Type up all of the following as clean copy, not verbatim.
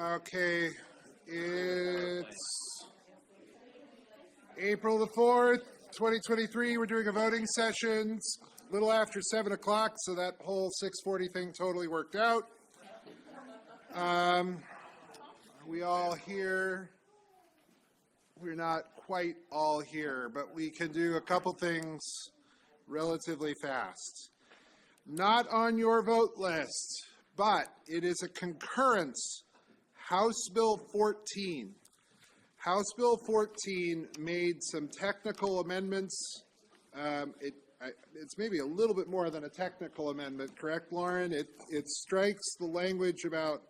Okay, it's April the 4th, 2023. We're doing a voting session. It's a little after 7 o'clock, so that whole 6:40 thing totally worked out. We all here? We're not quite all here, but we can do a couple things relatively fast. Not on your vote list, but it is a concurrence. House Bill 14. House Bill 14 made some technical amendments. It's maybe a little bit more than a technical amendment, correct, Lauren? It strikes the language about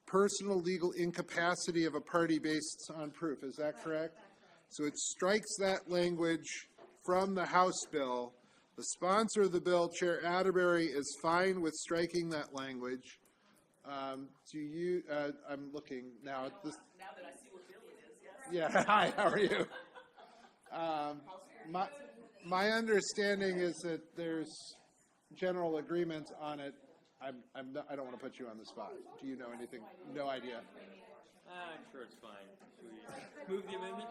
personal legal incapacity of a party based on proof. Is that correct? So it strikes that language from the House bill. The sponsor of the bill, Chair Atterbury, is fine with striking that language. I'm looking now at this. Now that I see what bill it is, yes. Yeah, hi, how are you? My understanding is that there's general agreement on it. I don't want to put you on the spot. Do you know anything? No idea. I'm sure it's fine. Should we move the amendment?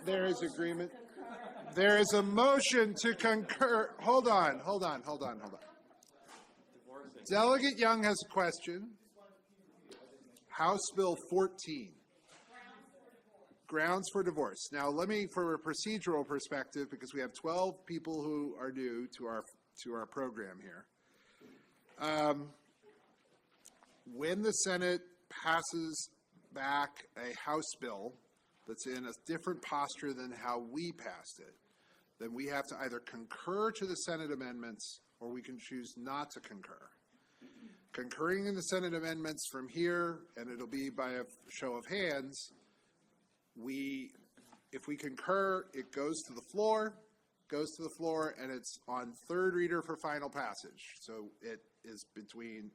There is agreement. There is a motion to concur. Hold on. Delegate Young has a question. House Bill 14. Grounds for divorce. Now, let me, from a procedural perspective, because we have 12 people who are new to our program here. When the Senate passes back a House bill that's in a different posture than how we passed it, then we have to either concur to the Senate amendments or we can choose not to concur. Concurring in the Senate amendments from here, and it'll be by a show of hands, if we concur, it goes to the floor, and it's on third reader for final passage. So it is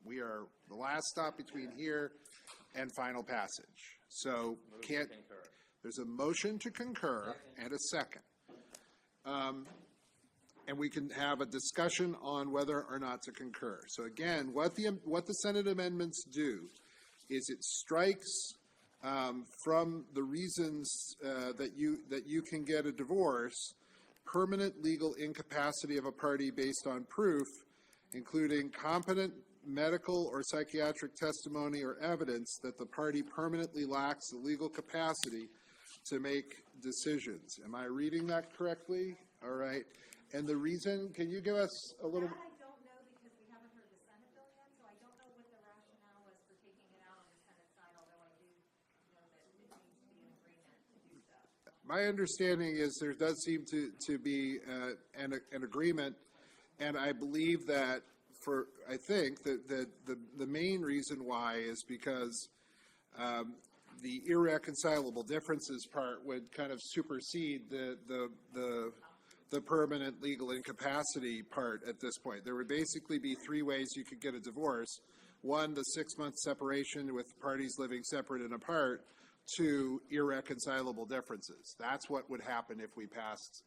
we are the last stop between here and final passage. So there's a motion to concur and a second. And we can have a discussion on whether or not to concur. So again, what the Senate amendments do is it strikes from the reasons that you can get a divorce, permanent legal incapacity of a party based on proof, including competent medical or psychiatric testimony or evidence that the party permanently lacks the legal capacity to make decisions. Am I reading that correctly? All right. And the reason, can you give us a little? That I don't know because we haven't heard the Senate bill yet, so I don't know what the rationale was for taking it out on the Senate side, although I do know that it needs to be an agreement to do so. My understanding is there does seem to be an agreement, and I believe that I think that the main reason why is because the irreconcilable differences part would kind of supersede the permanent legal incapacity part at this point. There would basically be three ways you could get a divorce. One, the 6-month separation with parties living separate and apart. Two, irreconcilable differences. That's what would happen if we passed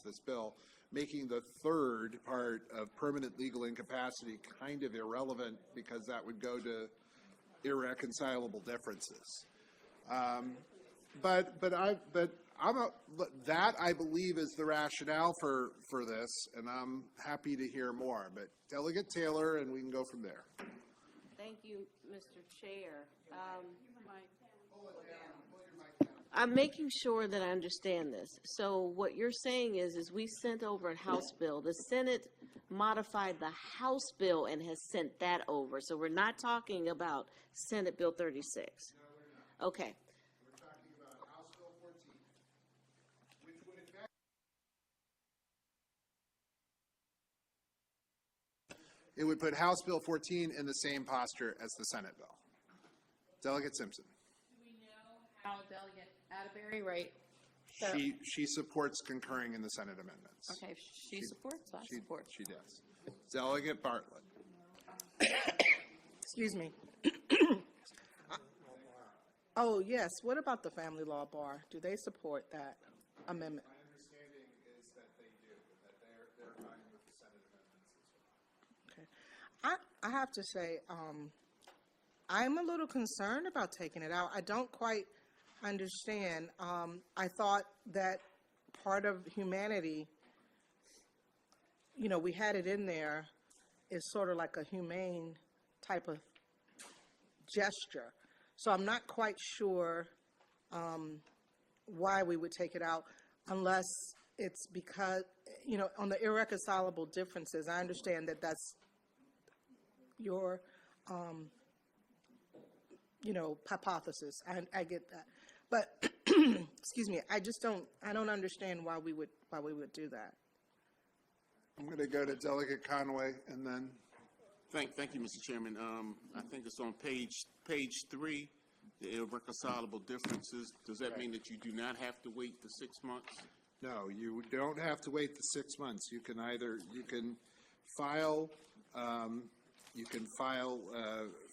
this bill, making the third part of permanent legal incapacity kind of irrelevant because that would go to irreconcilable differences. That I believe is the rationale for this, and I'm happy to hear more. But Delegate Taylor, and we can go from there. Thank you, Mr. Chair. I'm making sure that I understand this. So what you're saying is we sent over a House bill. The Senate modified the House bill and has sent that over. So we're not talking about Senate Bill 36. No, we're not. Okay. We're talking about House Bill 14, which would in fact it would put House Bill 14 in the same posture as the Senate bill. Delegate Simpson. Do we know how Delegate Atterbury, right? So, she supports concurring in the Senate amendments. okay, she supports, I support. She does. Delegate Bartlett. Excuse me. Oh, yes. What about the family law bar? Do they support that amendment? My understanding is that they do, that they're fine with the Senate amendments as well. Okay. I have to say, I'm a little concerned about taking it out. I don't quite understand. I thought that part of humanity, you know, we had it in there, is sort of like a humane type of gesture. So I'm not quite sure why we would take it out unless it's because, you know, on the irreconcilable differences, I understand that that's your, you know, hypothesis. I get that. But, excuse me, I don't understand why we would do that. I'm going to go to Delegate Conway and then, Thank you, Mr. Chairman. I think it's on page 3, the irreconcilable differences. Does that mean that you do not have to wait the 6 months? no, you don't have to wait the 6 months. You can file,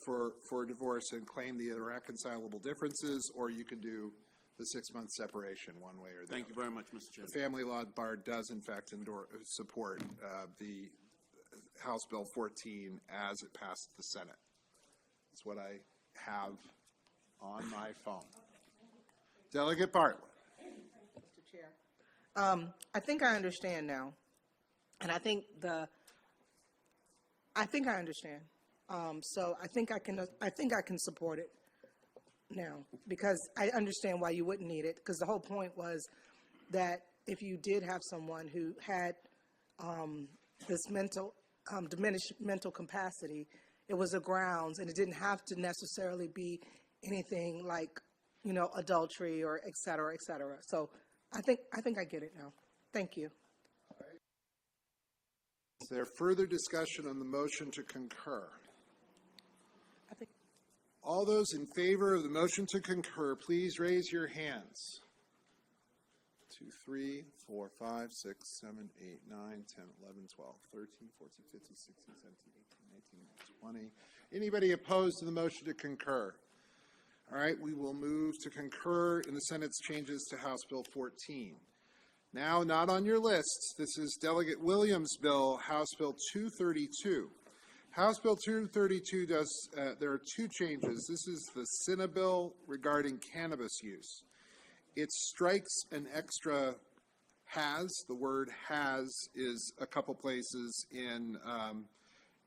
for divorce and claim the irreconcilable differences, or you can do the 6-month separation one way or the other. Thank you very much, Mr. The Chairman. Family Law Bar does in fact support the House Bill 14 as it passed the Senate. That's what I have on my phone. Delegate Bartlett. Mr. Chair. I think I understand now, and I think I understand. So I think I can support it now, because I understand why you wouldn't need it, because the whole point was that if you did have someone who had this diminished mental capacity, it was a grounds, and it didn't have to necessarily be anything like, you know, adultery or et cetera, et cetera. So I think I get it now. Thank you. Is there further discussion on the motion to concur? I think All those in favor of the motion to concur, please raise your hands. 2, 3, 4, 5, 6, 7, 8, 9, 10, 11, 12, 13, 14, 15, 16, 17, 18, 19, 20. Anybody opposed to the motion to concur? All right, we will move to concur in the Senate's changes to House Bill 14. Now, not on your list, this is Delegate Williams' bill, House Bill 232. House Bill 232 does, there are 2 changes. This is the Senate bill regarding cannabis use. It strikes an extra has. The word has is a couple places in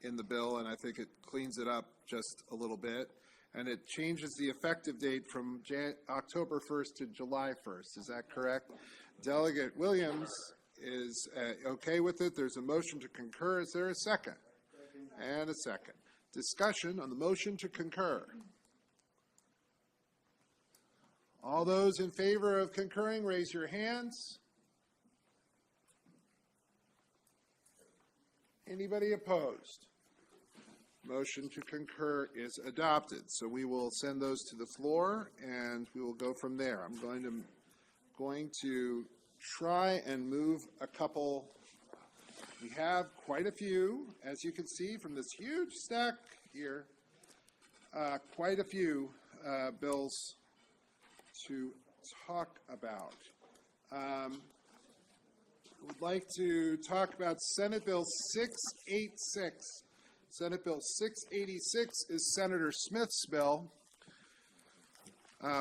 the bill, and I think it cleans it up just a little bit. And it changes the effective date from October 1st to July 1st. Is that correct? Delegate Williams is okay with it. There's a motion to concur. Is there a second? And a second. Discussion on the motion to concur. All those in favor of concurring, raise your hands. Anybody opposed? Motion to concur is adopted. So we will send those to the floor, and we will go from there. I'm going to try and move a couple. We have quite a few, as you can see from this huge stack here, quite a few bills to talk about. I would like to talk about Senate Bill 686. Senate Bill 686 is Senator Smith's bill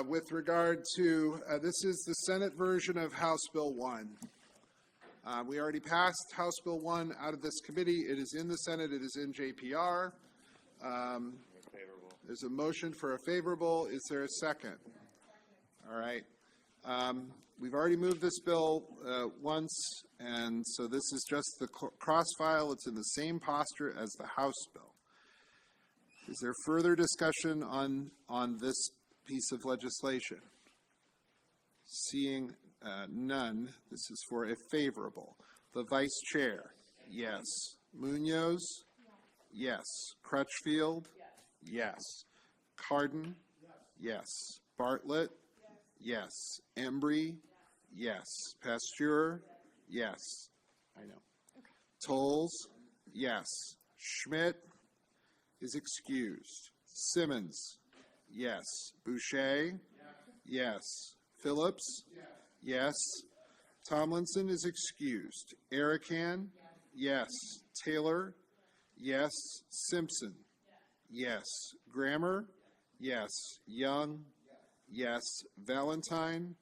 with regard to, this is the Senate version of House Bill 1. We already passed House Bill 1 out of this committee. It is in the Senate. It is in JPR. There's a motion for a favorable. Is there a second? All right. We've already moved this bill once, and so this is just the cross-file. It's in the same posture as the House bill. Is there further discussion on this piece of legislation? Seeing none, this is for a favorable. The Vice Chair, yes. Munoz? Yes. Crutchfield? Yes. Cardin? Yes. Bartlett? Yes. Embry? Yes. Pasteur? Yes. I know. Tolles? Yes. Schmidt is excused. Simmons? Yes. Boucher? Yes. Phillips? Yes. Tomlinson is excused. Arakan? Yes. Taylor? Yes. Simpson? Yes. Grammer? Yes. Young? Yes. Valentine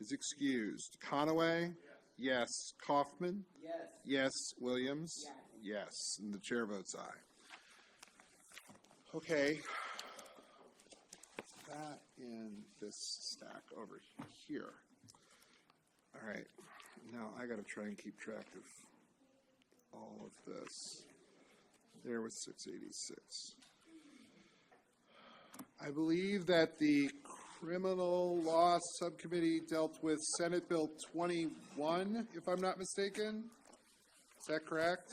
is excused. Conaway? Yes. Kaufman? Yes. Yes. Williams? Yes. And the chair votes aye. Okay. That in this stack over here. All right. Now I got to try and keep track of all of this. There was 686. I believe that the Criminal Law Subcommittee dealt with Senate Bill 21, if I'm not mistaken. Is that correct?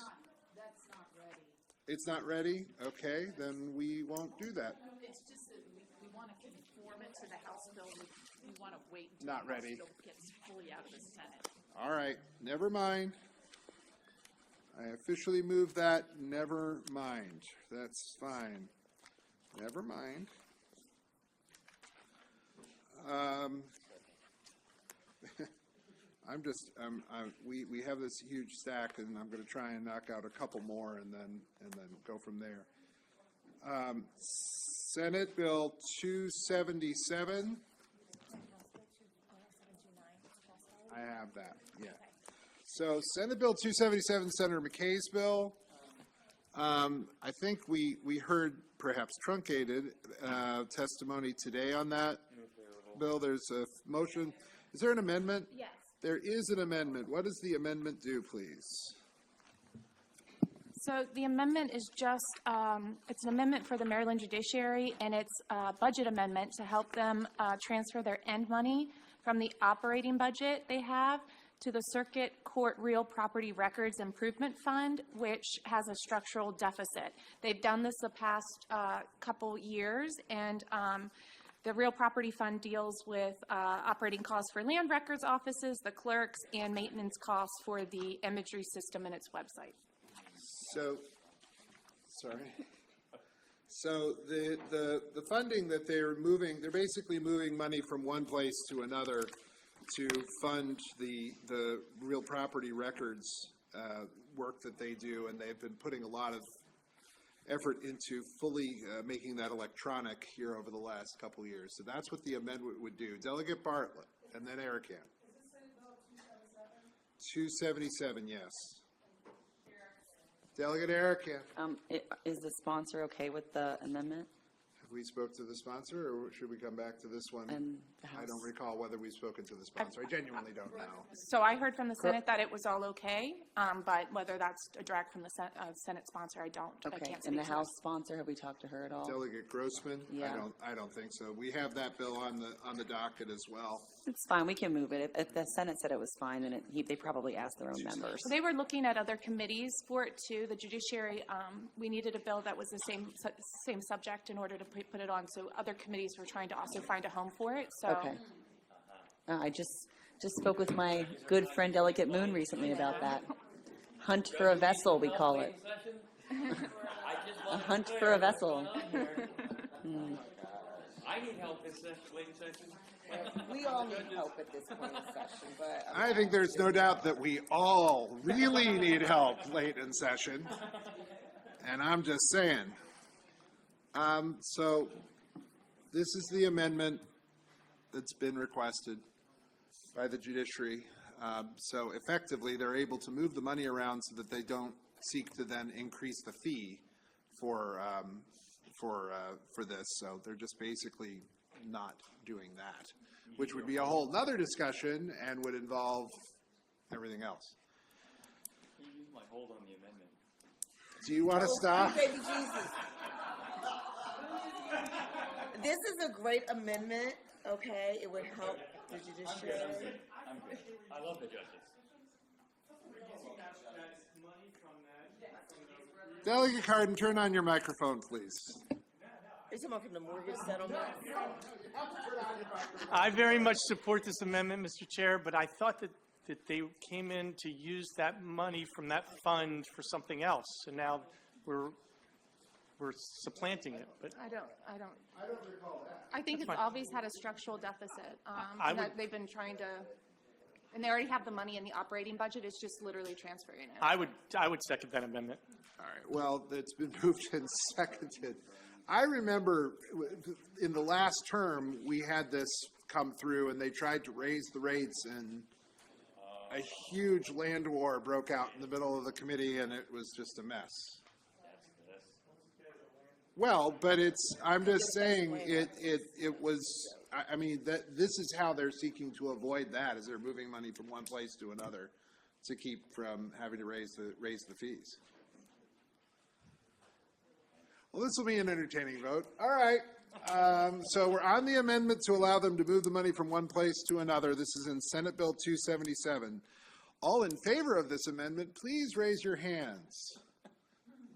That's not ready. It's not ready? Okay, then we won't do that. It's just that we want to conform it to the House bill. We want to wait until Not the House ready. bill gets fully out of the Senate. All right, never mind. I officially move that, never mind. That's fine. Never mind. We have this huge stack, and I'm gonna try and knock out a couple more and then go from there. Senate Bill 277. I have that, yeah. So Senate Bill 277, Senator McKay's bill. I think we heard perhaps truncated testimony today on that bill. There's a motion. Is there an amendment? Yes. There is an amendment. What does the amendment do, please? So the amendment is just, it's an amendment for the Maryland Judiciary, and it's a budget amendment to help them transfer their end money from the operating budget they have to the Circuit Court Real Property Records Improvement Fund, which has a structural deficit. They've done this the past couple years, and the Real Property Fund deals with operating costs for land records offices, the clerks, and maintenance costs for the imagery system and its website. So, sorry. So the funding that they're moving, they're basically moving money from one place to another to fund the real property records work that they do, and they've been putting a lot of effort into fully making that electronic here over the last couple of years. So that's what the amendment would do. Delegate Bartlett, and then Erican. 277, yes. Delegate Erican. Is the sponsor okay with the amendment? Have we spoke to the sponsor, or should we come back to this one? And the I don't House. recall whether we've spoken to the sponsor. I genuinely don't know. So I heard from the Senate that it was all okay, but whether that's a drag from the Senate sponsor, I Okay, can't and speak the to. House sponsor, have we talked to her at all? Delegate Grossman? Yeah. I don't think so. We have that bill on the docket as well. It's fine, we can move it. If the Senate said it was fine, then they probably asked their own members. They were looking at other committees for it too. The Judiciary, we needed a bill that was the same subject in order to put it on. So other committees were trying to also find a home for it. So Okay. I just spoke with my good friend Delegate Moon recently about that. Hunt for a vessel, we call it. A hunt for a vessel. I need help this late session. We all need help at this point in session, but. I think there's no doubt that we all really need help late in session. And I'm just saying. So this is the amendment that's been requested by the judiciary. So effectively, they're able to move the money around so that they don't seek to then increase the fee for this. So they're just basically not doing that, which would be a whole nother discussion and would involve everything else. You use my hold on the amendment. Do you want to stop? Baby Jesus. This is a great amendment, okay? It would help the judiciary. I'm good. I love the judges. Delegate Cardin, turn on your microphone, please. Are you talking about from the mortgage settlement? I very much support this amendment, Mr. Chair, but I thought that they came in to use that money from that fund for something else, and now we're supplanting it, but I don't recall that. I think it's always had a structural deficit. I and that would- they've been trying to, and they already have the money in the operating budget. It's just literally transferring it. I would second that amendment. All right, well, it's been moved and seconded. I remember in the last term, we had this come through and they tried to raise the rates and a huge land war broke out in the middle of the committee and it was just a mess. Well, but I'm just saying it was, I mean, this is how they're seeking to avoid that, is they're moving money from one place to another to keep from having to raise the fees. Well, this will be an entertaining vote. All right. So we're on the amendment to allow them to move the money from one place to another. This is in Senate Bill 277. All in favor of this amendment, please raise your hands.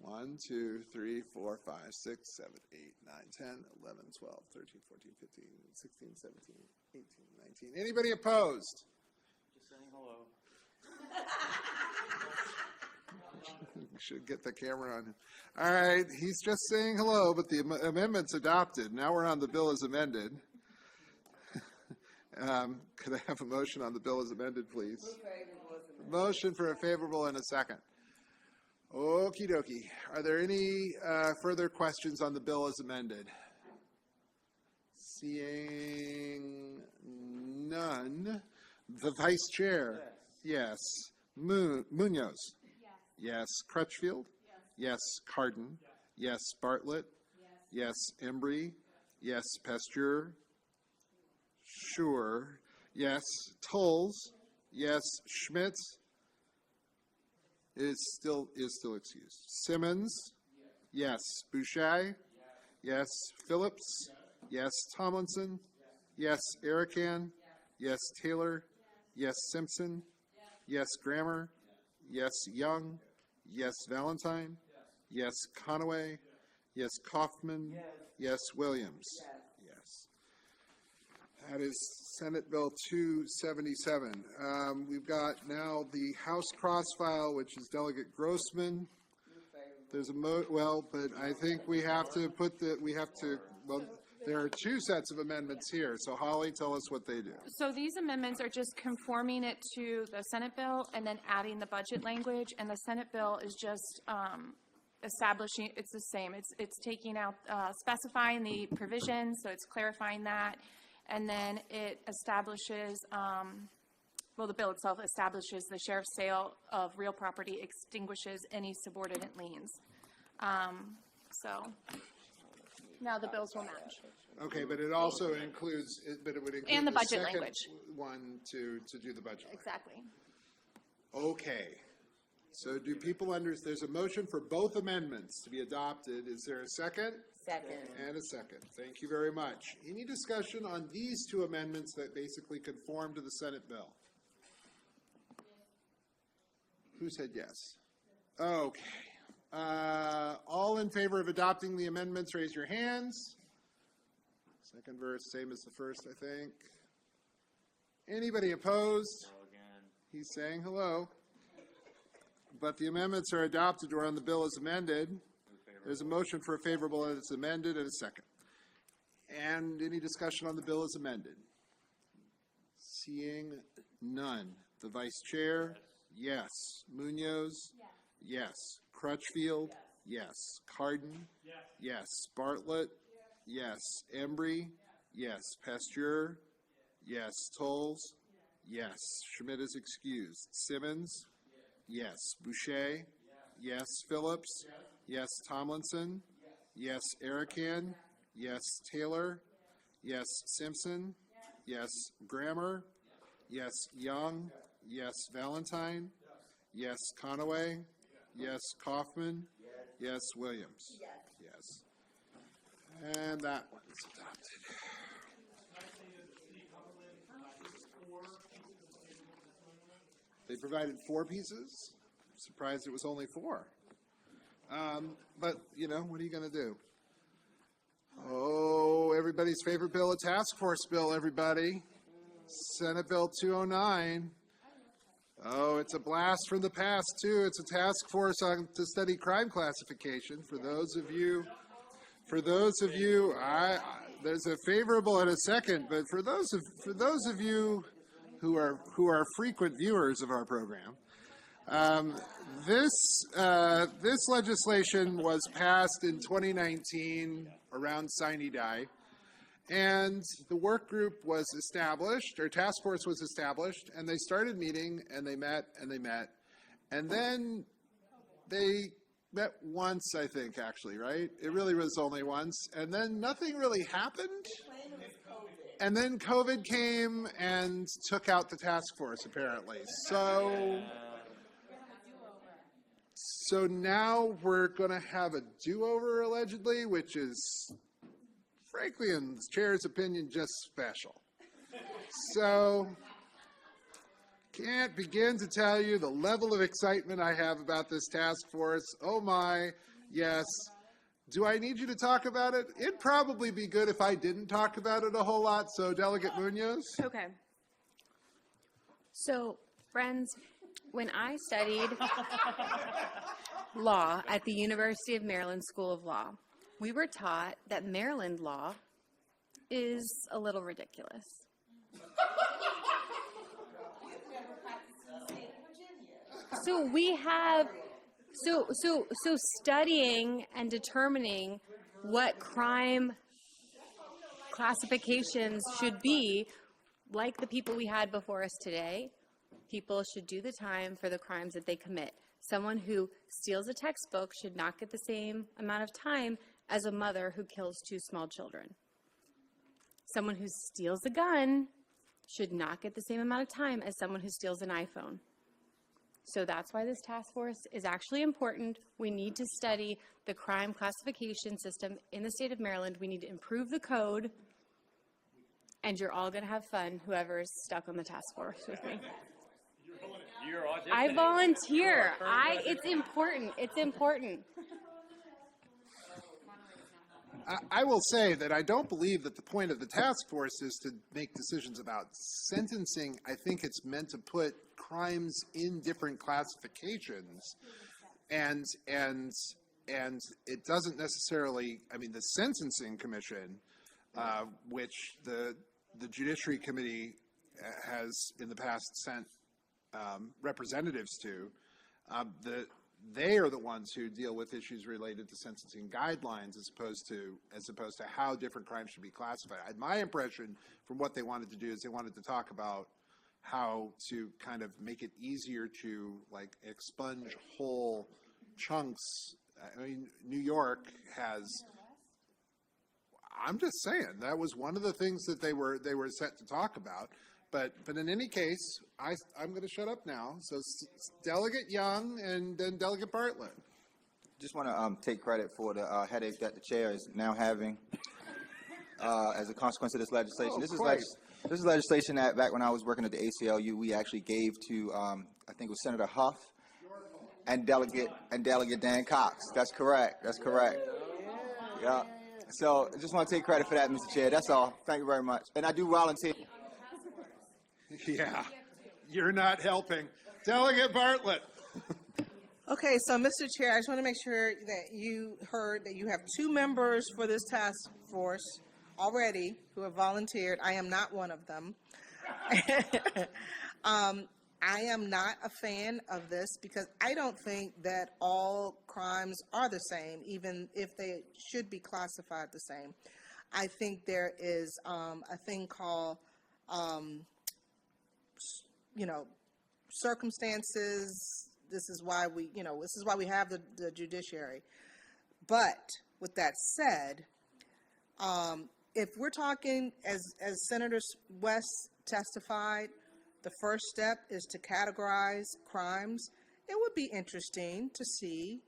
1, 2, 3, 4, 5, 6, 7, 8, 9, 10, 11, 12, 13, 14, 15, 16, 17, 18, 19. Anybody opposed? Just saying hello. We should get the camera on him. All right, he's just saying hello, but the amendment's adopted. Now we're on the bill as amended. Could I have a motion on the bill as amended, please? Motion for a favorable and a second. Okie dokie. Are there any further questions on the bill as amended? Seeing none. The Vice Chair? Yes. Munoz? Yes. Crutchfield? Yes. Cardin? Yes. Bartlett? Yes. Embry? Yes. Pasteur? Sure. Yes. Tolles? Yes. Schmidt? Is still excused. Simmons? Yes. Boucher? Yes. Phillips? Yes. Tomlinson? Yes. Erican? Yes. Taylor? Yes. Simpson? Yes. Grammer? Yes. Young? Yes. Valentine? Yes. Conaway? Yes. Kaufman? Yes. Williams? Yes. That is Senate Bill 277. We've got now the House cross-file, which is Delegate Grossman. There's but I think we have to there are two sets of amendments here. So Holly, tell us what they do. So these amendments are just conforming it to the Senate bill and then adding the budget language, and the Senate bill is just establishing, it's the same. It's taking out, specifying the provisions, so it's clarifying that. And then it establishes, the bill itself establishes the sheriff's sale of real property extinguishes any subordinate liens. So now the bills will match. Okay, but it also includes, but it would include And the budget second language. one to do the budget. Exactly. Okay. So do people there's a motion for both amendments to be adopted. Is there a second? Second. And a second. Thank you very much. Any discussion on these two amendments that basically conform to the Senate bill? Who said yes? Okay. All in favor of adopting the amendments, raise your hands. Second verse, same as the first, I think. Anybody opposed? Hello again. He's saying hello. But the amendments are adopted. We're on the bill as amended. There's a motion for a favorable as amended and a second. And any discussion on the bill as amended? Seeing none. The Vice Chair? Yes. Munoz? Yes. Crutchfield? Yes. Cardin? Yes. Bartlett? Yes. Embry? Yes. Pasteur? Yes. Tolles? Yes. Schmidt is excused. Simmons? Yes. Boucher? Yes. Phillips? Yes. Tomlinson? Yes. Erican? Yes. Taylor? Yes. Simpson? Yes. Grammer? Yes. Young? Yes. Valentine? Yes. Conaway? Yes. Kaufman? Yes. Williams? Yes. And that one is adopted. They provided 4 pieces. I'm surprised it was only 4. But, what are you going to do? Oh, everybody's favorite bill, a task force bill, everybody. Senate Bill 209. Oh, it's a blast from the past, too. It's a task force to study crime classification. For those of you, there's a favorable and a second, but for those of you who are frequent viewers of our program, this legislation was passed in 2019 around sine die. And the work group was established, or task force was established, and they started meeting, and they met, and they met. And then they met once, I think, actually, right? It really was only once. And then nothing really happened. And then COVID came and took out the task force, apparently. So now we're going to have a do-over, allegedly, which is, frankly, in the chair's opinion, just special. So, can't begin to tell you the level of excitement I have about this task force. Oh my, yes. Do I need you to talk about it? It'd probably be good if I didn't talk about it a whole lot. So, Delegate Munoz? Okay. So, friends, when I studied law at the University of Maryland School of Law, we were taught that Maryland law is a little ridiculous. So we have, so studying and determining what crime classifications should be, like the people we had before us today, people should do the time for the crimes that they commit. Someone who steals a textbook should not get the same amount of time as a mother who kills 2 small children. Someone who steals a gun should not get the same amount of time as someone who steals an iPhone. So that's why this task force is actually important. We need to study the crime classification system in the state of Maryland. We need to improve the code. And you're all going to have fun, whoever's stuck on the task force with me. I volunteer. It's important. It's important. I will say that I don't believe that the point of the task force is to make decisions about sentencing. I think it's meant to put crimes in different classifications, and it doesn't necessarily. I mean, the Sentencing Commission, which the Judiciary Committee has in the past sent representatives to, they are the ones who deal with issues related to sentencing guidelines as opposed to how different crimes should be classified. My impression from what they wanted to do is they wanted to talk about how to kind of make it easier to like expunge whole chunks. I mean, New York has. I'm just saying that was one of the things that they were set to talk about. But in any case, I'm going to shut up now. So Delegate Young and then Delegate Bartlett. Just want to take credit for the headache that the chair is now having as a consequence of this legislation. Oh, This is legislation that back when I was working at the ACLU, we actually gave to I think it was Senator Huff and Delegate Dan Cox. That's correct. That's correct. Yeah. So I just want to take credit for that, Mr. Chair. That's all. Thank you very much. And I do volunteer. Yeah, you're not helping. Delegate Bartlett. Okay, so Mr. Chair, I just want to make sure that you heard that you have 2 members for this task force already who have volunteered. I am not one of them. I am not a fan of this because I don't think that all crimes are the same, even if they should be classified the same. I think there is a thing called circumstances. This is why we have the judiciary. But with that said, if we're talking, as Senator West testified, the first step is to categorize crimes. It would be interesting to see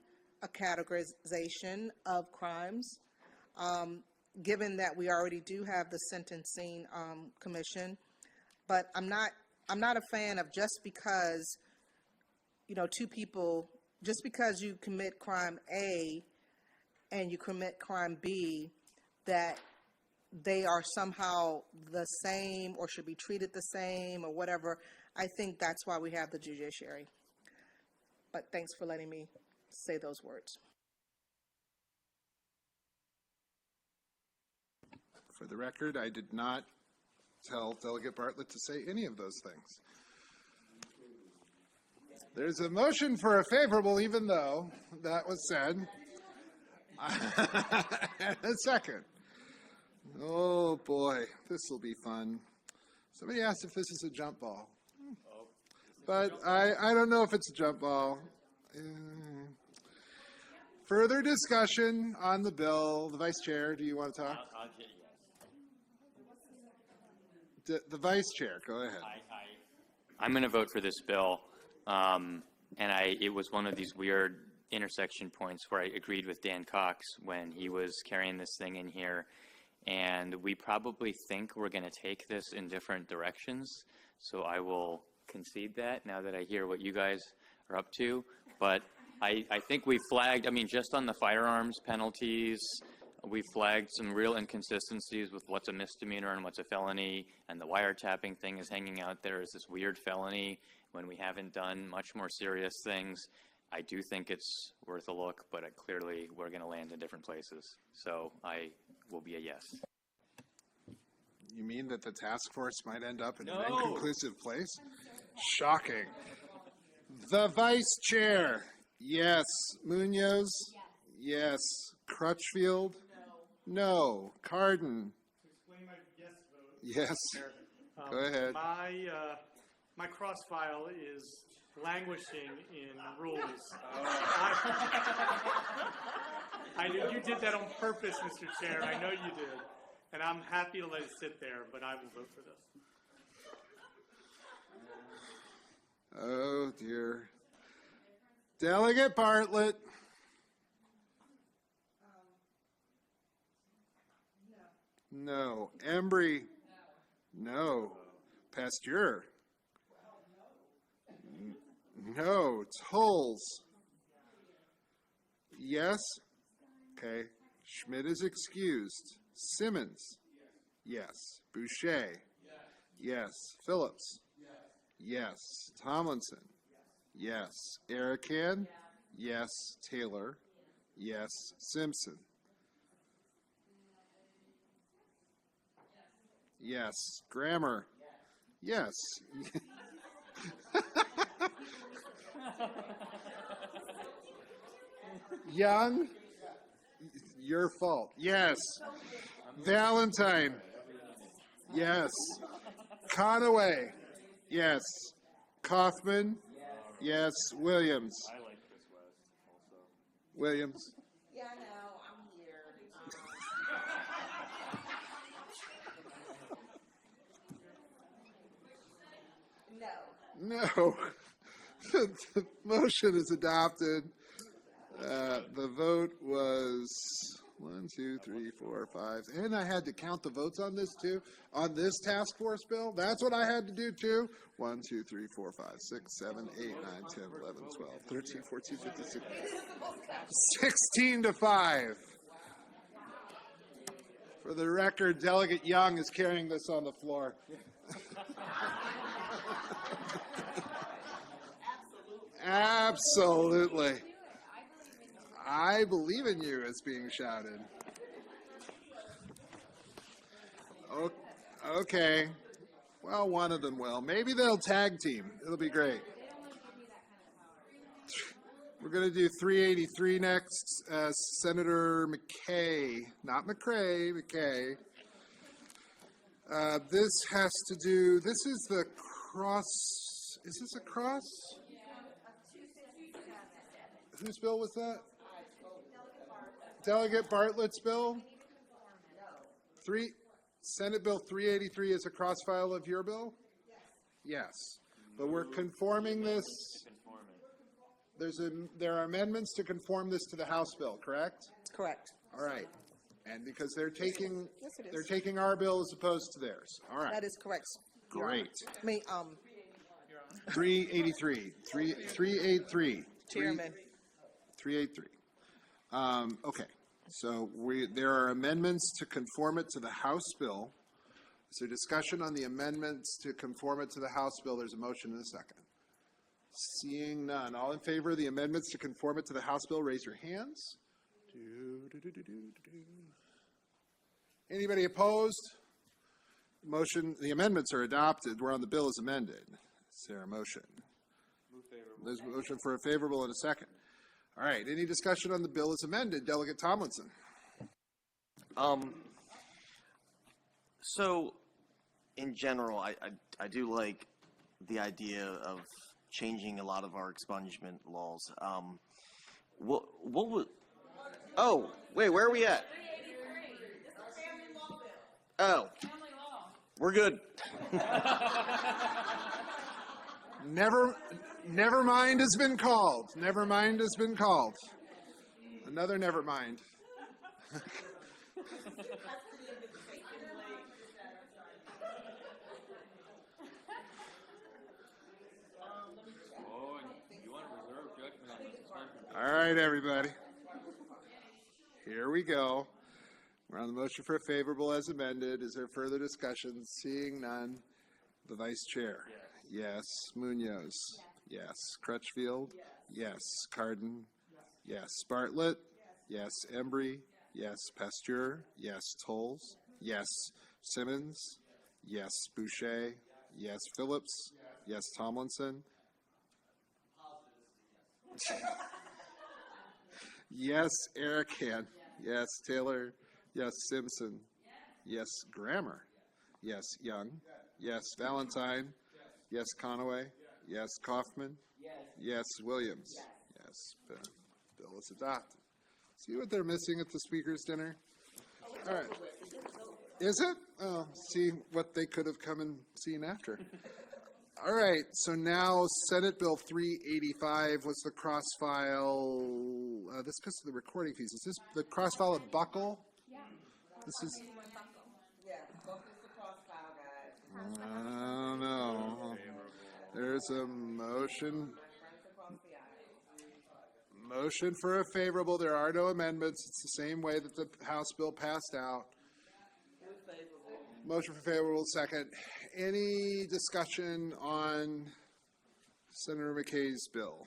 a categorization of crimes, given that we already do have the Sentencing Commission. But I'm not a fan of just because, 2 people, just because you commit crime A and you commit crime B, that they are somehow the same or should be treated the same or whatever. I think that's why we have the judiciary. But thanks for letting me say those words. For the record, I did not tell Delegate Bartlett to say any of those things. There's a motion for a favorable, even though that was said. And a second. Oh, boy, this will be fun. Somebody asked if this is a jump ball. But I don't know if it's a jump ball. Further discussion on the bill. The Vice Chair, do you want to talk? I'll get yes. The Vice Chair, go ahead. I'm going to vote for this bill. It was one of these weird intersection points where I agreed with Dan Cox when he was carrying this thing in here. And we probably think we're going to take this in different directions. So I will concede that now that I hear what you guys are up to. But I think we flagged, just on the firearms penalties, we flagged some real inconsistencies with what's a misdemeanor and what's a felony. And the wiretapping thing is hanging out there as this weird felony when we haven't done much more serious things. I do think it's worth a look, but clearly we're going to land in different places. So I will be a yes. You mean that the task force might end up in an inconclusive place? Shocking. The Vice Chair, yes. Munoz? Yes. Crutchfield? No. Cardin? To explain my yes vote. Yes. Go ahead. My cross file is languishing in rules. I knew you did that on purpose, Mr. Chair. I know you did. And I'm happy to let it sit there, but I will vote for this. Oh, dear. Delegate Bartlett? No. Embry? No. Pasteur? No. Tolles? Yes? Okay. Schmidt is excused. Simmons? Yes. Boucher? Yes. Phillips? Yes. Tomlinson? Yes. Erican? Yes. Taylor? Yes. Simpson? Yes. Grammer? Yes. Young? Your fault. Yes. Valentine? Yes. Conaway? Yes. Kaufman? Yes. Williams? I like this also. Williams? Yeah, no, I'm here. No. The motion is adopted. The vote was 1, 2, 3, 4, 5. And I had to count the votes on this too, on this task force bill. That's what I had to do too. 1, 2, 3, 4, 5, 6, 7, 8, 9, 10, 11, 12, 13, 14, 15, 16. 16 to 5. For the record, Delegate Young is carrying this on the floor. Absolutely. I believe in you, it's being shouted. Okay. Well, one of them will. Maybe they'll tag team. It'll be great. We're going to do 383 next. Senator McKay, not McCrae, McKay. This has to do, this is the cross, is this a cross? Whose bill was that? Delegate Bartlett's bill? Senate Bill 383 is a cross file of your bill? Yes. But we're conforming this. There are amendments to conform this to the House bill, correct? Correct. All right. And because they're taking Yes, it is. they're taking our bill as opposed to theirs. All right. That is correct. Your Honor. Great. I mean, 383. 383. Chairman. 383. Okay. So there are amendments to conform it to the House bill. Is there discussion on the amendments to conform it to the House bill? There's a motion and a second. Seeing none. All in favor of the amendments to conform it to the House bill, raise your hands. Anybody opposed? The amendments are adopted. We're on the bill as amended. Is there a motion? There's a motion for a favorable and a second. All right, any discussion on the bill as amended? Delegate Tomlinson. So, in general, I do like the idea of changing a lot of our expungement laws. What would? Oh, wait, where are we at? Oh, we're good. Never mind has been called. Never mind has been called. Another never mind. All right, everybody. Here we go. We're on the motion for a favorable as amended. Is there further discussion? Seeing none. The Vice Chair. Yes. Munoz. Yes. Crutchfield. Yes. Cardin. Yes. Bartlett. Yes. Embry. Yes. Pasteur. Yes. Tolles. Yes. Simmons. Yes. Boucher. Yes. Phillips. Yes. Tomlinson. Yes. Erican. Yes. Taylor. Yes. Simpson. Yes. Grammer. Yes. Young. Yes. Valentine. Yes. Conaway. Yes. Kaufman. Yes. Williams. Yes. Bill is adopted. See what they're missing at the speaker's dinner? All right. Is it? Oh, see what they could have come and seen after. All right, so now Senate Bill 385 was the cross-file, this goes to the recording fees. Is this the cross-file of Buckle? Yeah. This is... Yeah, Buckle's the cross-file, guys. I don't know. There's a motion. Motion for a favorable. There are no amendments. It's the same way that the House bill passed out. Motion for favorable, second. Any discussion on Senator McKay's bill?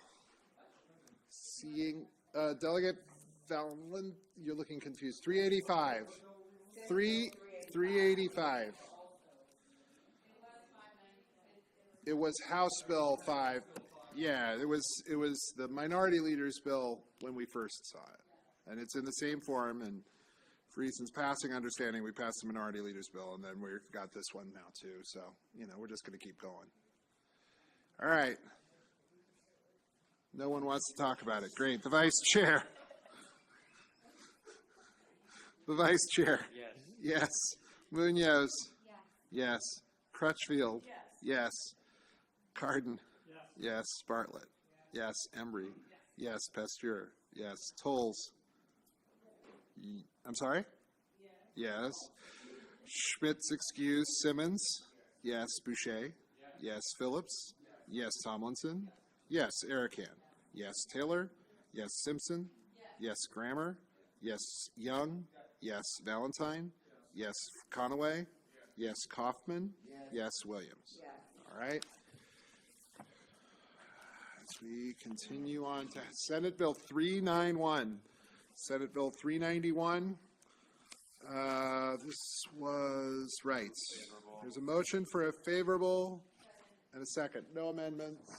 Seeing, Delegate Valent, you're looking confused. 385. 385. It was House Bill 5. Yeah, it was the minority leader's bill when we first saw it. And it's in the same form, and for reasons passing understanding, we passed the minority leader's bill, and then we've got this one now too. So, we're just going to keep going. All right. No one wants to talk about it. Great. The Vice Chair. The Vice Chair. Yes. Yes. Munoz. Yes. Crutchfield. Yes. Cardin. Yes. Bartlett. Yes. Embry. Yes. Pasteur. Yes. Tolles. I'm sorry? Yes. Schmidt's excused. Simmons? Yes. Boucher? Yes. Phillips? Yes. Tomlinson? Yes. Erican? Yes. Taylor? Yes. Simpson? Yes. Grammer? Yes. Young? Yes. Valentine? Yes. Conaway? Yes. Kaufman? Yes. Williams? All right. As we continue on to Senate Bill 391. Senate Bill 391. This was right. There's a motion for a favorable and a second. No amendments.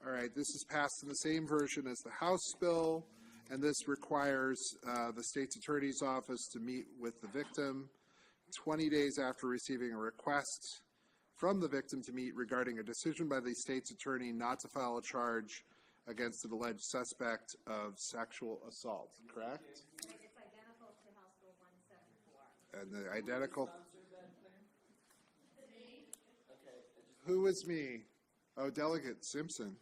All right, this is passed in the same version as the House bill, and this requires the state's attorney's office to meet with the victim 20 days after receiving a request from the victim to meet regarding a decision by the state's attorney not to file a charge against an alleged suspect of sexual assault, correct? It's identical to House Bill 174. And the identical. Who is me? Oh, Delegate Simpson.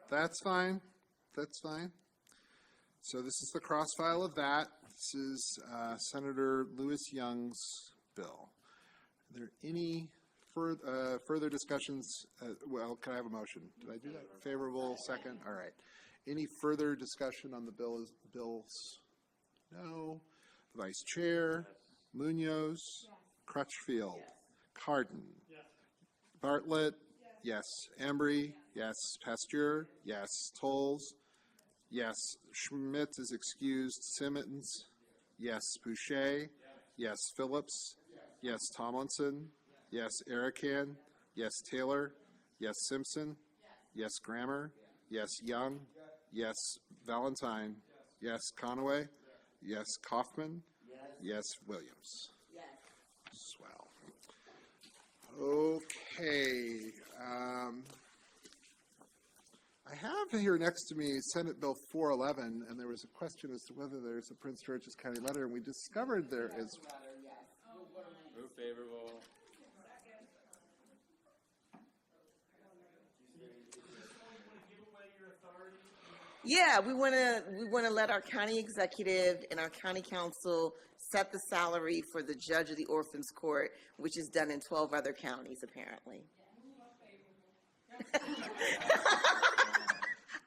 That's fine. That's fine. So this is the cross-file of that. This is Senator Lewis Young's bill. Are there any further discussions? Well, can I have a motion? Did I do that? Favorable, second? All right. Any further discussion on the bills? No. The Vice Chair? Munoz? Crutchfield? Cardin? Bartlett? Yes. Embry? Yes. Pasteur? Yes. Tolles? Yes. Schmidt is excused. Simmons? Yes. Boucher? Yes. Phillips? Yes. Tomlinson? Yes. Erican? Yes. Taylor? Yes. Simpson? Yes. Grammer? Yes, Young. Yes, Valentine. Yes, Conaway. Yes, Kaufman. Yes, Williams. Swell. Okay. I have here next to me Senate Bill 411, and there was a question as to whether there's a Prince George's County letter, and we discovered there is. Move favorable. Yeah, we want to let our county executive and our county council set the salary for the judge of the Orphans Court, which is done in 12 other counties, apparently.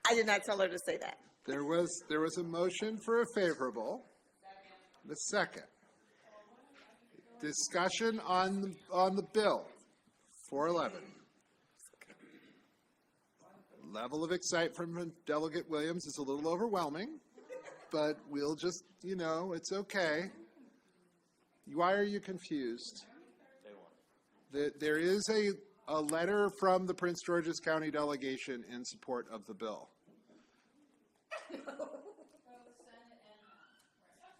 I did not tell her to say that. There was a motion for a favorable. The second. Discussion on the bill, 411. Level of excitement from Delegate Williams is a little overwhelming, but we'll just, it's okay. Why are you confused? There is a letter from the Prince George's County delegation in support of the bill.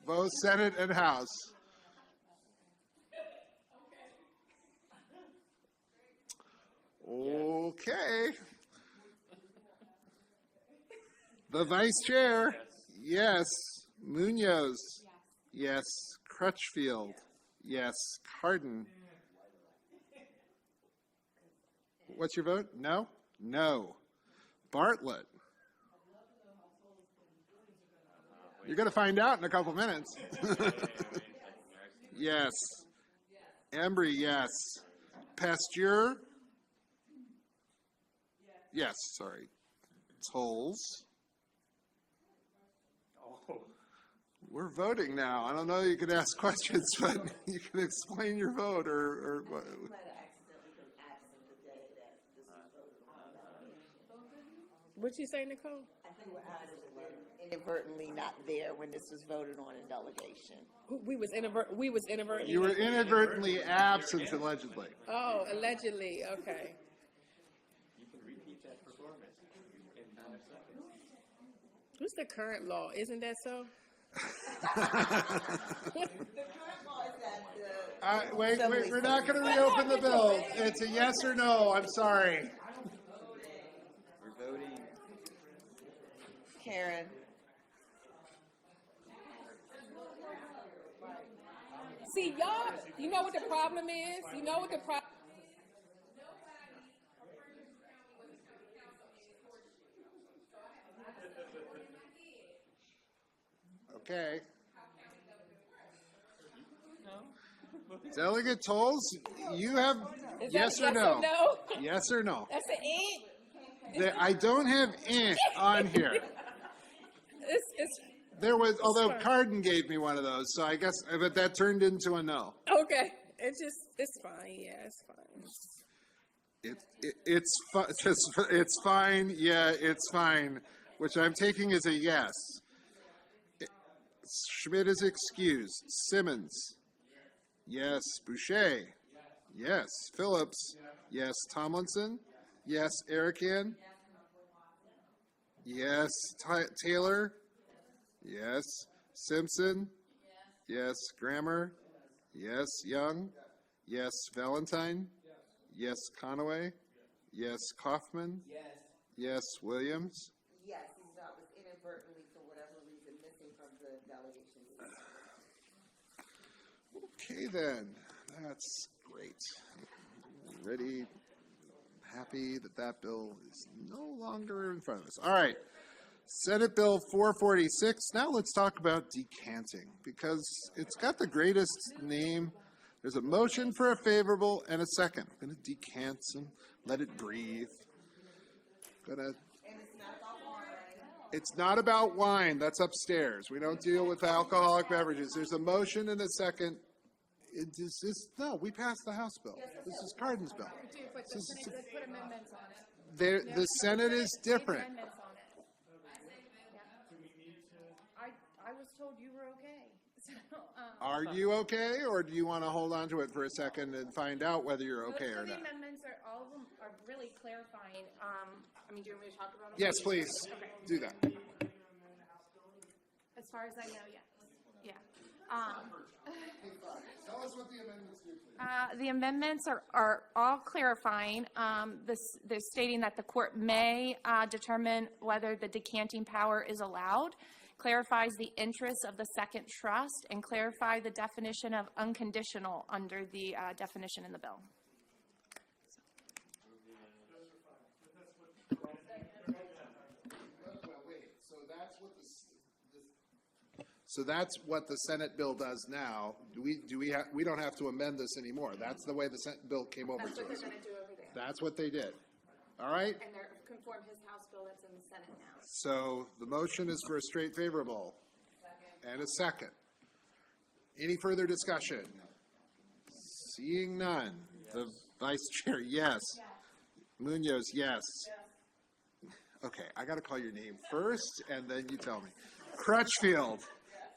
Both Senate and House. Okay. The Vice Chair. Yes. Munoz. Yes. Crutchfield. Yes. Cardin. What's your vote? No? No. Bartlett. You're going to find out in a couple minutes. Yes. Embry, yes. Pasteur? Yes, sorry. Tolles? We're voting now. I don't know, you can ask questions, but you can explain your vote or what. What'd you say, Nicole? I think we're inadvertently not there when this was voted on in delegation. We was inadvertently. You were inadvertently absent, allegedly. Oh, allegedly, okay. You can repeat that performance in 5 seconds. What's the current law? Isn't that so? Wait, we're not going to reopen the bill. It's a yes or no. I'm sorry. We're voting. Karen. See, y'all, you know what the problem is? You know what the problem Okay. Delegate Tolles, you have yes or no? Yes or no? That's an ant. I don't have ant on here. There was, although Cardin gave me one of those, so I guess, but that turned into a no. Okay, it's fine. Yeah, it's fine. It's fine. Yeah, it's fine, which I'm taking as a yes. Schmidt is excused. Simmons. Yes. Boucher. Yes. Phillips. Yes. Tomlinson. Yes. Erican. Yes. Taylor. Yes. Simpson. Yes. Grammer. Yes. Young. Yes. Valentine. Yes. Conaway. Yes. Kaufman. Yes. Williams. Yes, that was inadvertently, for whatever reason, missing from the delegation. Okay, then. That's great. Ready, happy that bill is no longer in front of us. All right. Senate Bill 446. Now let's talk about decanting, because it's got the greatest name. There's a motion for a favorable and a second. I'm going to decant and let it breathe. It's not about wine. That's upstairs. We don't deal with alcoholic beverages. There's a motion and a second. No, we passed the House bill. This is Cardin's bill. Put amendments on it. The Senate is different. Amendments on it. I was told you were okay. Are you okay, or do you want to hold on to it for a second and find out whether you're okay or Most of not? the amendments are, all of them are really clarifying. I mean, do you want me to talk about them? Yes, please, Okay. do that. As far as I know, yes. Yeah. Tell us what the amendments do, please. The amendments are all clarifying. They're stating that the court may determine whether the decanting power is allowed, clarifies the interests of the second trust, and clarify the definition of unconditional under the definition in the bill. So that's what the Senate bill does now. We don't have to amend this anymore. That's the way the Senate bill came over That's to what they're us. going to do over there. That's what they did. All right? And they're conform his House bill that's in the Senate now. So the motion is for a straight favorable. And a second. Any further discussion? Seeing none. The vice chair, yes. Munoz, yes. Okay, I got to call your name first, and then you tell me. Crutchfield,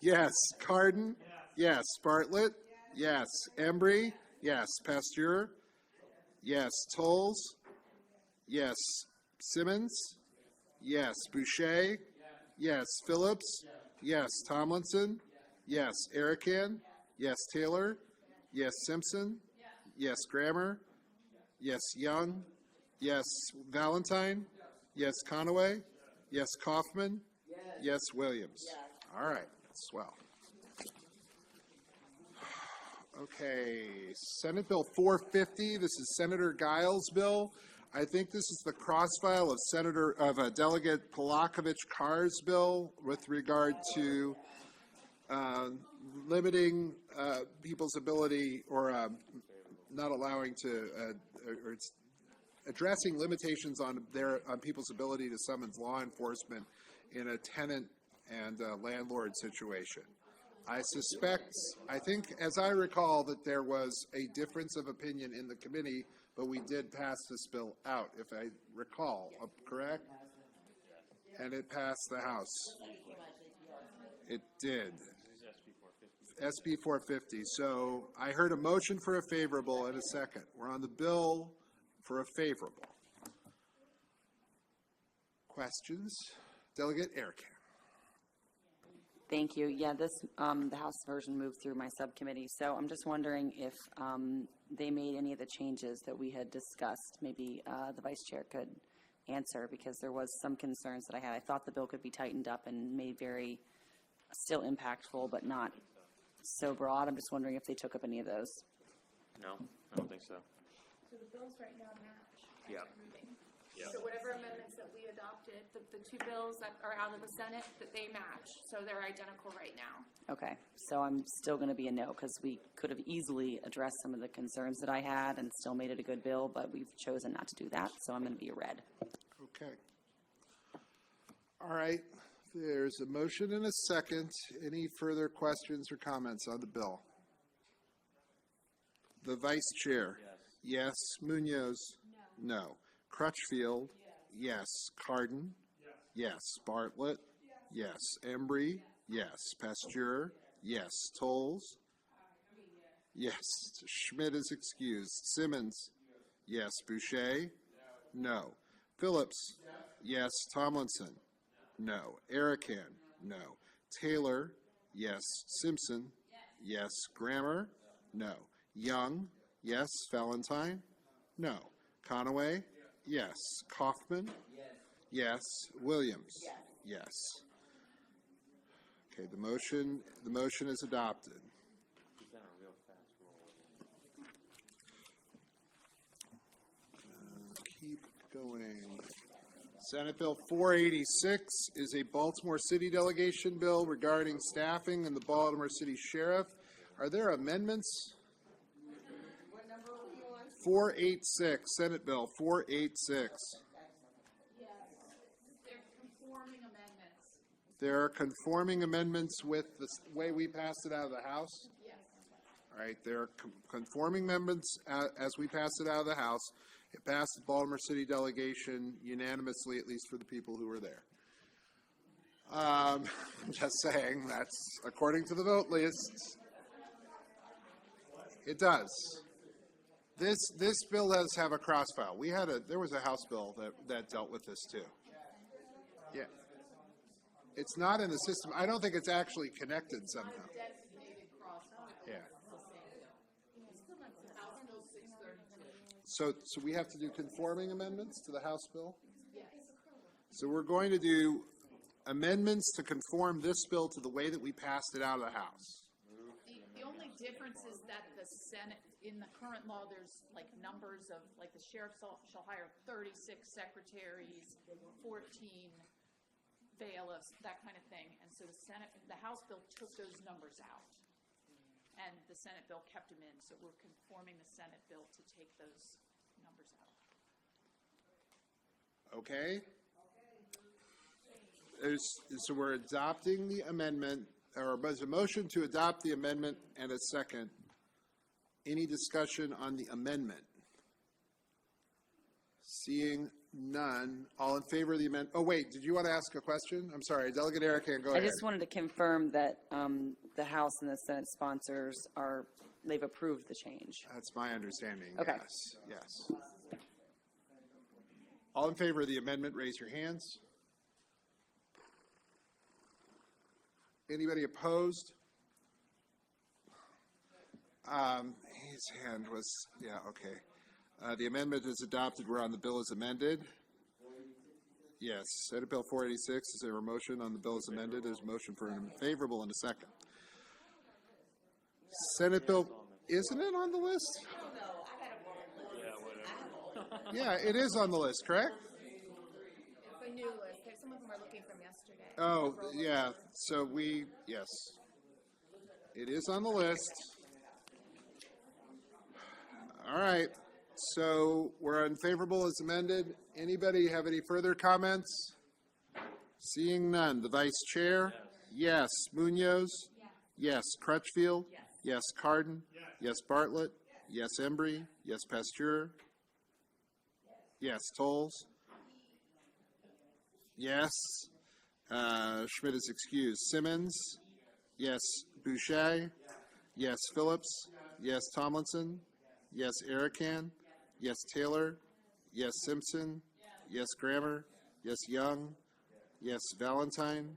yes. Cardin, yes. Bartlett, yes. Embry, yes. Pasteur, yes. Tolles, yes. Simmons, yes. Boucher, yes. Phillips, yes. Tomlinson, yes. Erican, yes. Taylor, yes. Simpson, yes. Grammer, yes. Young, yes. Valentine, yes. Conaway, yes. Kaufman, yes. Williams. All right, swell. Okay, Senate Bill 450. This is Senator Giles' bill. I think this is the cross-file of Delegate Polakovich-Carr's bill with regard to limiting people's ability or not allowing to, or it's addressing limitations on people's ability to summons law enforcement in a tenant and landlord situation. I think, as I recall, that there was a difference of opinion in the committee, but we did pass this bill out, if I recall, correct? And it passed the House. It did. SB 450. So I heard a motion for a favorable and a second. We're on the bill for a favorable. Questions? Delegate Erican. Thank you. Yeah, this, the House version moved through my subcommittee, so I'm just wondering if they made any of the changes that we had discussed. Maybe the Vice Chair could answer, because there was some concerns that I had. I thought the bill could be tightened up and made very, still impactful, but not so broad. I'm just wondering if they took up any of those. No, I don't think so. So the bills right now match. Yeah. Yeah. So whatever amendments that we adopted, the two bills that are out of the Senate, that they match. So they're identical right now. Okay, so I'm still going to be a no, because we could have easily addressed some of the concerns that I had and still made it a good bill, but we've chosen not to do that, so I'm going to be a red. Okay. All right. There's a motion and a second. Any further questions or comments on the bill? The Vice Chair. Yes. Munoz? No. Crutchfield? Yes. Cardin? Yes. Bartlett? Yes. Embry? Yes. Pasteur? Yes. Tolles? Yes. Schmidt is excused. Simmons? Yes. Boucher? No. Phillips? Yes. Tomlinson? No. Erican? No. Taylor? Yes. Simpson? Yes. Grammer? No. Young? Yes. Valentine? No. Conaway? Yes. Kaufman? Yes. Williams? Yes. Okay, the motion is adopted. Keep going. Senate Bill 486 is a Baltimore City delegation bill regarding staffing and the Baltimore City Sheriff. Are there amendments? What number are we on? 486, Senate Bill 486. Yes, they're conforming amendments. There are conforming amendments with the way we passed it out of the House? Yes. All right, there are conforming amendments as we passed it out of the House. It passed the Baltimore City delegation unanimously, at least for the people who were there. I'm just saying, that's according to the vote list. It does. This bill does have a crossfile. There was a House bill that dealt with this too. Yeah. It's not in the system. I don't think it's actually connected somehow. Yeah. So we have to do conforming amendments to the House bill? So we're going to do amendments to conform this bill to the way that we passed it out of the House. The only difference is that the Senate, in the current law, there's like numbers of, like the sheriff shall hire 36 secretaries, 14 bailiffs, that kind of thing. And so the House bill took those numbers out. And the Senate bill kept them in. So we're conforming the Senate bill to take those numbers out. Okay? So we're adopting the amendment, or there's a motion to adopt the amendment and a second. Any discussion on the amendment? Seeing none, all in favor of the amendment? Oh, wait, did you want to ask a question? I'm sorry, Delegate Erica, go ahead. I just wanted to confirm that the House and the Senate sponsors they've approved the change. That's my understanding, Okay. yes. All in favor of the amendment, raise your hands. Anybody opposed? His hand was, yeah, okay. The amendment is adopted. We're on the bill as amended. Yes, Senate Bill 486, is there a motion on the bill as amended? There's a motion for an favorable in a second. Senate Bill, isn't it on the list? Yeah, it is on the list, correct? It's a new list. Some of them are looking from yesterday. Oh, yeah, so yes. It is on the list. All right, so we're unfavorable as amended. Anybody have any further comments? Seeing none. The Vice Chair? Yes. Munoz? Yes. Crutchfield? Yes. Cardin? Yes. Bartlett? Yes. Embry? Yes. Pasteur? Yes. Tolles? Yes. Schmidt is excused. Simmons? Yes. Boucher? Yes. Phillips? Yes. Tomlinson? Yes. Erican? Yes. Taylor? Yes. Simpson? Yes. Grammer? Yes. Young? Yes. Valentine?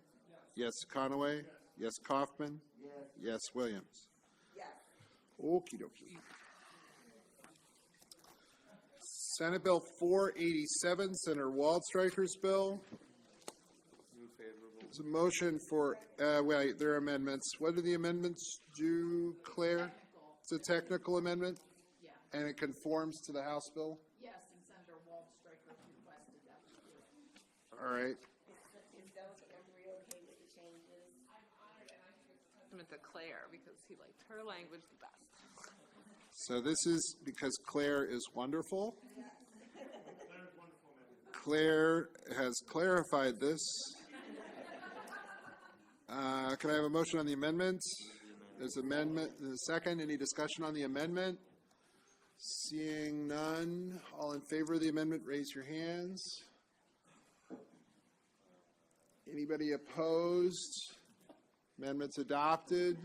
Yes. Conaway? Yes. Kaufman? Yes. Williams? Okie dokie. Senate Bill 487, Senator Waldstreicher's bill. There's a motion for, wait, there are amendments. What do the amendments do, Claire? It's a technical amendment? And it conforms to the House bill? Yes, and Senator Waldstreicher requested that. All right. Is Delegate Embry okay with the changes? I meant to Claire because he liked her language the best. So this is because Claire is wonderful. Claire has clarified this. Can I have a motion on the amendment? There's amendment, the second. Any discussion on the amendment? Seeing none, all in favor of the amendment, raise your hands. Anybody opposed? Amendment's adopted.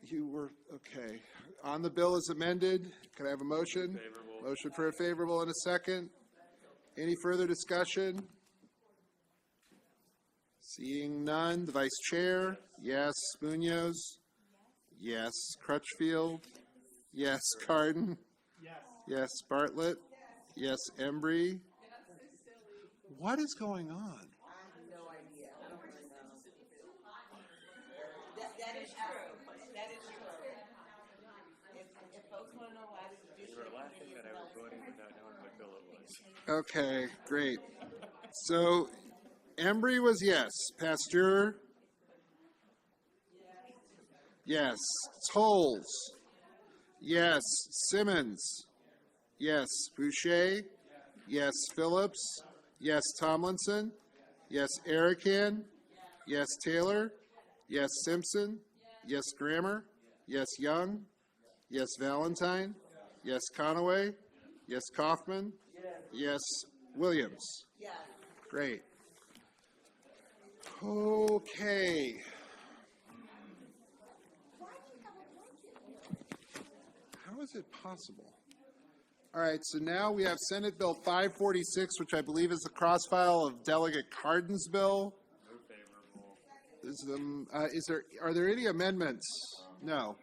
You were, okay. On the bill as amended, can I have a motion? Favorable. Motion for a favorable in a second. Any further discussion? Seeing none, the Vice Chair, yes. Munoz? Yes. Crutchfield? Yes. Cardin? Yes. Bartlett? Yes. Embry? What is going on? I have no idea. I don't really know. That is true. That is true. If folks want to know why the Judiciary Committee is Okay, great. So Embry was yes. Pasteur? Yes. Tolles? Yes. Simmons? Yes. Boucher? Yes. Phillips? Yes. Tomlinson? Yes. Erican? Yes. Taylor? Yes. Simpson? Yes. Grammer? Yes. Young? Yes. Valentine? Yes. Conaway? Yes. Kaufman? Yes. Williams? Yes. Great. Okay. How is it possible? All right, so now we have Senate Bill 546, which I believe is the cross-file of Delegate Cardin's bill. Are there any amendments? No.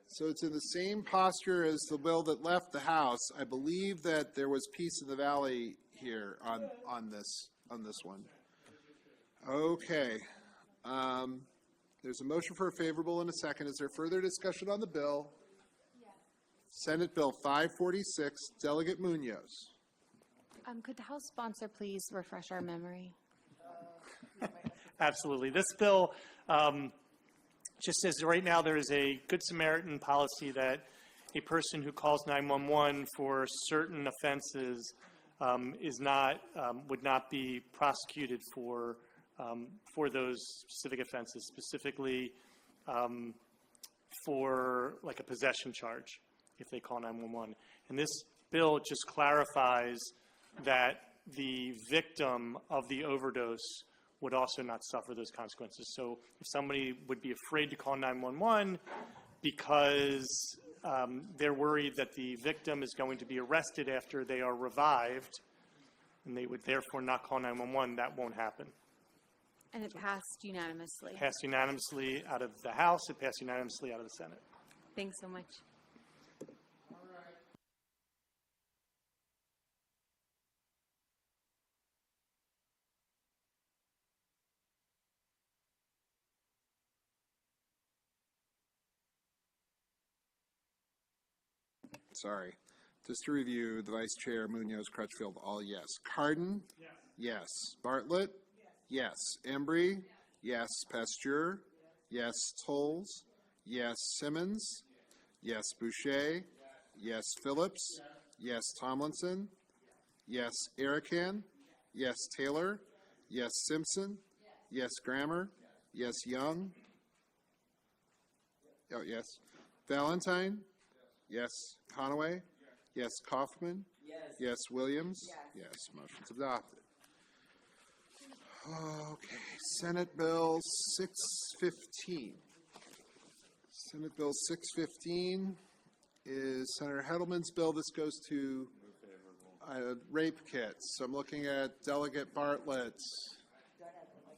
So it's in the same posture as the bill that left the House. I believe that there was peace in the valley here on this one. Okay. There's a motion for a favorable and a second. Is there further discussion on the bill? Senate Bill 546, Delegate Munoz. Could the House sponsor please refresh our memory? Absolutely. This bill just says right now there is a Good Samaritan policy that a person who calls 911 for certain offenses would not be prosecuted for those specific offenses, specifically for like a possession charge if they call 911. And this bill just clarifies that the victim of the overdose would also not suffer those consequences. So if somebody would be afraid to call 911 because they're worried that the victim is going to be arrested after they are revived, and they would therefore not call 911, that won't happen. And it passed unanimously. It passed unanimously out of the House. It passed unanimously out of the Senate. Thanks so much. Sorry. Just to review, the Vice Chair, Munoz, Crutchfield, all yes. Cardin? Yes. Yes. Bartlett? Yes. Embry? Yes. Pasteur? Yes. Tolles? Yes. Simmons? Yes. Boucher? Yes. Phillips? Yes. Tomlinson? Yes. Erican? Yes. Taylor? Yes. Simpson? Yes. Grammer? Yes. Young? Oh, yes. Valentine? Yes. Conaway? Yes. Kaufman? Yes. Williams? Yes. Motion's adopted. Okay. Senate Bill 615. Senate Bill 615 is Senator Heddleman's bill. This goes to rape kits. I'm looking at Delegate Bartlett.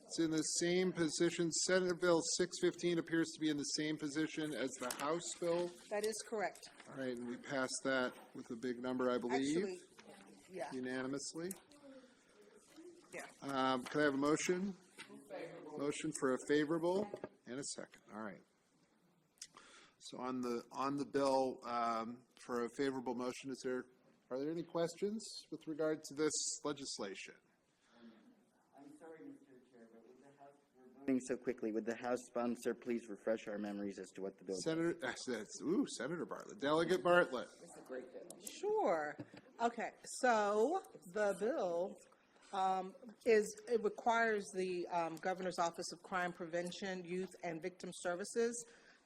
It's in the same position. Senate Bill 615 appears to be in the same position as the House bill. That is correct. All right, and we passed that with a big number, I believe, Actually, yeah. unanimously. Yeah. Could I have a motion? Motion for a favorable and a second. All right. So on the bill for a favorable motion, are there any questions with regard to this legislation? I'm sorry, Mr. Chair, but with the House, we're voting so quickly. Would the House sponsor please refresh our memories as to what the bill does? Senator Bartlett. Delegate Bartlett. This is a great bill. Sure. Okay, so the bill it requires the Governor's Office of Crime Prevention, Youth, and Victim Services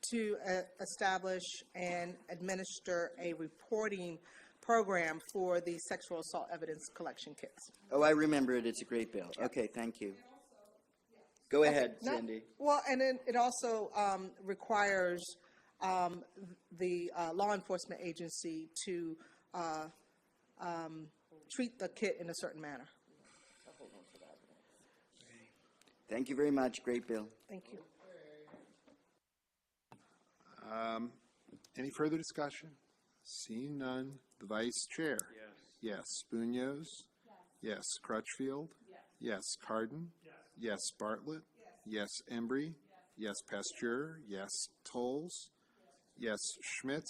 to establish and administer a reporting program for the sexual assault evidence collection kits. Oh, I remember it. It's a great bill. Okay, thank you. Go ahead, Cindy. Well, and then it also requires the law enforcement agency to treat the kit in a certain manner. Thank you very much. Great bill. Thank you. Any further discussion? Seeing none, the Vice Chair. Yes. Munoz? Yes. Crutchfield? Yes. Cardin? Yes. Bartlett? Yes. Embry? Yes. Pasteur? Yes. Tolles? Yes. Schmidt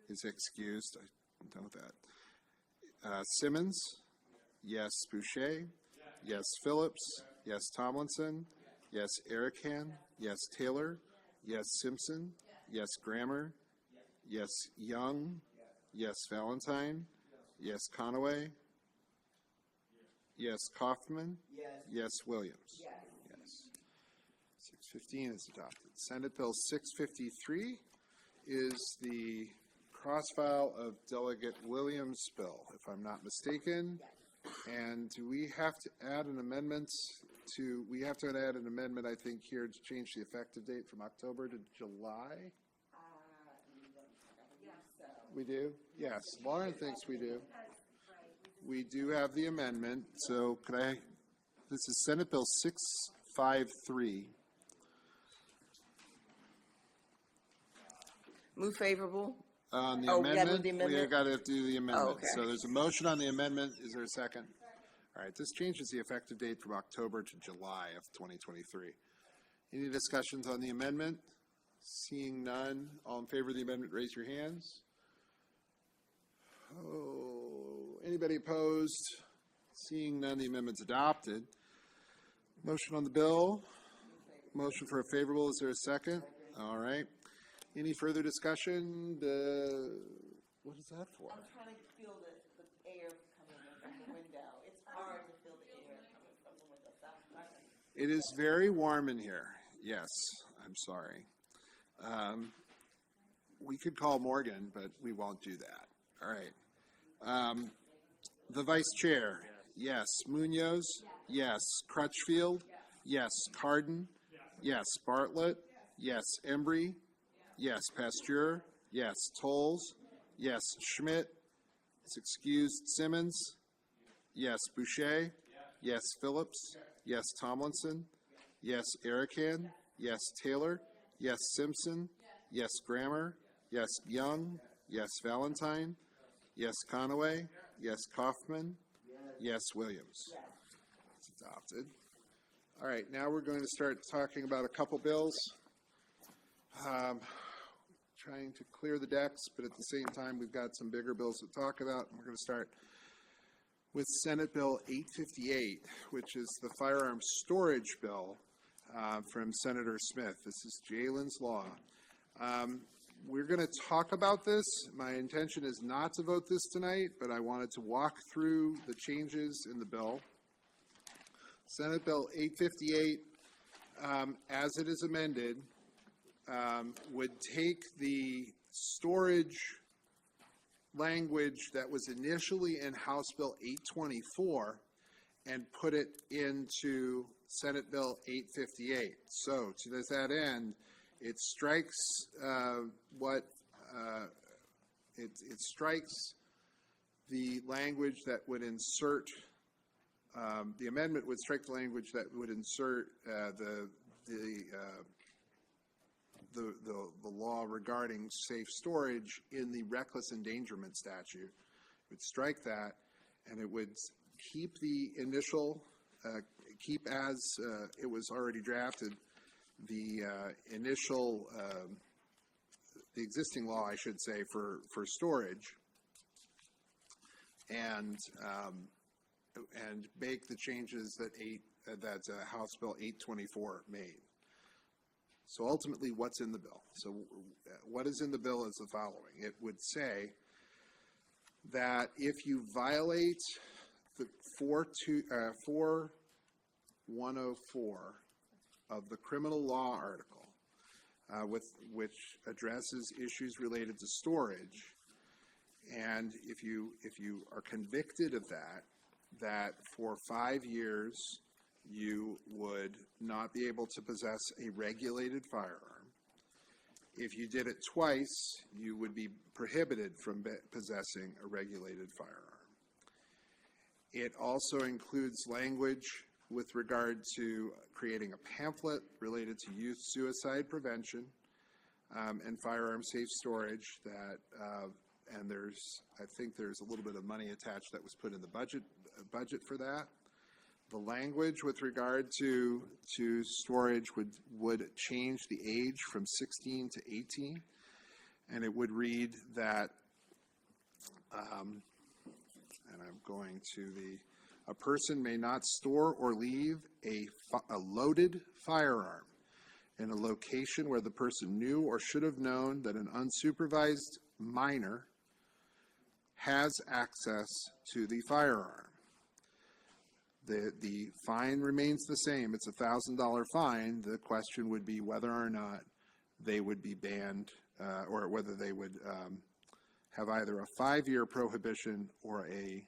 is excused. I'm done with that. Simmons? Yes. Boucher? Yes. Phillips? Yes. Tomlinson? Yes. Erican? Yes. Taylor? Yes. Simpson? Yes. Grammer? Yes. Young? Yes. Valentine? Yes. Conaway? Yes. Kaufman? Yes. Williams? Yes. 615 is adopted. Senate Bill 653 is the cross-file of Delegate Williams' bill, if I'm not mistaken. And do we have to add an amendment we have to add an amendment, I think, here to change the effective date from October to July? We do? Yes. Lauren thinks we do. We do have the amendment, so this is Senate Bill 653. Move favorable. On the Oh, we gotta do amendment, the amendment? we got to do the amendment. okay. So there's a motion on the amendment. Is there a second? All right, this changes the effective date from October to July of 2023. Any discussions on the amendment? Seeing none, all in favor of the amendment, raise your hands. Oh, anybody opposed? Seeing none, the amendment's adopted. Motion on the bill. Motion for a favorable. Is there a second? All right. Any further discussion? What is that for? I'm trying to feel the air coming in from the window. It's hard to feel the air coming from the window. It is very warm in here. Yes, I'm sorry. We could call Morgan, but we won't do that. All right. The Vice Chair. Yes. Munoz? Yes. Crutchfield? Yes. Cardin? Yes. Bartlett? Yes. Embry? Yes. Pasteur? Yes. Tolles? Yes. Schmidt? It's excused. Simmons? Yes. Boucher? Yes. Phillips? Yes. Tomlinson? Yes. Erican? Yes. Taylor? Yes. Simpson? Yes. Grammer? Yes. Young? Yes. Valentine? Yes. Conaway? Yes. Kaufman? Yes. Williams? It's adopted. All right, now we're going to start talking about a couple bills. Trying to clear the decks, but at the same time, we've got some bigger bills to talk about. We're going to start with Senate Bill 858, which is the firearms storage bill from Senator Smith. This is Jalen's Law. We're going to talk about this. My intention is not to vote this tonight, but I wanted to walk through the changes in the bill. Senate Bill 858, as it is amended, would take the storage language that was initially in House Bill 824 and put it into Senate Bill 858. So to that end, it strikes it strikes the language that would insert the amendment would strike the language that would insert the law regarding safe storage in the reckless endangerment statute. It would strike that, and it would keep the initial, keep as it was already drafted, the initial, the existing law, I should say, for storage, and make the changes that House Bill 824 made. So ultimately, what's in the bill? So what is in the bill is the following. It would say that if you violate the 4104 of the criminal law article, which addresses issues related to storage, and if you are convicted of that for 5 years you would not be able to possess a regulated firearm. If you did it twice, you would be prohibited from possessing a regulated firearm. It also includes language with regard to creating a pamphlet related to youth suicide prevention and firearm safe storage that, and I think there's a little bit of money attached that was put in the budget for that. The language with regard to storage would change the age from 16 to 18, and it would read that, and I'm going to a person may not store or leave a loaded firearm in a location where the person knew or should have known that an unsupervised minor has access to the firearm. The fine remains the same. It's a $1,000 fine. The question would be whether or not they would be banned or whether they would have either a 5-year prohibition or a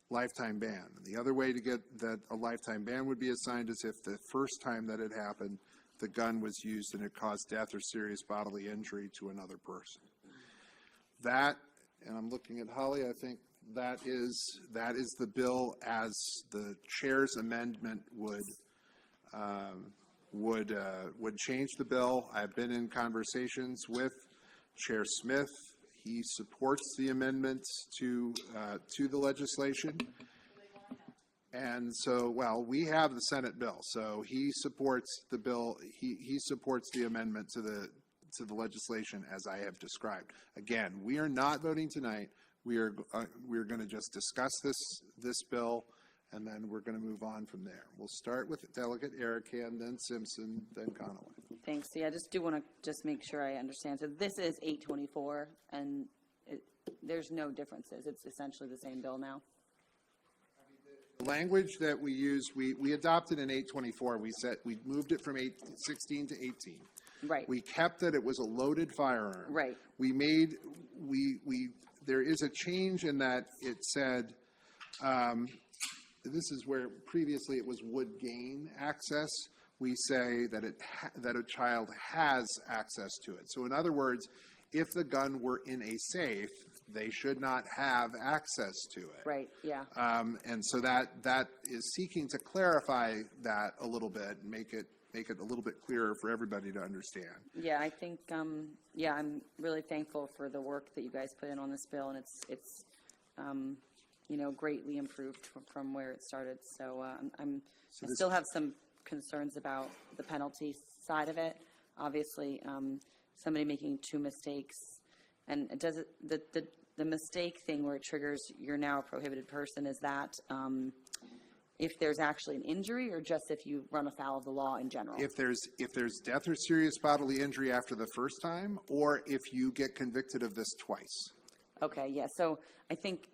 lifetime ban. The other way to get that a lifetime ban would be assigned is if the first time that it happened, the gun was used and it caused death or serious bodily injury to another person. That, and I'm looking at Holly, I think that is the bill as the chair's amendment would change the bill. I've been in conversations with Chair Smith. He supports the amendments to the legislation. And so, well, we have the Senate bill, so he supports the bill. He supports the amendment to the legislation as I have described. Again, we are not voting tonight. We're going to just discuss this bill, and then we're going to move on from there. We'll start with Delegate Erican, then Simpson, then Conaway. Thanks. Yeah, I just do want to just make sure I understand. So this is 824, and there's no differences. It's essentially the same bill now. The language that we use, we adopted in 824. We moved it from 16 to 18. Right. We kept that it was a loaded firearm. Right. There is a change in that it said, this is where previously it was would gain access. We say that that a child has access to it. So in other words, if the gun were in a safe, they should not have access to it. Right, yeah. And so that is seeking to clarify that a little bit and make it a little bit clearer for everybody to understand. Yeah, I think, I'm really thankful for the work that you guys put in on this bill, and it's greatly improved from where it started. So I still have some concerns about the penalty side of it. Obviously, somebody making two mistakes, and does it, the mistake thing where it triggers you're now a prohibited person, is that if there's actually an injury, or just if you run afoul of the law in general? If there's death or serious bodily injury after the first time, or if you get convicted of this twice. Okay, yeah. So I think,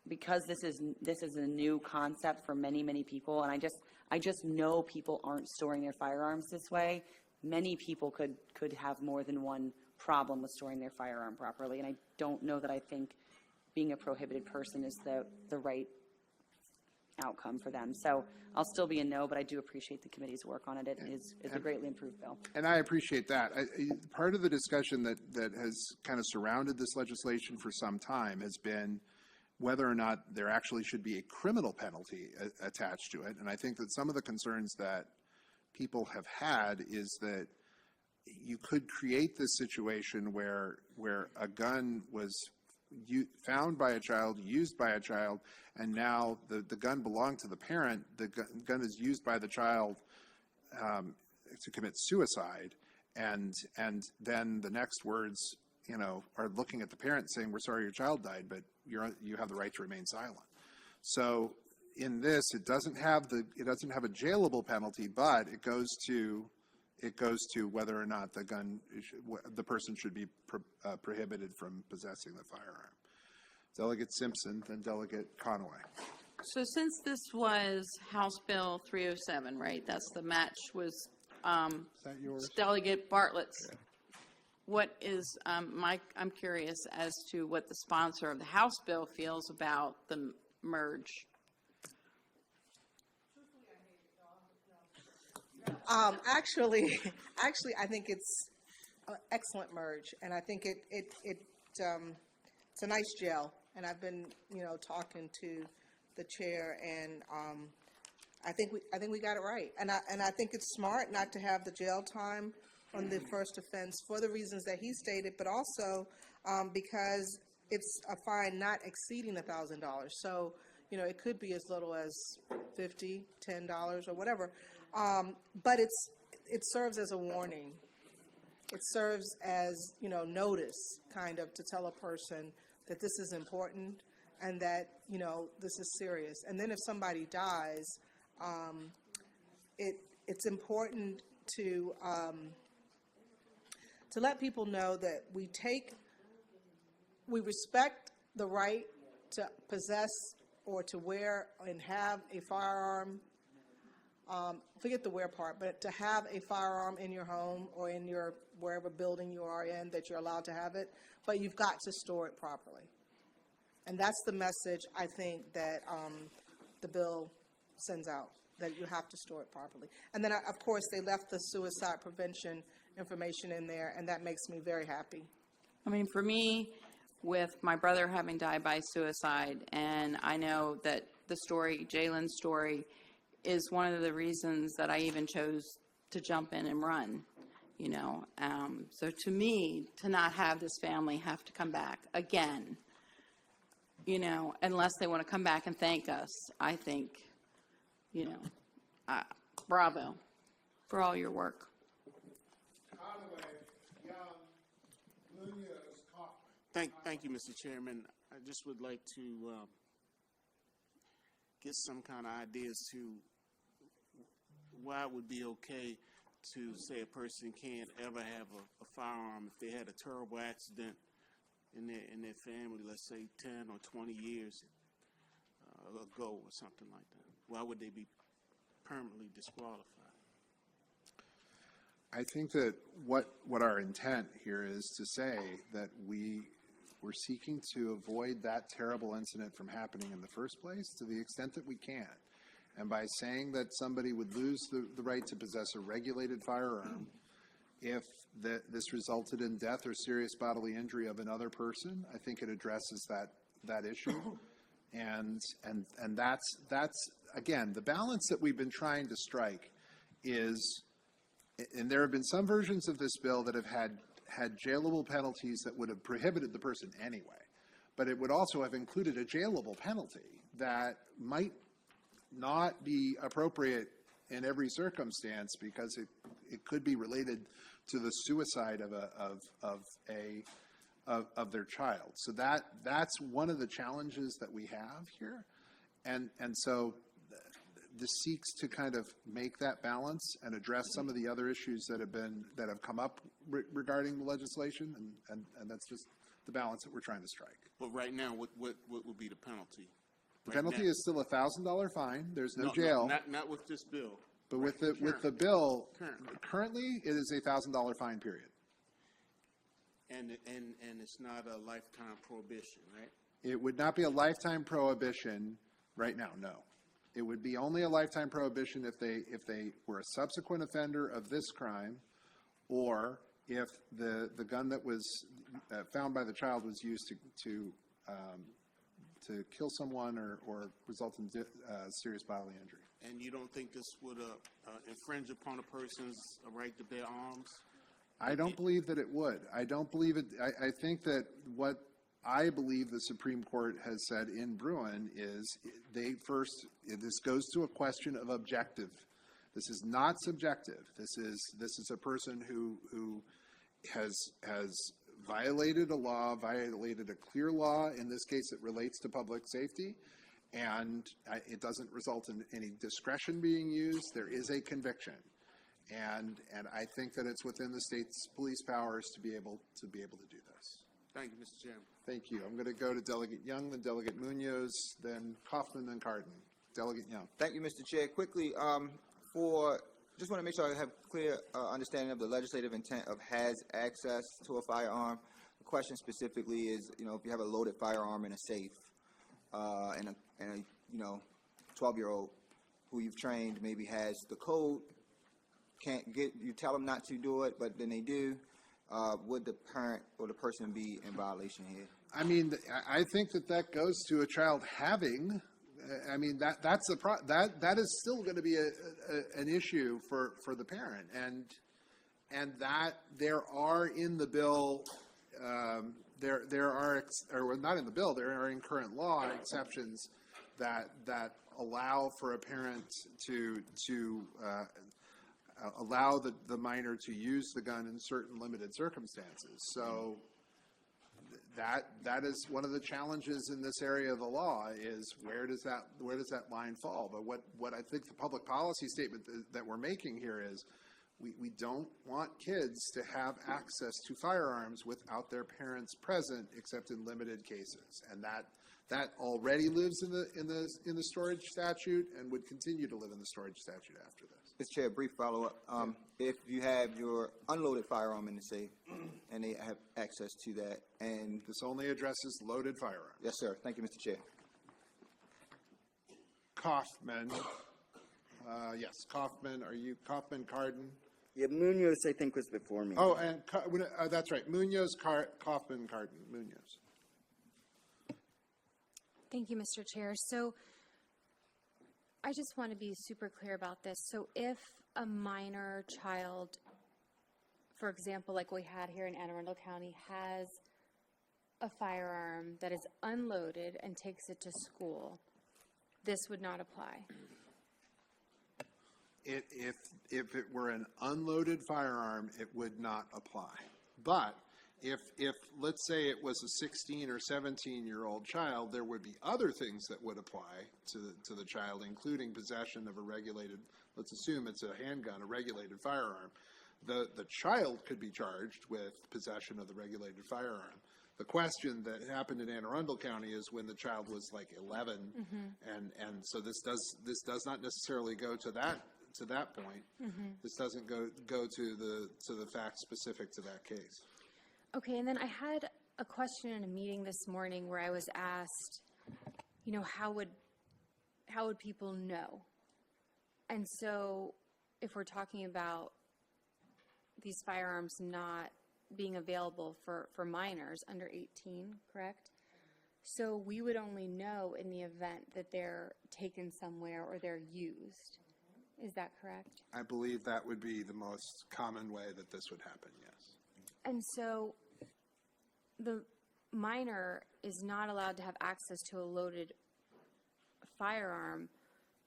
because this is a new concept for many, many people, and I just know people aren't storing their firearms this way. Many people could have more than one problem with storing their firearm properly, and I don't know that I think being a prohibited person is the right outcome for them. So I'll still be a no, but I do appreciate the committee's work on it. It is a greatly improved bill. And I appreciate that. Part of the discussion that has kind of surrounded this legislation for some time has been whether or not there actually should be a criminal penalty attached to it. And I think that some of the concerns that people have had is that you could create this situation where a gun was found by a child, used by a child, and now the gun belonged to the parent. The gun is used by the child to commit suicide, and then the next words, are looking at the parent saying, "We're sorry your child died, but you have the right to remain silent." So in this, it doesn't have a jailable penalty, but it goes to whether or not the person should be prohibited from possessing the firearm. Delegate Simpson, then Delegate Conaway. So since this was House Bill 307, right? That's the match was Is that yours? Delegate Bartlett's. Yeah. What is I'm curious as to what the sponsor of the House bill feels about the merge. Actually, I think it's an excellent merge, and I think it's a nice gel. And I've been, talking to the chair, and I think we got it right. And I think it's smart not to have the jail time on the first offense for the reasons that he stated, but also because it's a fine not exceeding $1,000. So, it could be as little as $50, $10, or whatever. But it serves as a warning. It serves as, notice, kind of, to tell a person that this is important and that, this is serious. And then if somebody dies, it's important to let people know that we respect the right to possess or to wear and have a firearm. Forget the wear part, but to have a firearm in your home or in your wherever building you are in, that you're allowed to have it, but you've got to store it properly. And that's the message I think that the bill sends out, that you have to store it properly. And then, of course, they left the suicide prevention information in there, and that makes me very happy. I mean, for me, with my brother having died by suicide, and I know that the story, Jalen's story, is one of the reasons that I even chose to jump in and run, you know. So to me, to not have this family have to come back again, you know, unless they want to come back and thank us, I think, you know, bravo for all your work. Thank you, Mr. Chairman. I just would like to get some kind of idea as to why it would be okay to say a person can't ever have a firearm if they had a terrible accident in their family, let's say 10 or 20 years ago or something like that. Why would they be permanently disqualified? I think that what our intent here is to say that we're seeking to avoid that terrible incident from happening in the first place to the extent that we can. And by saying that somebody would lose the right to possess a regulated firearm if this resulted in death or serious bodily injury of another person, I think it addresses that issue. And that's again, the balance that we've been trying to strike is, and there have been some versions of this bill that have had jailable penalties that would have prohibited the person anyway. But it would also have included a jailable penalty that might not be appropriate in every circumstance because it could be related to the suicide of their child. So that's one of the challenges that we have here. And so this seeks to kind of make that balance and address some of the other issues that have come up regarding the legislation, and that's just the balance that we're trying to strike. But right now, what would be the penalty? The penalty is still a $1,000 fine. There's no jail. Not with this bill. But with the bill, currently it is a $1,000 fine period. And it's not a lifetime prohibition, right? It would not be a lifetime prohibition right now, no. It would be only a lifetime prohibition if they were a subsequent offender of this crime, or if the gun that was found by the child was used to kill someone or result in serious bodily injury. And you don't think this would infringe upon a person's right to bear arms? I don't believe that it would. I don't believe it. I think that what I believe the Supreme Court has said in Bruin is this goes to a question of objective. This is not subjective. This is a person who has violated a law, violated a clear law. In this case, it relates to public safety, and it doesn't result in any discretion being used. There is a conviction, and I think that it's within the state's police powers to be able to do this. Thank you, Mr. Chairman. Thank you. I'm going to go to Delegate Young, then Delegate Munoz, then Kaufman, then Cardin. Delegate Young. Thank you, Mr. Chair. Quickly, just want to make sure I have clear understanding of the legislative intent of has access to a firearm. The question specifically is, if you have a loaded firearm in a safe, and a 12-year-old who you've trained maybe has the code, you tell them not to do it, but then they do. Would the parent or the person be in violation here? I mean, I think that goes to a child having. I mean, that is still going to be an issue for the parent, and that there are in the bill there are not in the bill, there are in current law exceptions that allow for a parent to allow the minor to use the gun in certain limited circumstances. So that is one of the challenges in this area of the law is where does that line fall? But what I think the public policy statement that we're making here is we don't want kids to have access to firearms without their parents present, except in limited cases, and that already lives in the storage statute and would continue to live in the storage statute after this. Mr. Chair, brief follow-up. If you have your unloaded firearm in the safe, and they have access to that, and... This only addresses loaded firearms. Yes, sir. Thank you, Mr. Chair. Kaufman. Yes, Kaufman. Are you Kaufman Cardin? Yeah, Munoz, I think, was before me. Oh, and that's right. Munoz, Kaufman, Cardin. Munoz. Thank you, Mr. Chair. So I just want to be super clear about this. So if a minor child, for example, like we had here in Anne Arundel County, has a firearm that is unloaded and takes it to school, this would not apply. If it were an unloaded firearm, it would not apply. But if let's say it was a 16 or 17-year-old child, there would be other things that would apply to the child, including possession of a regulated, let's assume it's a handgun, a regulated firearm. The child could be charged with possession of the regulated firearm. The question that happened in Anne Arundel County is when the child was like 11, and so this does not necessarily go to that point. This doesn't go to the facts specific to that case. Okay, and then I had a question in a meeting this morning where I was asked, you know, how would people know? And so if we're talking about these firearms not being available for minors under 18, correct? So we would only know in the event that they're taken somewhere or they're used. Is that correct? I believe that would be the most common way that this would happen, yes. And so the minor is not allowed to have access to a loaded firearm,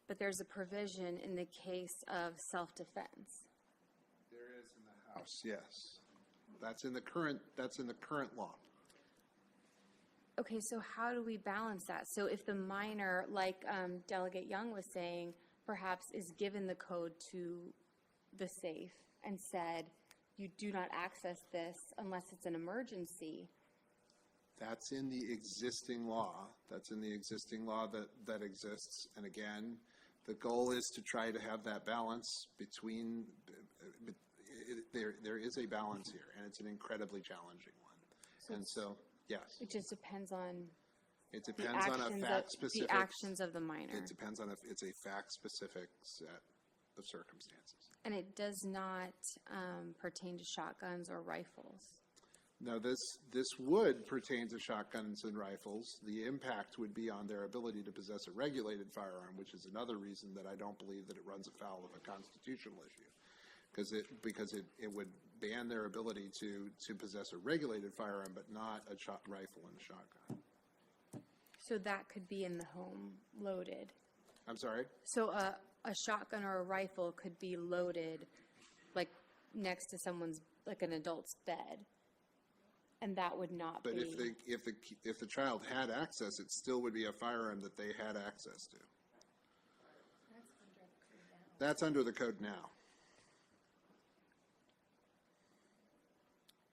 but there's a provision in the case of self-defense. There is in the House, yes. That's in the current law. Okay, so how do we balance that? So if the minor, like Delegate Young was saying, perhaps is given the code to the safe and said, you do not access this unless it's an emergency. That's in the existing law. That's in the existing law that exists. And again, the goal is to try to have that balance between, there is a balance here, and it's an incredibly challenging one. And so, yes. It just depends on It depends on a fact-specific... The actions of the minor. It depends on if it's a fact-specific set of circumstances. And it does not pertain to shotguns or rifles. No, this would pertain to shotguns and rifles. The impact would be on their ability to possess a regulated firearm, which is another reason that I don't believe that it runs afoul of a constitutional issue, because it would ban their ability to possess a regulated firearm, but not a rifle and a shotgun. So that could be in the home loaded. I'm sorry? So a shotgun or a rifle could be loaded like next to someone's, like an adult's bed. And that would not be. But if the child had access, it still would be a firearm that they had access to. That's under the code now.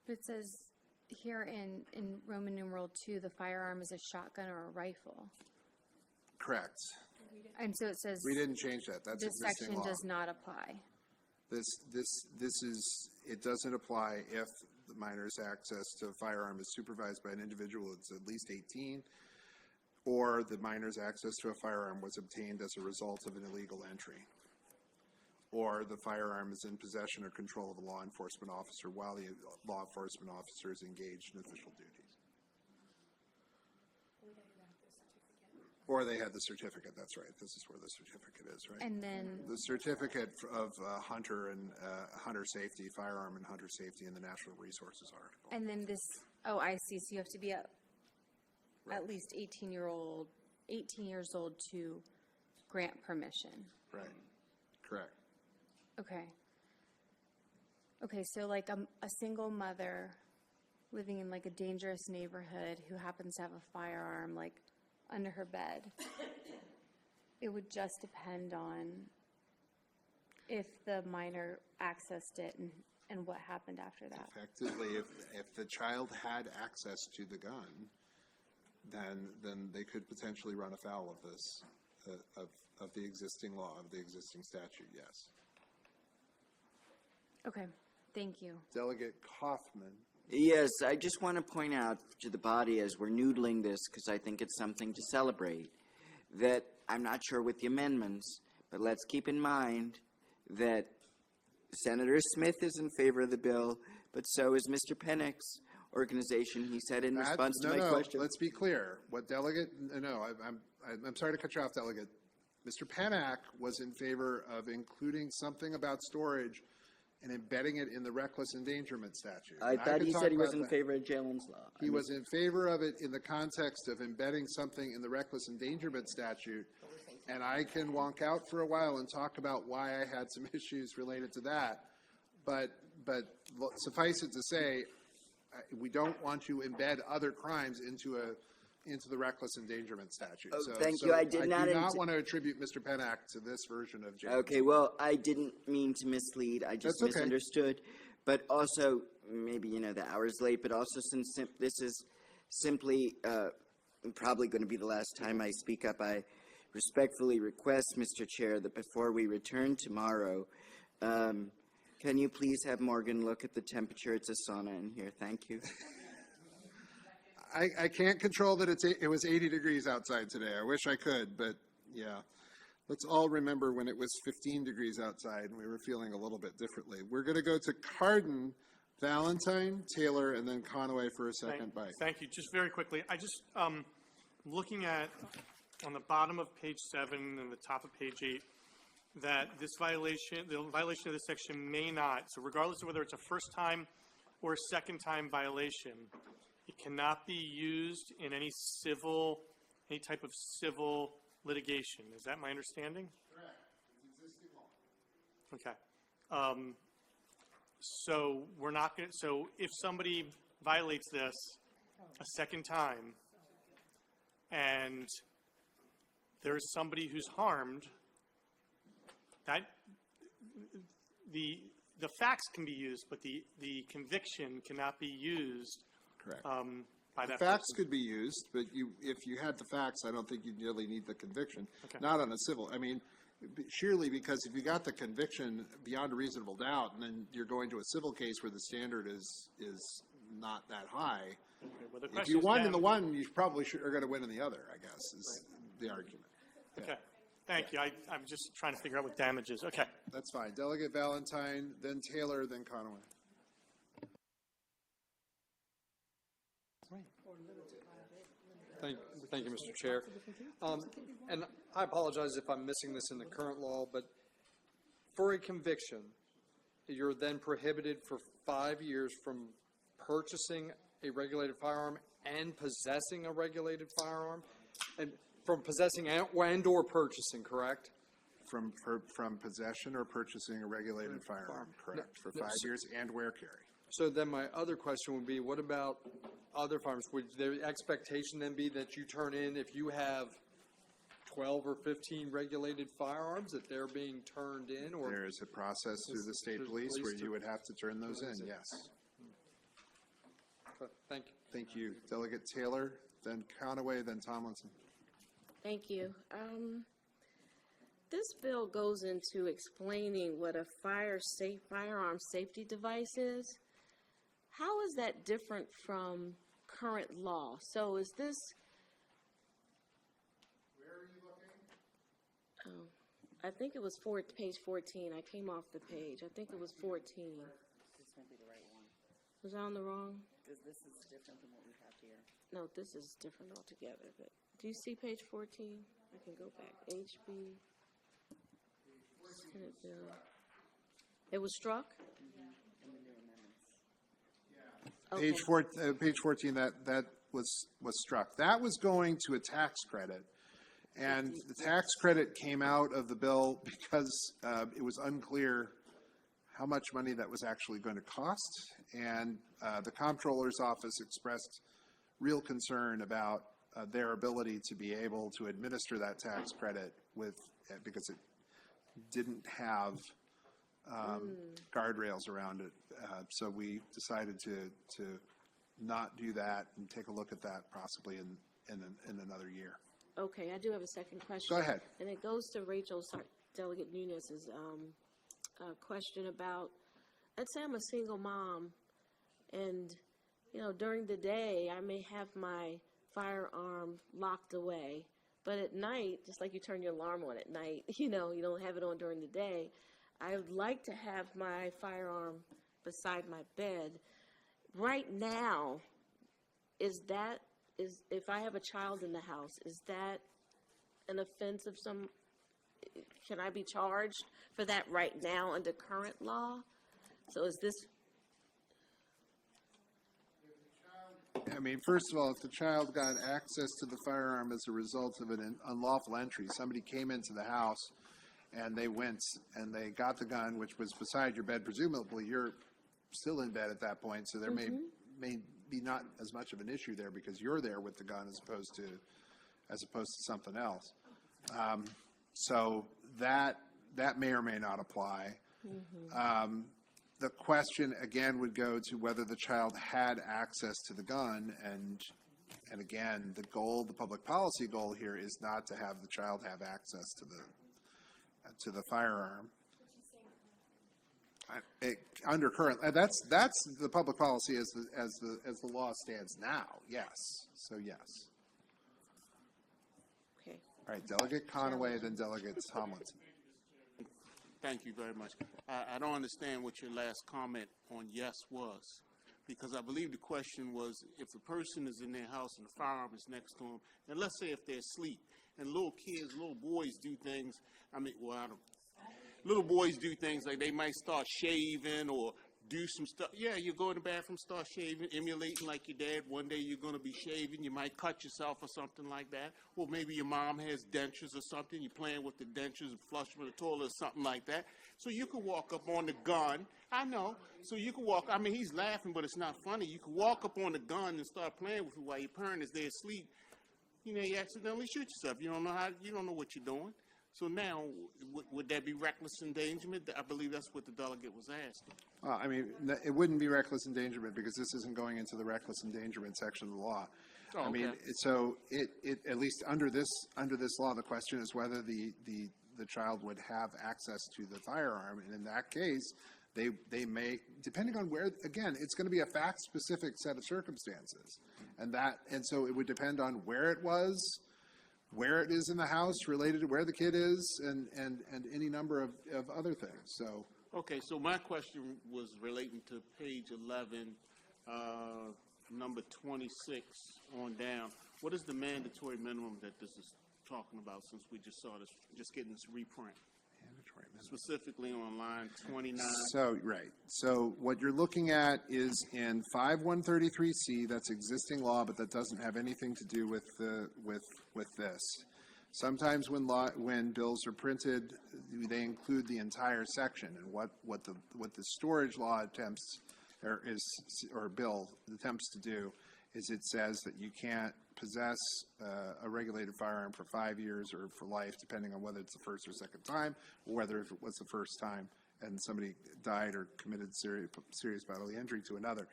But it says here in Roman numeral 2, the firearm is a shotgun or a rifle. Correct. And so it says. We didn't change that. That's this existing section law. does not apply. It doesn't apply if the minor's access to a firearm is supervised by an individual that's at least 18, or the minor's access to a firearm was obtained as a result of an illegal entry, or the firearm is in possession or control of a law enforcement officer while the law enforcement officer is engaged in official duties. Or they had the certificate, that's right. This is where the certificate is, right? And then. The certificate of hunter and hunter safety, firearm and hunter safety in the Natural Resources article. And then this, oh, I see. So you have to be at least 18 years old to grant permission. Right. Correct. Okay. Okay, so like a single mother living in like a dangerous neighborhood who happens to have a firearm like under her bed, it would just depend on if the minor accessed it and what happened after that. Effectively, if the child had access to the gun, then they could potentially run afoul of this, of the existing law, of the existing statute, yes. Okay, thank you. Delegate Kaufman. Yes, I just want to point out to the body as we're noodling this, because I think it's something to celebrate, that I'm not sure with the amendments, but let's keep in mind that Senator Smith is in favor of the bill, but so is Mr. Pennick's organization. He said in response to my question. Let's be clear. What Delegate, I'm sorry to cut you off, Delegate. Mr. Pennack was in favor of including something about storage and embedding it in the reckless endangerment statute. I thought he said he was in favor of Jalen's law. He was in favor of it in the context of embedding something in the reckless endangerment statute. And I can wonk out for a while and talk about why I had some issues related to that. But suffice it to say, we don't want to embed other crimes into the reckless endangerment statute. Oh, thank you. I did not do not want to attribute Mr. Pennack to this version of James. Okay, well, I didn't mean to mislead. I just That's okay. misunderstood. But also, maybe, the hour's late, but also since this is simply probably going to be the last time I speak up, I respectfully request, Mr. Chair, that before we return tomorrow, can you please have Morgan look at the temperature? It's a sauna in here. Thank you. I can't control that it was 80 degrees outside today. I wish I could, but yeah. Let's all remember when it was 15 degrees outside and we were feeling a little bit differently. We're going to go to Cardin, Valentine, Taylor, and then Conaway for a second bite. Thank you. Just very quickly, I just, looking at, on the bottom of page 7 and the top of page 8, that the violation of this section may not, so regardless of whether it's a first time or a second time violation, it cannot be used in any type of civil litigation. Is that my understanding? Correct. It's existing law. Okay. So we're not going to, so if somebody violates this a second time and there's somebody who's harmed, that the facts can be used, but the conviction cannot be used. Correct. By that facts person. could be used, but if you had the facts, I don't think you'd really need the conviction. Okay. Not on a civil. I mean, surely because if you got the conviction beyond a reasonable doubt, and then you're going to a civil case where the standard is not that high. Okay, well, the If question you is won in damage. the one, you probably are going to win in the other, I guess, is the argument. Yeah. Okay. Thank you. I'm just trying to figure out what damage is. Okay. That's fine. Delegate Valentine, then Taylor, then Conaway. Thank you, Mr. Chair. And I apologize if I'm missing this in the current law, but for a conviction, you're then prohibited for 5 years from purchasing a regulated firearm and possessing a regulated firearm, and from possessing and or purchasing, correct? From possession or purchasing a regulated firearm, correct, for 5 years and wear carry. So then my other question would be, what about other firearms? Would the expectation then be that you turn in, if you have 12 or 15 regulated firearms, that they're being turned in? Or There is a process through the state police where you would have to turn those in, yes. Okay, thank you. Thank you. Delegate Taylor, then Conaway, then Tomlinson. Thank you. This bill goes into explaining what a firearm safety device is. How is that different from current law? So is this? Where are you looking? Oh, I think it was page 14. I came off the page. I think it was 14. This might be the right one, Was I on the wrong? because this is different than what we have here. No, this is different altogether. But do you see page 14? I can go back. HB. Senate bill. It was struck? Okay. Page 14, that was struck. That was going to a tax credit. And the tax credit came out of the bill because it was unclear how much money that was actually going to cost. And the comptroller's office expressed real concern about their ability to be able to administer that tax credit because it didn't have guardrails around it. So we decided to not do that and take a look at that possibly in another year. Okay, I do have a second question. Go ahead. And it goes to Delegate Nunez's question about let's say I'm a single mom, and, you know, during the day, I may have my firearm locked away, but at night, just like you turn your alarm on at night, you know, you don't have it on during the day, I would like to have my firearm beside my bed. Right now, if I have a child in the house, is that an offense of some, can I be charged for that right now under current law? So is this, I mean, first of all, if the child got access to the firearm as a result of an unlawful entry, somebody came into the house and they went and they got the gun, which was beside your bed, presumably you're still in bed at that point, so there may be not as much of an issue there because you're there with the gun as opposed to something else. So that may or may not apply. The question again would go to whether the child had access to the gun, and again, the public policy goal here is not to have the child have access to the firearm. Under current, that's the public policy as the law stands now. Yes. So yes. okay. All right, Delegate Conaway, then Delegate Tomlinson. Thank you very much. I don't understand what your last comment on yes was, because I believe the question was if the person is in their house and the firearm is next to them, and let's say if they're asleep, and little kids, little boys do things, little boys do things like they might start shaving or do some stuff. Yeah, you go in the bathroom, start shaving, emulating like your dad. One day you're going to be shaving. You might cut yourself or something like that. Or maybe your mom has dentures or something. You're playing with the dentures and flushing with the toilet or something like that. So you can walk up on the gun. I know. So you can walk. I mean, he's laughing, but it's not funny. You can walk up on the gun and start playing with it while your parent is there asleep. You know, you accidentally shoot yourself. You don't know what you're doing. So now, would that be reckless endangerment? I believe that's what the delegate was asking. I mean, it wouldn't be reckless endangerment because this isn't going into the reckless endangerment section of the law. Oh, okay. I mean, so it at least under this law, the question is whether the child would have access to the firearm, and in that case, they may, depending on where, again, it's going to be a fact-specific set of circumstances, and so it would depend on where it was, where it is in the house, related to where the kid is, and any number of other things. So. Okay, so my question was relating to page 11, number 26 on down. What is the mandatory minimum that this is talking about, since we just saw this, just getting this reprint? Mandatory minimum. Specifically on line 29. So, right. So what you're looking at is in 5133C, that's existing law, but that doesn't have anything to do with this. Sometimes when bills are printed, they include the entire section, and what the storage law attempts or bill attempts to do is it says that you can't possess a regulated firearm for 5 years or for life, depending on whether it's the first or second time, or whether if it was the first time and somebody died or committed serious bodily injury to another.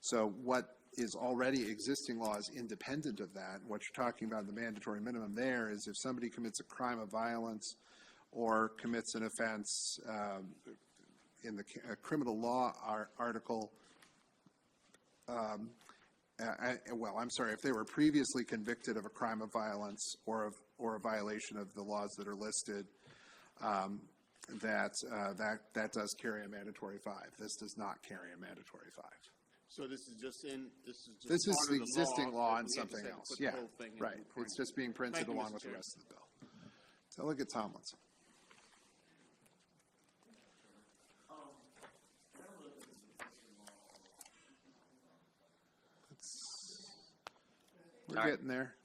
So what is already existing law is independent of that. What you're talking about, the mandatory minimum there, is if somebody commits a crime of violence or commits an offense in the criminal law article, if they were previously convicted of a crime of violence or a violation of the laws that are listed, that does carry a mandatory 5. This does not carry a mandatory 5. So this is just This is part the of existing law and we have to something say, else. put the Yeah, whole thing in right. the print. It's just being printed Thank you, along Mr. with the Chair. rest of the bill. Delegate Tomlinson. We're getting there.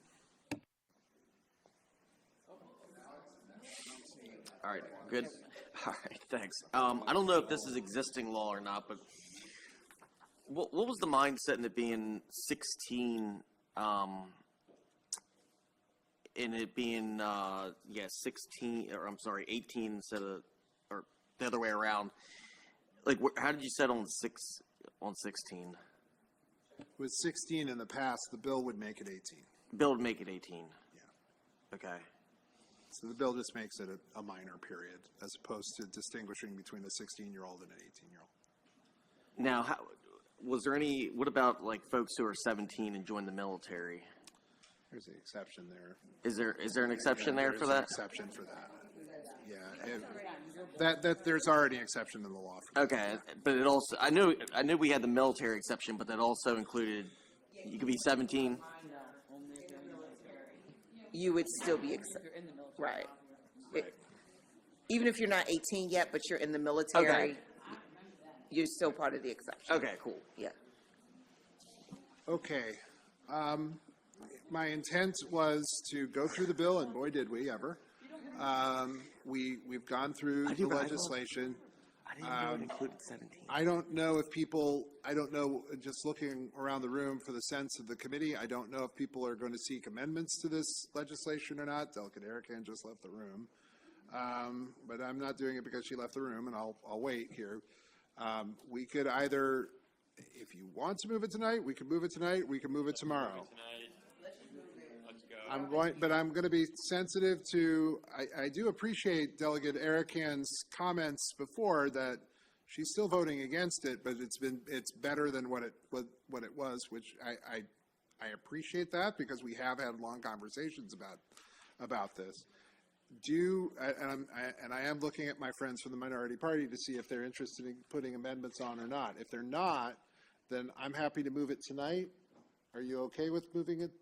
All right, good. All right, thanks. I don't know if this is existing law or not, but what was the mindset in it being 16, in it being, 16, or I'm sorry, 18 instead of, or the other way around? Like, how did you set on 16? With 16 in the past, the bill would make it 18. Bill would make it 18? Yeah. Okay. So the bill just makes it a minor period, as opposed to distinguishing between a 16-year-old and an 18-year-old. Now, was there any, what about like folks who are 17 and join the military? There's an exception there. Is there an exception Yeah, there for there's an that? exception for that. Yeah, there's already an exception in the law for that. Okay, but it also, I knew we had the military exception, but that also included, you could be 17. You would still be right. Even if you're not 18 yet, but you're in the military, Okay. you're still part of the exception. Okay, cool. Yeah. Okay. My intent was to go through the bill, and boy, did we ever. We've gone through the legislation. I didn't know it included 17. I don't know, just looking around the room for the sense of the committee, I don't know if people are going to seek amendments to this legislation or not. Delegate Erican just left the room. But I'm not doing it because she left the room, and I'll wait here. We could either, if you want to move it tonight, we can move it tonight. We can move it tomorrow. I'm going to be sensitive to, I do appreciate Delegate Erican's comments before that she's still voting against it, but it's better than what it was, which I appreciate that because we have had long conversations about this. And I am looking at my friends from the minority party to see if they're interested in putting amendments on or not. If they're not, then I'm happy to move it tonight. Are you okay with moving it?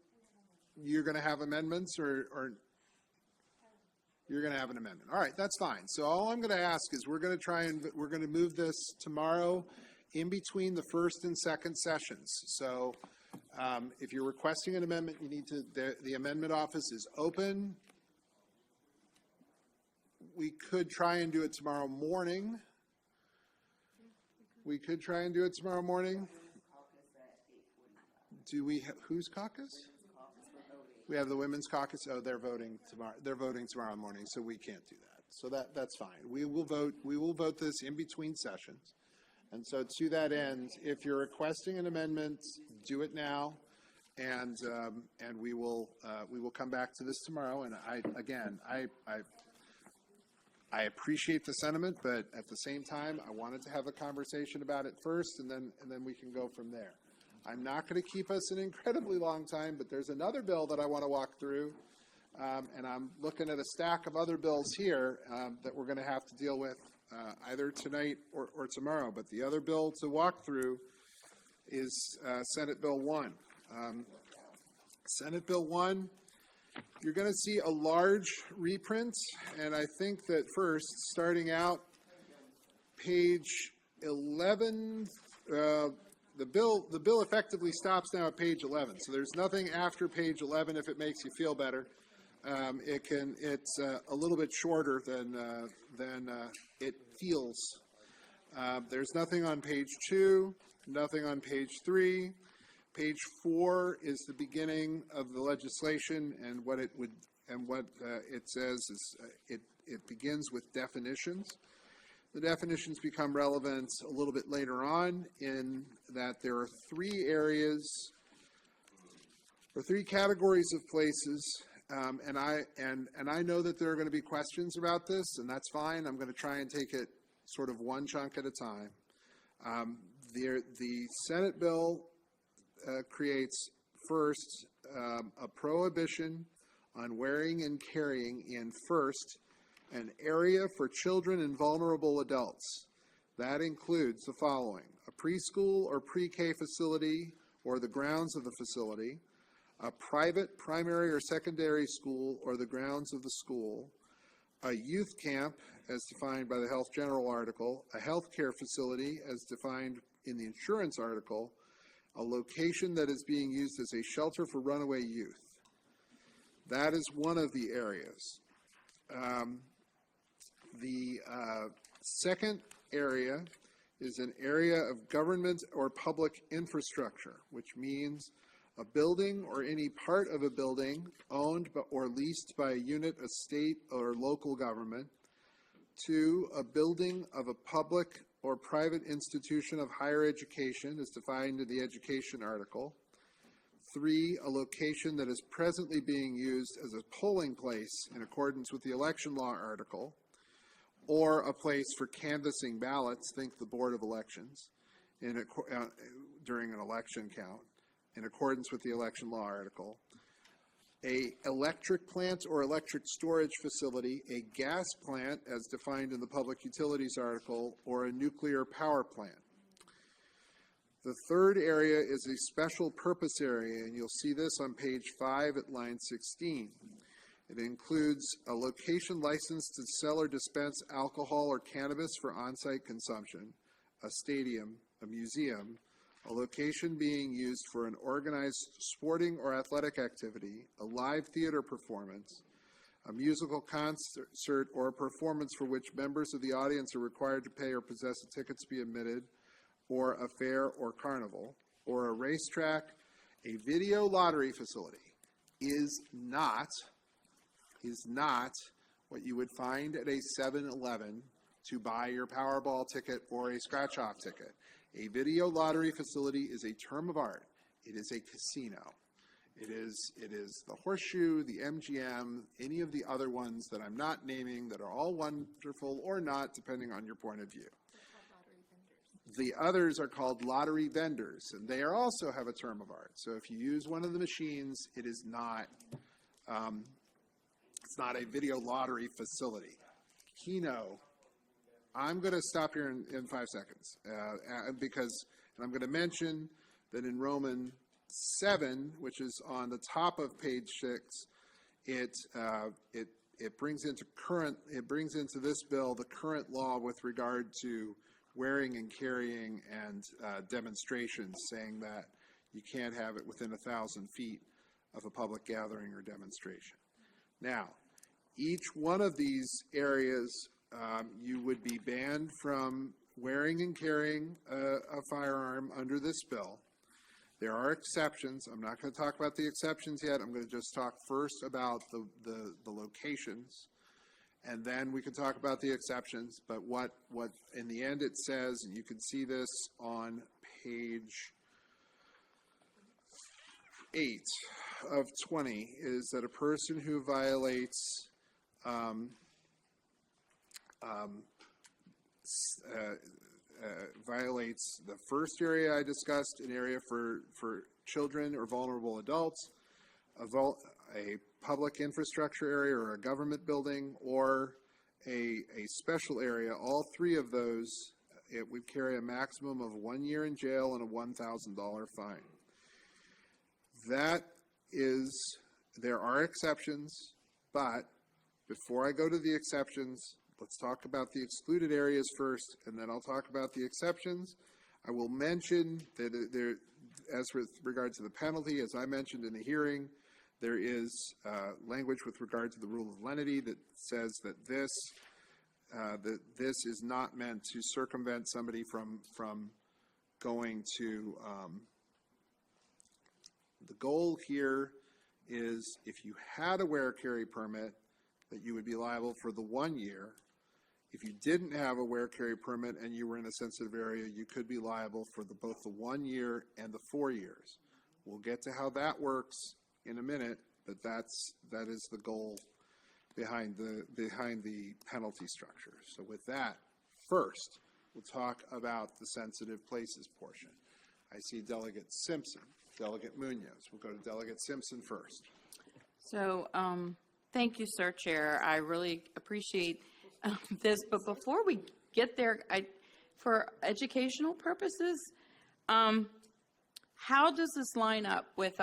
You're going to have amendments or you're going to have an amendment. All right, that's fine. So all I'm going to ask is we're going to move this tomorrow in between the first and second sessions. So if you're requesting an amendment, you need to, the amendment office is open. We could try and do it tomorrow morning. Do we have, whose caucus? We have the women's caucus. Oh, they're voting tomorrow. They're voting tomorrow morning, so we can't do that. So that's fine. We will vote this in between sessions. And so to that end, if you're requesting an amendment, do it now. And we will come back to this tomorrow. And I appreciate the sentiment, but at the same time, I wanted to have a conversation about it first, and then we can go from there. I'm not going to keep us an incredibly long time, but there's another bill that I want to walk through, and I'm looking at a stack of other bills here that we're going to have to deal with either tonight or tomorrow. But the other bill to walk through is Senate Bill 1. Senate Bill 1, you're going to see a large reprint, and I think that first, starting out, page 11, the bill effectively stops now at page 11, so there's nothing after page 11 if it makes you feel better. It's a little bit shorter than it feels. There's nothing on page 2, nothing on page 3. Page 4 is the beginning of the legislation, and what it says is it begins with definitions. The definitions become relevant a little bit later on in that there are three areas or three categories of places, and I know that there are going to be questions about this, and that's fine. I'm going to try and take it sort of one chunk at a time. The Senate bill creates first a prohibition on wearing and carrying in first an area for children and vulnerable adults. That includes the following: a preschool or pre-K facility or the grounds of the facility, a private primary or secondary school or the grounds of the school, a youth camp as defined by the Health General article, a healthcare facility as defined in the insurance article, a location that is being used as a shelter for runaway youth. That is one of the areas. The second area is an area of government or public infrastructure, which means a building or any part of a building owned or leased by a unit of state or local government. 2, a building of a public or private institution of higher education as defined in the education article. 3, a location that is presently being used as a polling place in accordance with the election law article, or a place for canvassing ballots, think the Board of Elections. during an election count in accordance with the election law article, a electric plant or electric storage facility, a gas plant as defined in the public utilities article, or a nuclear power plant. The third area is a special purpose area, and you'll see this on page 5 at line 16. It includes a location licensed to sell or dispense alcohol or cannabis for on-site consumption, a stadium, a museum, a location being used for an organized sporting or athletic activity, a live theater performance, a musical concert or a performance for which members of the audience are required to pay or possess a ticket to be admitted, or a fair or carnival, or a racetrack. A video lottery facility is not what you would find at a 7-Eleven to buy your Powerball ticket or a scratch-off ticket. A video lottery facility is a term of art. It is a casino. It is the Horseshoe, the MGM, any of the other ones that I'm not naming that are all wonderful or not, depending on your point of view. The others are called lottery vendors, and they also have a term of art. So if you use one of the machines, it is not, it's not a video lottery facility. Keno, I'm going to stop here in 5 seconds because I'm going to mention that in Roman 7, which is on the top of page 6, it brings into this bill the current law with regard to wearing and carrying and demonstrations, saying that you can't have it within 1,000 feet of a public gathering or demonstration. Now, each one of these areas, you would be banned from wearing and carrying a firearm under this bill. There are exceptions. I'm not going to talk about the exceptions yet. I'm going to just talk first about the locations, and then we can talk about the exceptions. But what in the end it says, and you can see this on page 8 of 20, is that a person who violates violates the first area I discussed, an area for children or vulnerable adults, a public infrastructure area or a government building, or a special area. All three of those, it would carry a maximum of 1 year in jail and a $1,000 fine. There are exceptions, but before I go to the exceptions, let's talk about the excluded areas first, and then I'll talk about the exceptions. I will mention that as with regard to the penalty, as I mentioned in the hearing, there is language with regard to the rule of lenity that says that this is not meant to circumvent somebody from going to. The goal here is if you had a wear-carry permit, that you would be liable for the 1 year. If you didn't have a wear-carry permit and you were in a sensitive area, you could be liable for both the 1 year and the 4 years. We'll get to how that works in a minute, but that is the goal behind the penalty structure. So with that, first, we'll talk about the sensitive places portion. I see Delegate Simpson, Delegate Munoz. We'll go to Delegate Simpson first. So, thank you, Sir Chair. I really appreciate this, but before we get there, for educational purposes, how does this line up with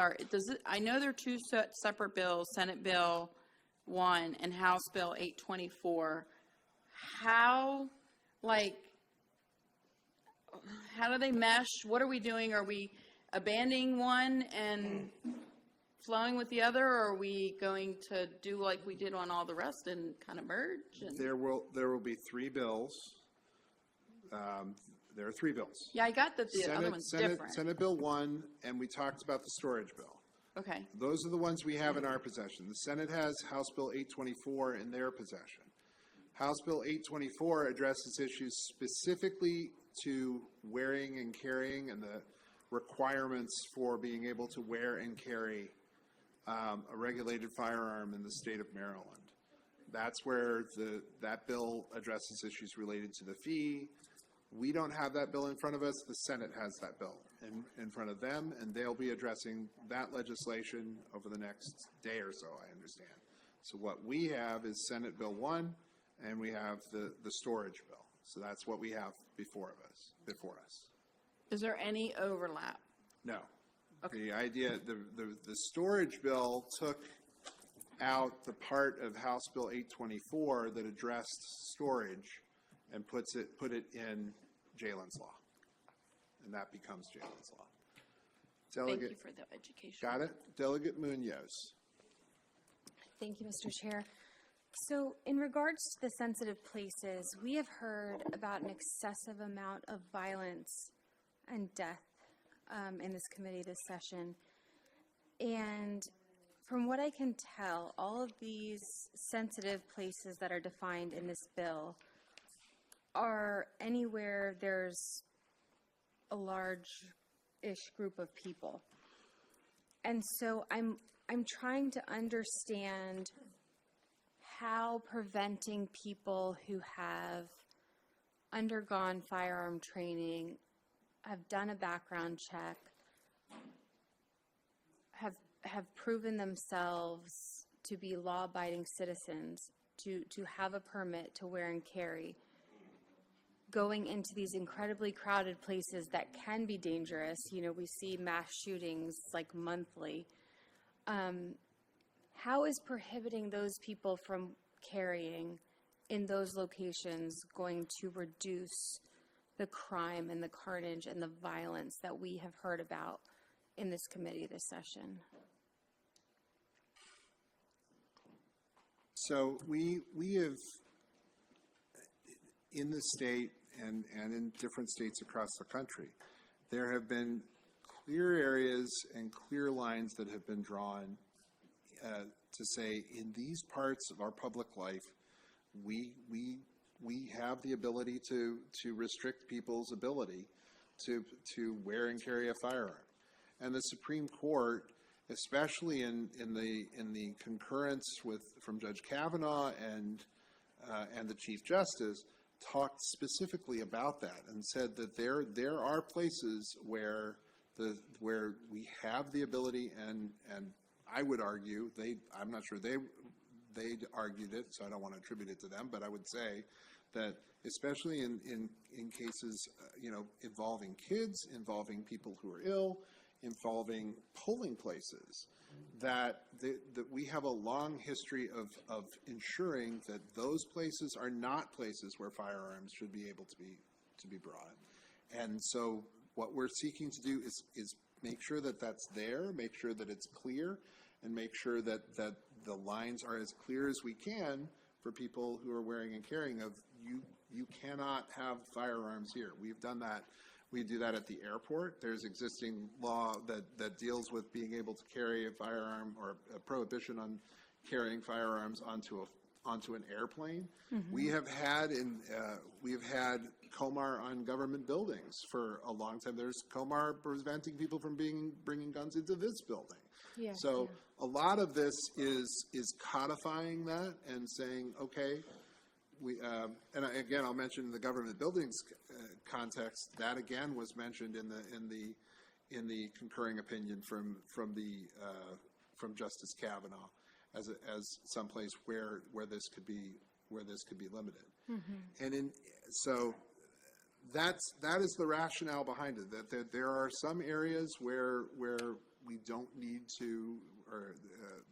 I know there are two separate bills, Senate Bill 1 and House Bill 824. How do they mesh? What are we doing? Are we abandoning one and flowing with the other, or are we going to do like we did on all the rest and kind of merge? There will be 3 bills. There are 3 bills. Yeah, I got that the other one's different. Senate Bill 1, and we talked about the storage bill. Okay. Those are the ones we have in our possession. The Senate has House Bill 824 in their possession. House Bill 824 addresses issues specifically to wearing and carrying and the requirements for being able to wear and carry a regulated firearm in the state of Maryland. That's where that bill addresses issues related to the fee, We don't have that bill in front of us. The Senate has that bill in front of them, and they'll be addressing that legislation over the next day or so, I understand. So what we have is Senate Bill 1, and we have the storage bill. So that's what we have before us. Is there any overlap? No. The idea, the storage bill took out the part of House Bill 824 that addressed storage and put it in Jalen's law. And that becomes Jalen's law. Thank you for the education. Got it? Delegate Munoz. Thank you, Mr. Chair. So in regards to the sensitive places, we have heard about an excessive amount of violence and death in this committee this session. And from what I can tell, all of these sensitive places that are defined in this are anywhere there's a large-ish group of people. And so I'm trying to understand how preventing people who have undergone firearm training, have done a background check, have proven themselves to be law-abiding citizens, to have a permit to wear and carry, going into these incredibly crowded places that can be dangerous. You know, we see mass shootings like monthly. How is prohibiting those people from carrying in those locations going to reduce the crime and the carnage and the violence that we have heard about in this committee this session? So we have, in the state and in different states across the country, there have been clear areas and clear lines that have been drawn to say, in these parts of our public life, we have the ability to restrict people's ability to wear and carry a firearm. And the Supreme Court, especially in the concurrence from Judge Kavanaugh and the Chief Justice, talked specifically about that and said that there are places where we have the ability, and I would argue I'm not sure they'd argued it, so I don't want to attribute it to them, but I would say that especially in cases involving kids, involving people who are ill, involving polling places, that we have a long history of ensuring that those places are not places where firearms should be able to be brought. And so what we're seeking to do is make sure that that's there, make sure that it's clear, and make sure that the lines are as clear as we can for people who are wearing and carrying of, you cannot have firearms here. We've done that. We do that at the airport. There's existing law that deals with being able to carry a firearm, or a prohibition on carrying firearms onto an airplane. Mm-hmm. We have had COMAR on government buildings for a long time. There's COMAR preventing people from bringing guns into this building. Yeah, so a lot of this is codifying that and saying, okay, and again, I'll mention the government buildings context. That again was mentioned in the concurring opinion from Justice Kavanaugh as someplace where this could be limited. Mm-hmm. And so that is the rationale behind it. That there are some areas where we don't need to, or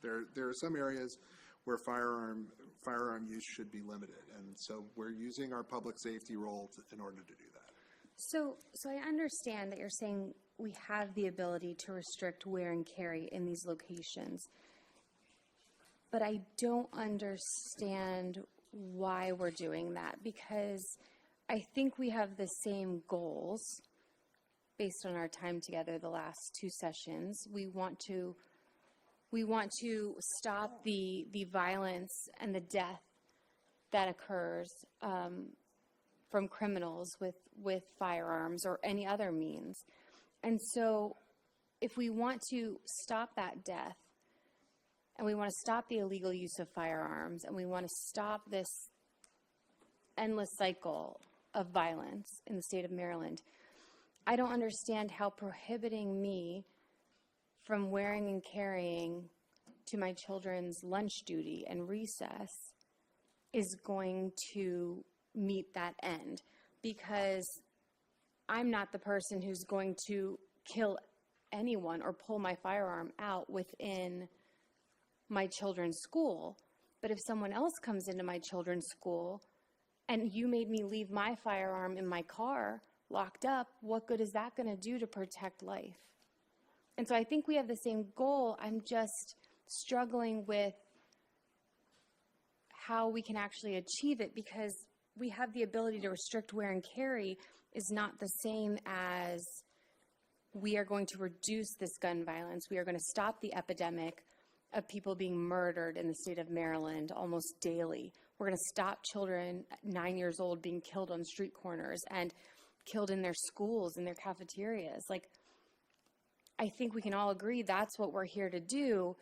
there are some areas where firearm use should be limited, and so we're using our public safety role in order to do that. So I understand that you're saying we have the ability to restrict wear and carry in these locations, but I don't understand why we're doing that, because I think we have the same goals based on our time together the last two sessions. We want to stop the violence and the death that occurs from criminals with firearms or any other means. And so if we want to stop that death, and we want to stop the illegal use of firearms, and we want to stop this endless cycle of violence in the state of Maryland. I don't understand how prohibiting me from wearing and carrying to my children's lunch duty and recess is going to meet that end, because I'm not the person who's going to kill anyone or pull my firearm out within my children's school. But if someone else comes into my children's school and you made me leave my firearm in my car locked up, what good is that going to do to protect life? And so I think we have the same goal. I'm just struggling with how we can actually achieve it, because we have the ability to restrict wear and carry is not the same as we are going to reduce this gun violence. We are going to stop the epidemic of people being murdered in the state of Maryland almost daily. We're going to stop children at 9 years old being killed on street corners and killed in their schools, in their cafeterias. Like, I think we can all agree that's what we're here to do.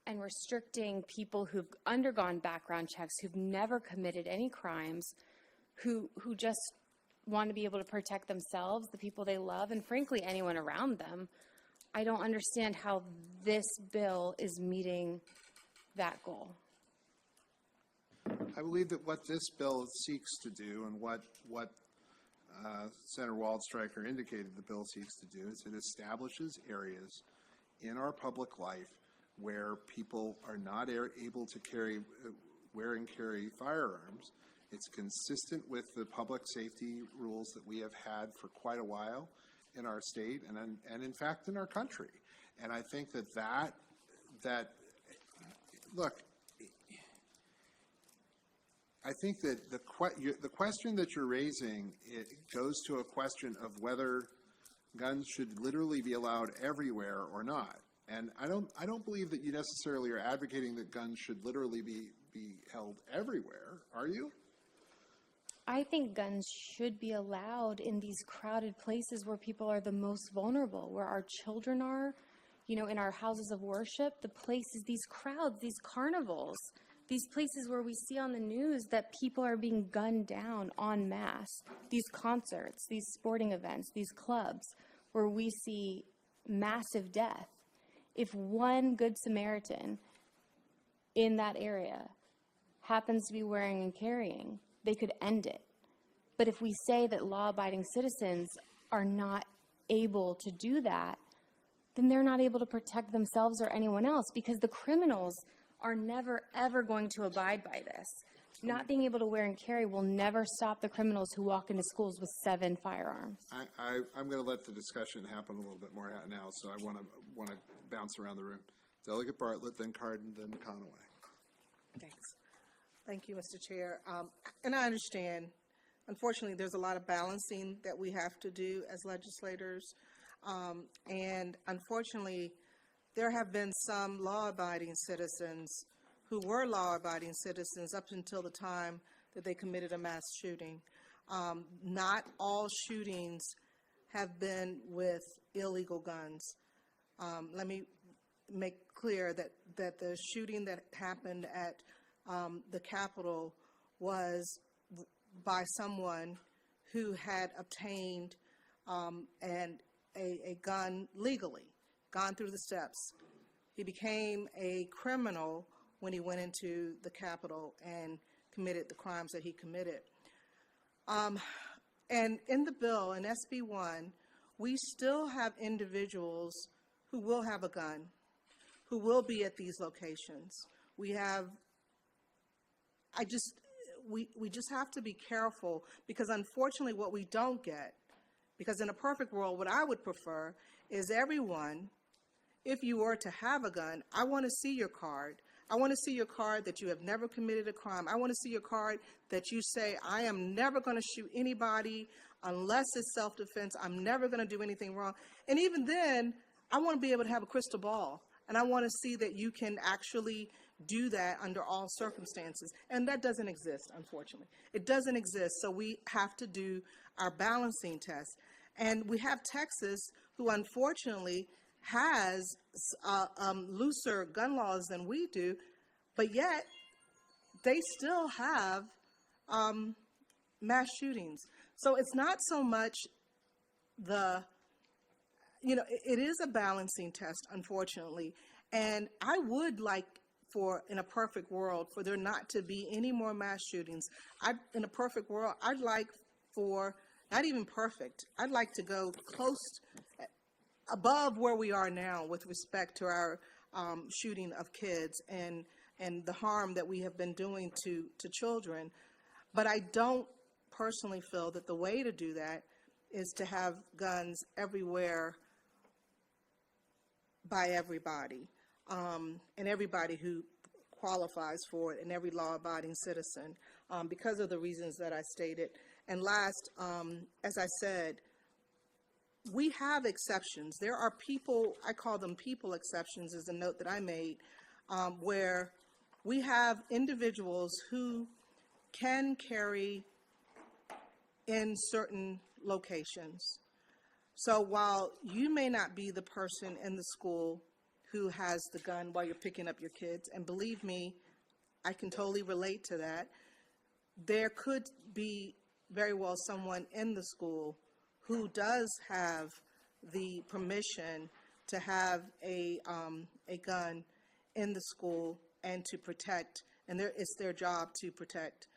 And restricting people who've undergone background checks, who've never committed any crimes, who just want to be able to protect themselves, the people they love, and frankly, anyone around them. I don't understand how this bill is meeting that goal. I believe that what this bill seeks to do, and what Senator Waldstreicher indicated the bill seeks to do, is it establishes areas in our public life where people are not able to wear and carry firearms. It's consistent with the public safety rules that we have had for quite a while in our state and in fact in our country. And I think that look, I think that the question that you're raising, it goes to a question of whether guns should literally be allowed everywhere or not. And I don't believe that you necessarily are advocating that guns should literally be held everywhere, are you? I think guns should be allowed in these crowded places where people are the most vulnerable, where our children are, in our houses of worship, the places, these crowds, these carnivals, these places where we see on the news that people are being gunned down en masse, these concerts, these sporting events, these clubs, where we see massive death. If one Good Samaritan in that area happens to be wearing and carrying, they could end it. But if we say that law-abiding citizens are not able to do that, then they're not able to protect themselves or anyone else, because the criminals are never, ever going to abide by this. Not being able to wear and carry will never stop the criminals who walk into schools with 7 firearms. I'm going to let the discussion happen a little bit more now, so I want to bounce around the room. Delegate Bartlett, then Cardin, then Conaway. Thanks. Thank you, Mr. Chair. And I understand, unfortunately, there's a lot of balancing that we have to do as legislators. And unfortunately, there have been some law-abiding citizens who were law-abiding citizens up until the time that they committed a mass shooting. Not all shootings have been with illegal guns. Let me make clear that the shooting that happened at the Capitol was by someone who had obtained a gun legally, gone through the steps. He became a criminal when he went into the Capitol and committed the crimes that he committed. And in the bill, in SB 1, we still have individuals who will have a gun, who will be at these locations. We just have to be careful, because unfortunately what we don't get, because in a perfect world, what I would prefer is everyone, if you were to have a gun, I want to see your card. I want to see your card that you have never committed a crime. I want to see your card that you say, I am never going to shoot anybody unless it's self-defense. I'm never going to do anything wrong. And even then, I want to be able to have a crystal ball. And I want to see that you can actually do that under all circumstances. And that doesn't exist, unfortunately. It doesn't exist, so we have to do our balancing test. And we have Texas, who unfortunately has looser gun laws than we do, but yet they still have mass shootings. So it's not so much the, it is a balancing test, unfortunately. And I would like for, in a perfect world, for there not to be any more mass shootings. In a perfect world, I'd like for, not even perfect, I'd like to go close, above where we are now with respect to our shooting of kids and the harm that we have been doing to children. But I don't personally feel that the way to do that is to have guns everywhere by everybody, and everybody who qualifies for it, and every law-abiding citizen, because of the reasons that I stated. And last, as I said, we have exceptions. There are people, I call them people exceptions, is a note that I made, where we have individuals who can carry in certain locations. So while you may not be the person in the school who has the gun while you're picking up your kids, and believe me, I can totally relate to that, there could be very well someone in the school who does have the permission to have a gun in the school and to protect, and it's their job to protect.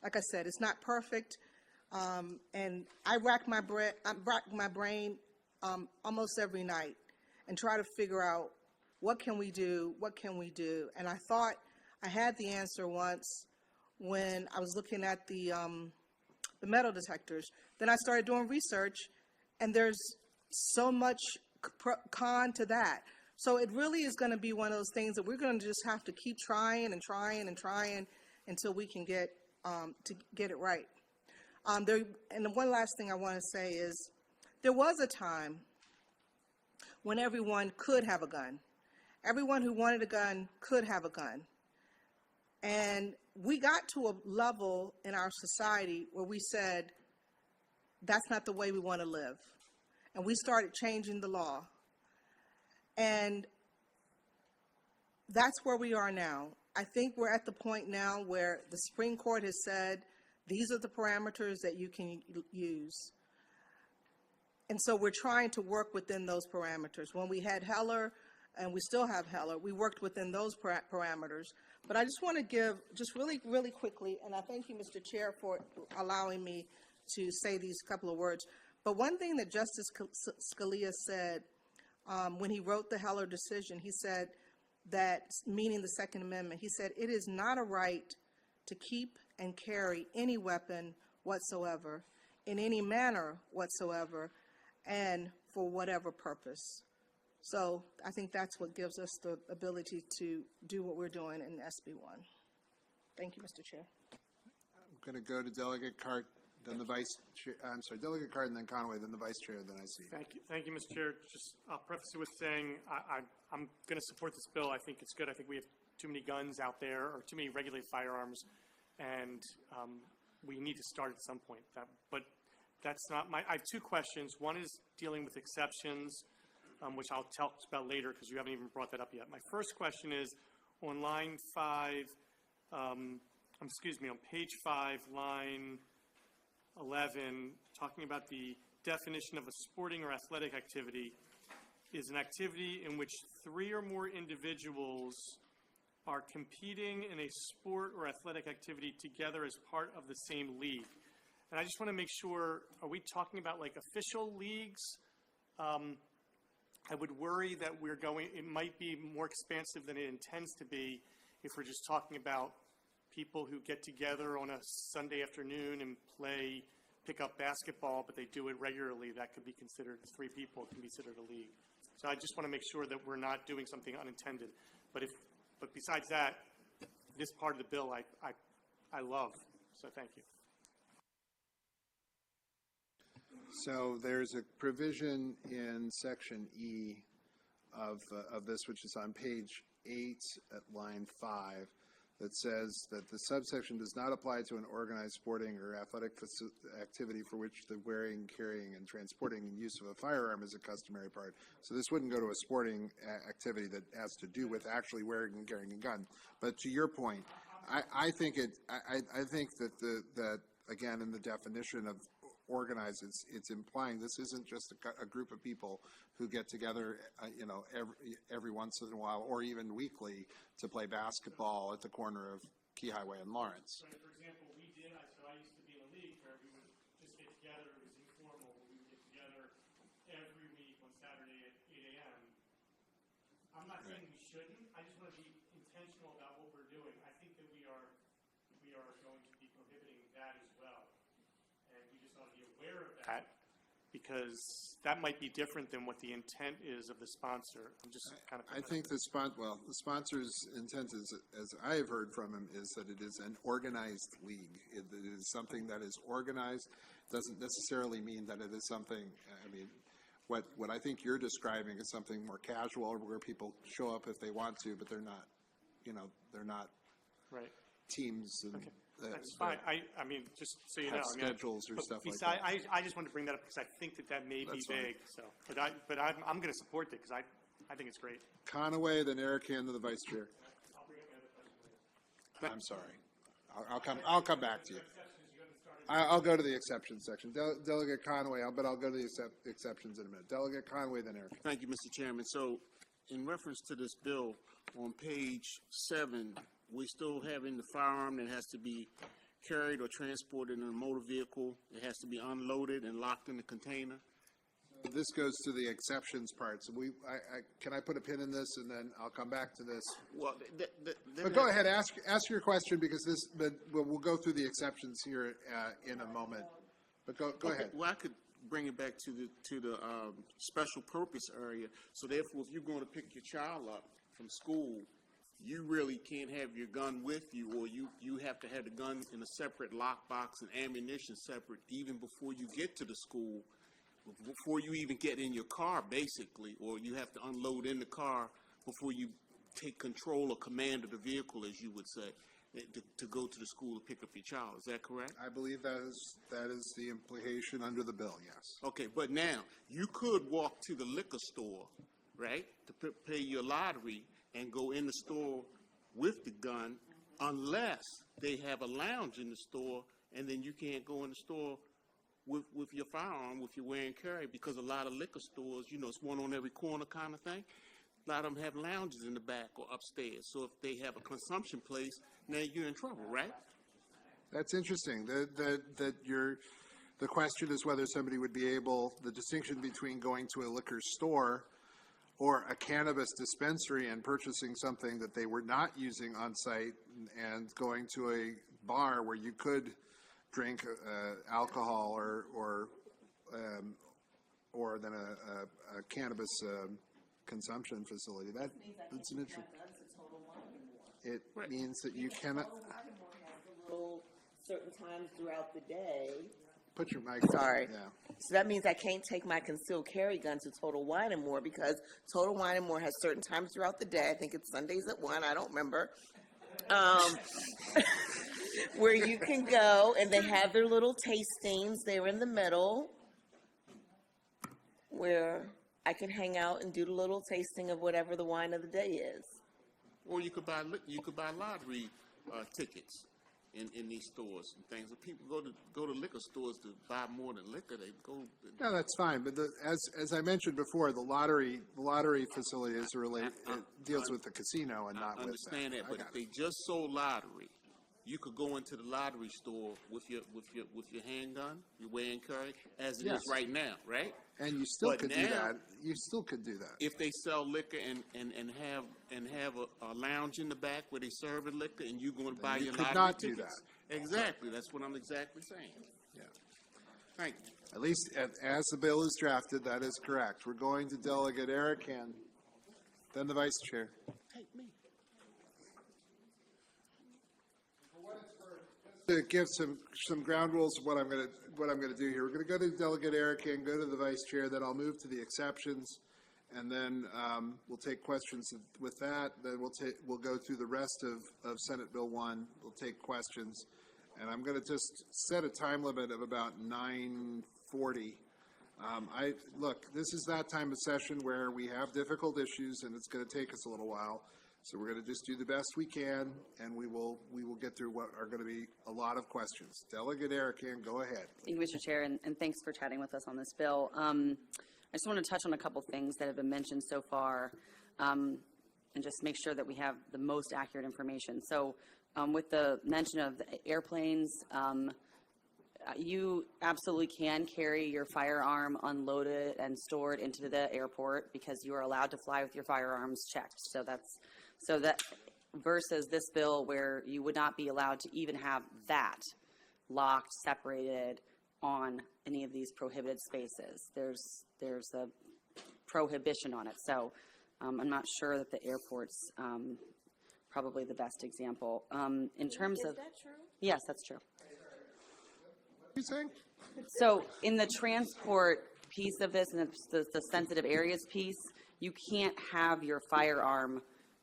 Like I said, it's not perfect, and I rack my brain almost every night and try to figure out what can we do, and I thought I had the answer once when I was looking at the metal detectors. Then I started doing research, and there's so much con to that. So it really is going to be one of those things that we're going to just have to keep trying and trying and trying until we can get it right. And the one last thing I want to say is there was a time when everyone could have a gun. Everyone who wanted a gun could have a gun. And we got to a level in our society where we said, that's not the way we want to live. And we started changing the law. And that's where we are now. I think we're at the point now where the Supreme Court has said, these are the parameters that you can use. And so we're trying to work within those parameters. When we had Heller, and we still have Heller, we worked within those parameters. But I just want to give, just really, really quickly, and I thank you, Mr. Chair, for allowing me to say these couple of words. But one thing that Justice Scalia said when he wrote the Heller decision, he said that, meaning the Second Amendment, he said, it is not a right to keep and carry any weapon whatsoever, in any manner whatsoever, and for whatever purpose. So I think that's what gives us the ability to do what we're doing in SB 1. Thank you, Mr. Chair. I'm going to go to Delegate Cart, then the Vice Chair, I'm sorry, Delegate Cart and then Conway, then the Vice Chair, then I see. Thank you, Mr. Chair. Just, I'll preface it with saying I'm going to support this bill. I think it's good. I think we have too many guns out there, or too many regulated firearms, and we need to start at some point. But that's not my, I have two questions. One is dealing with exceptions, which I'll talk about later because you haven't even brought that up yet. My first question is on line 5, on page 5, line 11, talking about the definition of a sporting or athletic activity is an activity in which 3 or more individuals are competing in a sport or athletic activity together as part of the same league. And I just want to make sure, are we talking about like official leagues? I would worry that it might be more expansive than it intends to be if we're just talking about people who get together on a Sunday afternoon and play pickup basketball, but they do it regularly. That could be considered, 3 people can be considered a league. So I just want to make sure that we're not doing something unintended. But besides that, this part of the bill I love. So thank you. So there's a provision in section E of this, which is on page 8 at line 5, that says that the subsection does not apply to an organized sporting or athletic activity for which the wearing, carrying, and transporting and use of a firearm is a customary part. So this wouldn't go to a sporting activity that has to do with actually wearing and carrying a gun. But to your point, I think that again, in the definition of organized, it's implying this isn't just a group of people who get together, every once in a while, or even weekly, to play basketball at the corner of Key Highway and Lawrence. So, for example, we did, so I used to be in a league where we would just get together, it was informal, but we would get together every week on Saturday at 8 a.m. I'm not saying we shouldn't, I just want to be intentional about what we're doing. I think that we are going to be prohibiting that as well. And we just ought to be aware of that, because that might be different than what the intent is of the sponsor. I'm just kind of. I think the sponsor's intent is, as I have heard from him, is that it is an organized league. It is something that is organized. Doesn't necessarily mean that it is something. I mean, what I think you're describing is something more casual, where people show up if they want to, but they're not. They're not. Right. Teams and. Okay. That's fine. I mean, just so you know, schedules or stuff like that. I just wanted to bring that up because I think that may be vague. So, but I'm going to support it because I think it's great. Conaway, then Eric Hand, then the vice chair. I'm sorry. I'll come back to you. I'll go to the exceptions section. Delegate Conaway, but I'll go to the exceptions in a minute. Delegate Conaway, then Eric. Thank you, Mr. Chairman. So, in reference to this bill, on page 7, we're still having the firearm that has to be carried or transported in a motor vehicle. It has to be unloaded and locked in the container. This goes to the exceptions part. So can I put a pin in this, and then I'll come back to this? Well, but go ahead, ask your question, because we'll go through the exceptions here in a moment. But go ahead. Well, I could bring it back to the special purpose area. So therefore, if you're going to pick your child up from school, you really can't have your gun with you, or you have to have the gun in a separate lockbox and ammunition separate even before you get to the school, before you even get in your car, basically, or you have to unload in the car before you take control or command of the vehicle, as you would say, to go to the school to pick up your child. Is that correct? I believe that is the implication under the bill, yes. Okay, but now, you could walk to the liquor store, right, to pay your lottery, and go in the store with the gun, unless they have a lounge in the store, and then you can't go in the store with your firearm, with your wear and carry, because a lot of liquor stores, it's one on every corner kind of thing. A lot of them have lounges in the back or upstairs. So if they have a consumption place, now you're in trouble, right? That's interesting. The question is whether somebody would be able, the distinction between going to a liquor store or a cannabis dispensary and purchasing something that they were not using on site, and going to a bar where you could drink alcohol or then a cannabis consumption facility. That's an interesting. It means that you cannot. Certain times throughout the day. Put your mic. Sorry. Yeah. So that means I can't take my concealed carry gun to Total Wine and More, because Total Wine and More has certain times throughout the day. I think it's Sundays at 1. I don't remember. Where you can go, and they have their little tastings. They're in the middle, where I can hang out and do the little tasting of whatever the wine of the day is. Or you could buy lottery tickets in these stores and things. If people go to liquor stores to buy more than liquor, they go. No, that's fine. But as I mentioned before, the lottery facility is related. It deals with the casino and not with that. I understand that, but if they just sold lottery, you could go into the lottery store with your handgun, your wear and carry, as it is right now, right? And you still could do that. You still could do that. If they sell liquor and have a lounge in the back where they serve the liquor, and you going to buy your lottery not tickets, do that. Exactly. That's what I'm exactly saying. Yeah. Thank you. At least as the bill is drafted, that is correct. We're going to Delegate Eric Hand, then the Vice Chair. Take me. To give some ground rules of what I'm going to do here, we're going to go to Delegate Eric and go to the Vice Chair. Then I'll move to the exceptions, and then we'll take questions with that. Then we'll go through the rest of Senate Bill 1. We'll take questions, and I'm going to just set a time limit of about 9:40. Look, this is that time of session where we have difficult issues, and it's going to take us a little while. So we're going to just do the best we can, and we will get through what are going to be a lot of questions. Delegate Erican, go ahead. Thank you, Mr. Chair, and thanks for chatting with us on this bill. I just want to touch on a couple things that have been mentioned so far, and just make sure that we have the most accurate information. So with the mention of the airplanes, you absolutely can carry your firearm unloaded and stored into the airport because you are allowed to fly with your firearms checked. So that versus this bill where you would not be allowed to even have that locked, separated on any of these prohibited spaces. There's a prohibition on it. So I'm not sure that the airport's probably the best example. In terms of, Is that true? yes, that's true. What are you saying? So in the transport piece of this and the sensitive areas piece, you can't have your firearm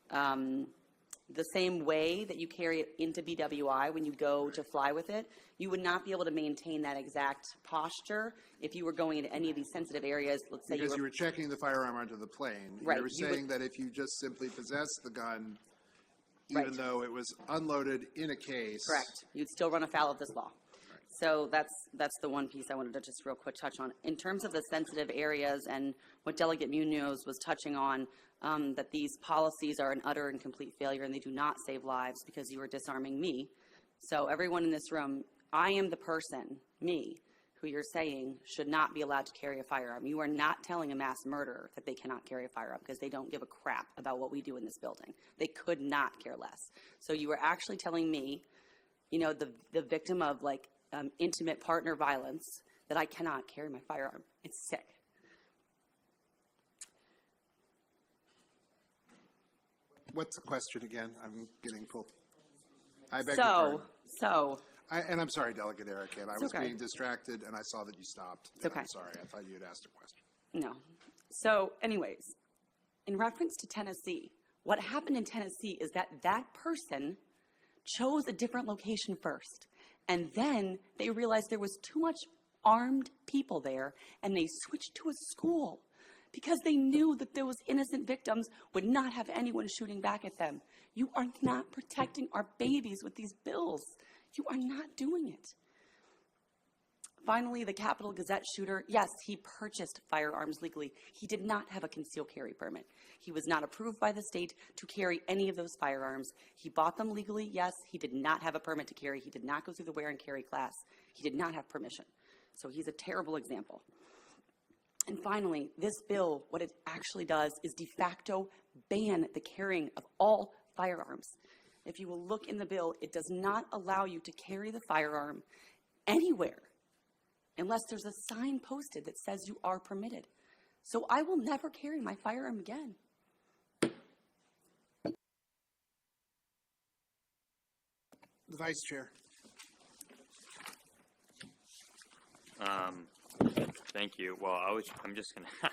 the same way that you carry it into BWI when you go to fly with it. You would not be able to maintain that exact posture if you were going into any of these sensitive areas. Let's say Because you were checking the firearm onto the plane. Right, You were you saying would- that if you just simply possessed the gun, even Right. though it was unloaded in a case. Correct. You'd still run afoul of this law. So that's the one piece I wanted to just real quick touch on. In terms of the sensitive areas and what Delegate Munoz was touching on, that these policies are an utter and complete failure and they do not save lives because you are disarming me. So everyone in this room, I am the person, me, who you're saying should not be allowed to carry a firearm. You are not telling a mass murderer that they cannot carry a firearm because they don't give a crap about what we do in this building. They could not care less. So you are actually telling me, you know, the victim of like intimate partner violence, that I cannot carry my firearm. It's sick. What's the question again? I'm getting full. I beg your pardon. And I'm sorry, Delegate Erican. I was okay. being distracted, and I saw that you stopped. It's okay. I'm sorry. I thought you had asked a question. No. So anyways, in reference to Tennessee, what happened in Tennessee is that that person chose a different location first. And then they realized there was too much armed people there, and they switched to a school because they knew that those innocent victims would not have anyone shooting back at them. You are not protecting our babies with these bills. You are not doing it. Finally, the Capitol Gazette shooter, yes, he purchased firearms legally. He did not have a concealed carry permit. He was not approved by the state to carry any of those firearms. He bought them legally, yes. He did not have a permit to carry. He did not go through the wear and carry class. He did not have permission. So he's a terrible example. And finally, this bill, what it actually does is de facto ban the carrying of all firearms. If you will look in the bill, it does not allow you to carry the firearm anywhere unless there's a sign posted that says you are permitted. So I will never carry my firearm again. The Vice Chair. Thank you. Well, I'm just going to,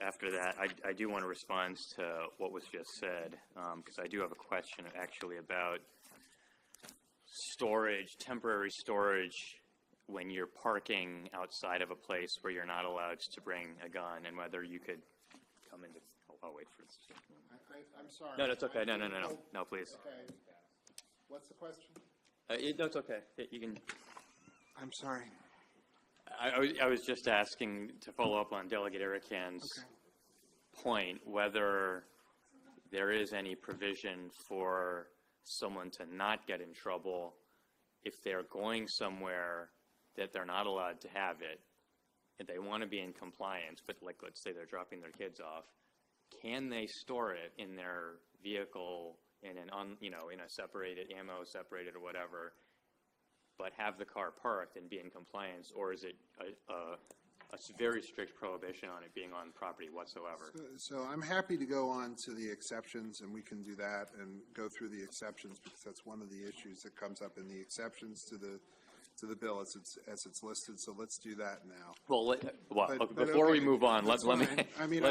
after that, I do want to respond to what was just said, because I do have a question actually about storage, temporary storage, when you're parking outside of a place where you're not allowed to bring a gun, and whether you could come into, I'll wait for this. I'm sorry. No, that's okay. No, please. Okay. What's the question? No, it's okay. You can. I'm sorry. I was just asking to follow up on Delegate Erican's point, whether there is any provision for someone to not get in trouble if they're going somewhere that they're not allowed to have it, and they want to be in compliance, but like let's say they're dropping their kids off, can they store it in their vehicle in in a separated, ammo separated or whatever, but have the car parked and be in compliance, or is it a very strict prohibition on it being on property whatsoever? So I'm happy to go on to the exceptions, and we can do that and go through the exceptions, because that's one of the issues that comes up in the exceptions to the bill as it's listed. So let's do that now. Well, But before we okay, move on, let me. I mean,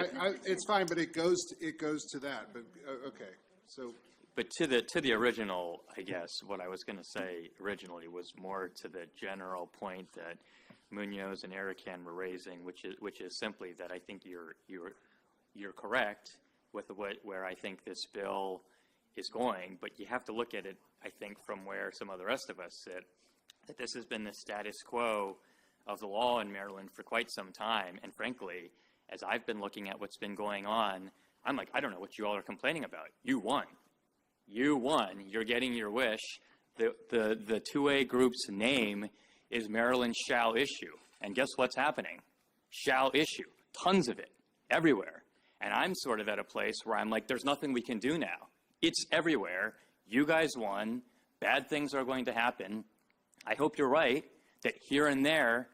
it's fine, but it goes to that. But okay, so. But to the original, I guess what I was going to say originally was more to the general point that Munoz and Erican were raising, which is simply that I think you're correct with where I think this bill is going, but you have to look at it, I think, from where some of the rest of us sit, that this has been the status quo of the law in Maryland for quite some time. And frankly, as I've been looking at what's been going on, I'm like, I don't know what you all are complaining about. You won. You won. You're getting your wish. The 2A group's name is Maryland Shall Issue. And guess what's happening? Shall issue. Tons of it. Everywhere. And I'm sort of at a place where I'm like, there's nothing we can do now. It's everywhere. You guys won. Bad things are going to happen. I hope you're right that here and there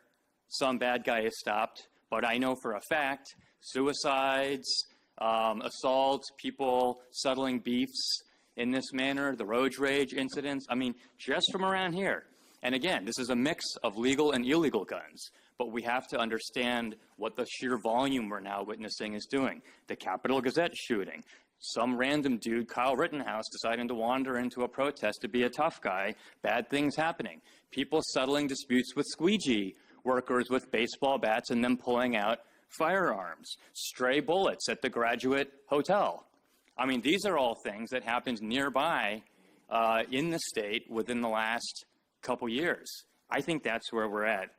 some bad guy is stopped, but I know for a fact suicides, assaults, people settling beefs in this manner, the road rage incidents, I mean, just from around here. And again, this is a mix of legal and illegal guns, but we have to understand what the sheer volume we're now witnessing is doing. The Capitol Gazette shooting, some random dude, Kyle Rittenhouse, deciding to wander into a protest to be a tough guy, bad things happening. People settling disputes with squeegee workers with baseball bats and then pulling out firearms. Stray bullets at the Graduate Hotel. I mean, these are all things that happened nearby in the state within the last couple years. I think that's where we're at.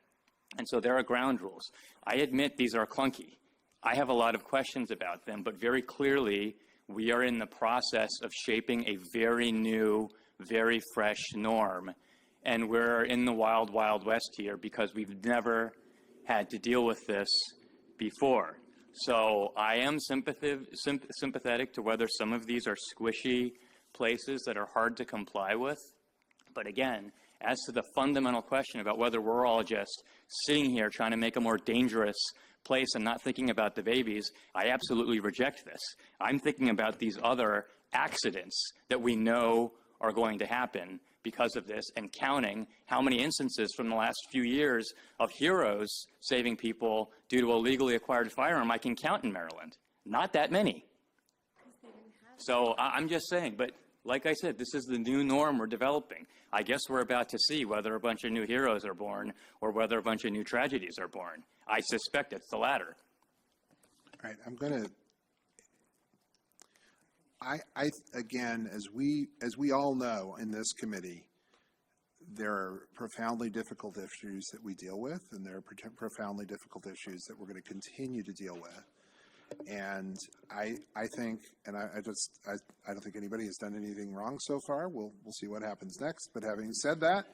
And so there are ground rules. I admit these are clunky. I have a lot of questions about them, but very clearly we are in the process of shaping a very new, very fresh norm. And we're in the wild, wild west here because we've never had to deal with this before. So I am sympathetic to whether some of these are squishy places that are hard to comply with. But again, as to the fundamental question about whether we're all just sitting here trying to make a more dangerous place and not thinking about the babies, I absolutely reject this. I'm thinking about these other accidents that we know are going to happen because of this, and counting how many instances from the last few years of heroes saving people due to a legally acquired firearm I can count in Maryland. Not that many. So I'm just saying, but like I said, this is the new norm we're developing. I guess we're about to see whether a bunch of new heroes are born or whether a bunch of new tragedies are born. I suspect it's the latter. All right, I'm going to, again, as we all know in this committee, there are profoundly difficult issues that we deal with, and there are profoundly difficult issues that we're going to continue to deal with. And I think, and I don't think anybody has done anything wrong so far. We'll see what happens next. But having said that,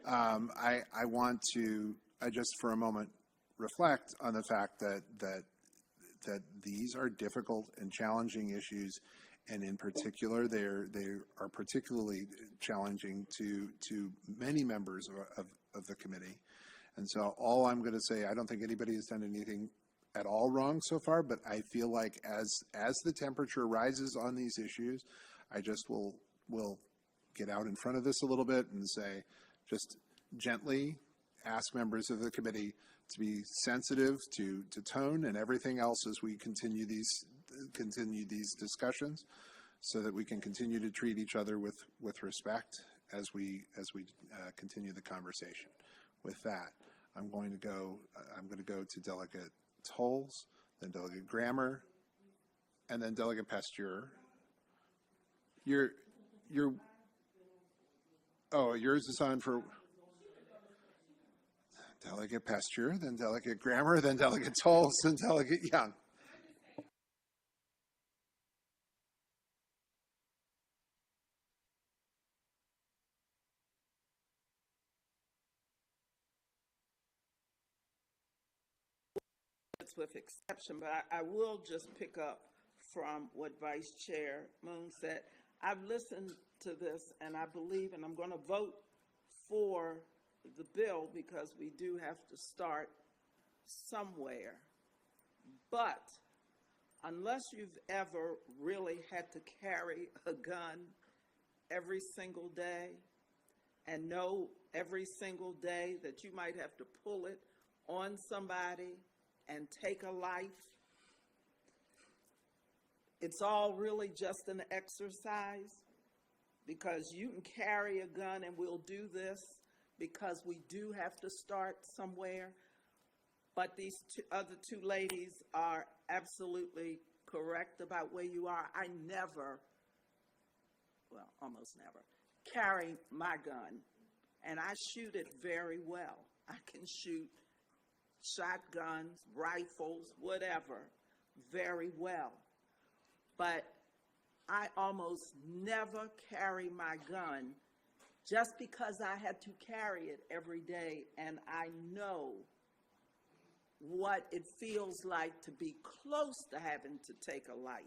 I want to just for a moment reflect on the fact that these are difficult and challenging issues, and in particular, they are particularly challenging to many members of the committee. And so all I'm going to say, I don't think anybody has done anything at all wrong so far, but I feel like as the temperature rises on these issues, I just will get out in front of this a little bit and say, just gently ask members of the committee to be sensitive to tone and everything else as we continue these discussions, so that we can continue to treat each other with respect as we continue the conversation. With that, I'm going to go to Delegate Tolles, then Delegate Grammer, and then Delegate Pasteur. Yours is on for Delegate Pasteur, then Delegate Grammer, then Delegate Tolles, and Delegate Young. With exception, but I will just pick up from what Vice Chair Moon said. I've listened to this, and I believe, and I'm going to vote for the bill because we do have to start somewhere. But unless you've ever really had to carry a gun every single day and know every single day that you might have to pull it on somebody and take a life, it's all really just an exercise, because you can carry a gun, and we'll do this because we do have to start somewhere. But these other two ladies are absolutely correct about where you are. I never, well, almost never, carry my gun, and I shoot it very well. I can shoot shotguns, rifles, whatever, very well. But I almost never carry my gun just because I had to carry it every day, and I know what it feels like to be close to having to take a life.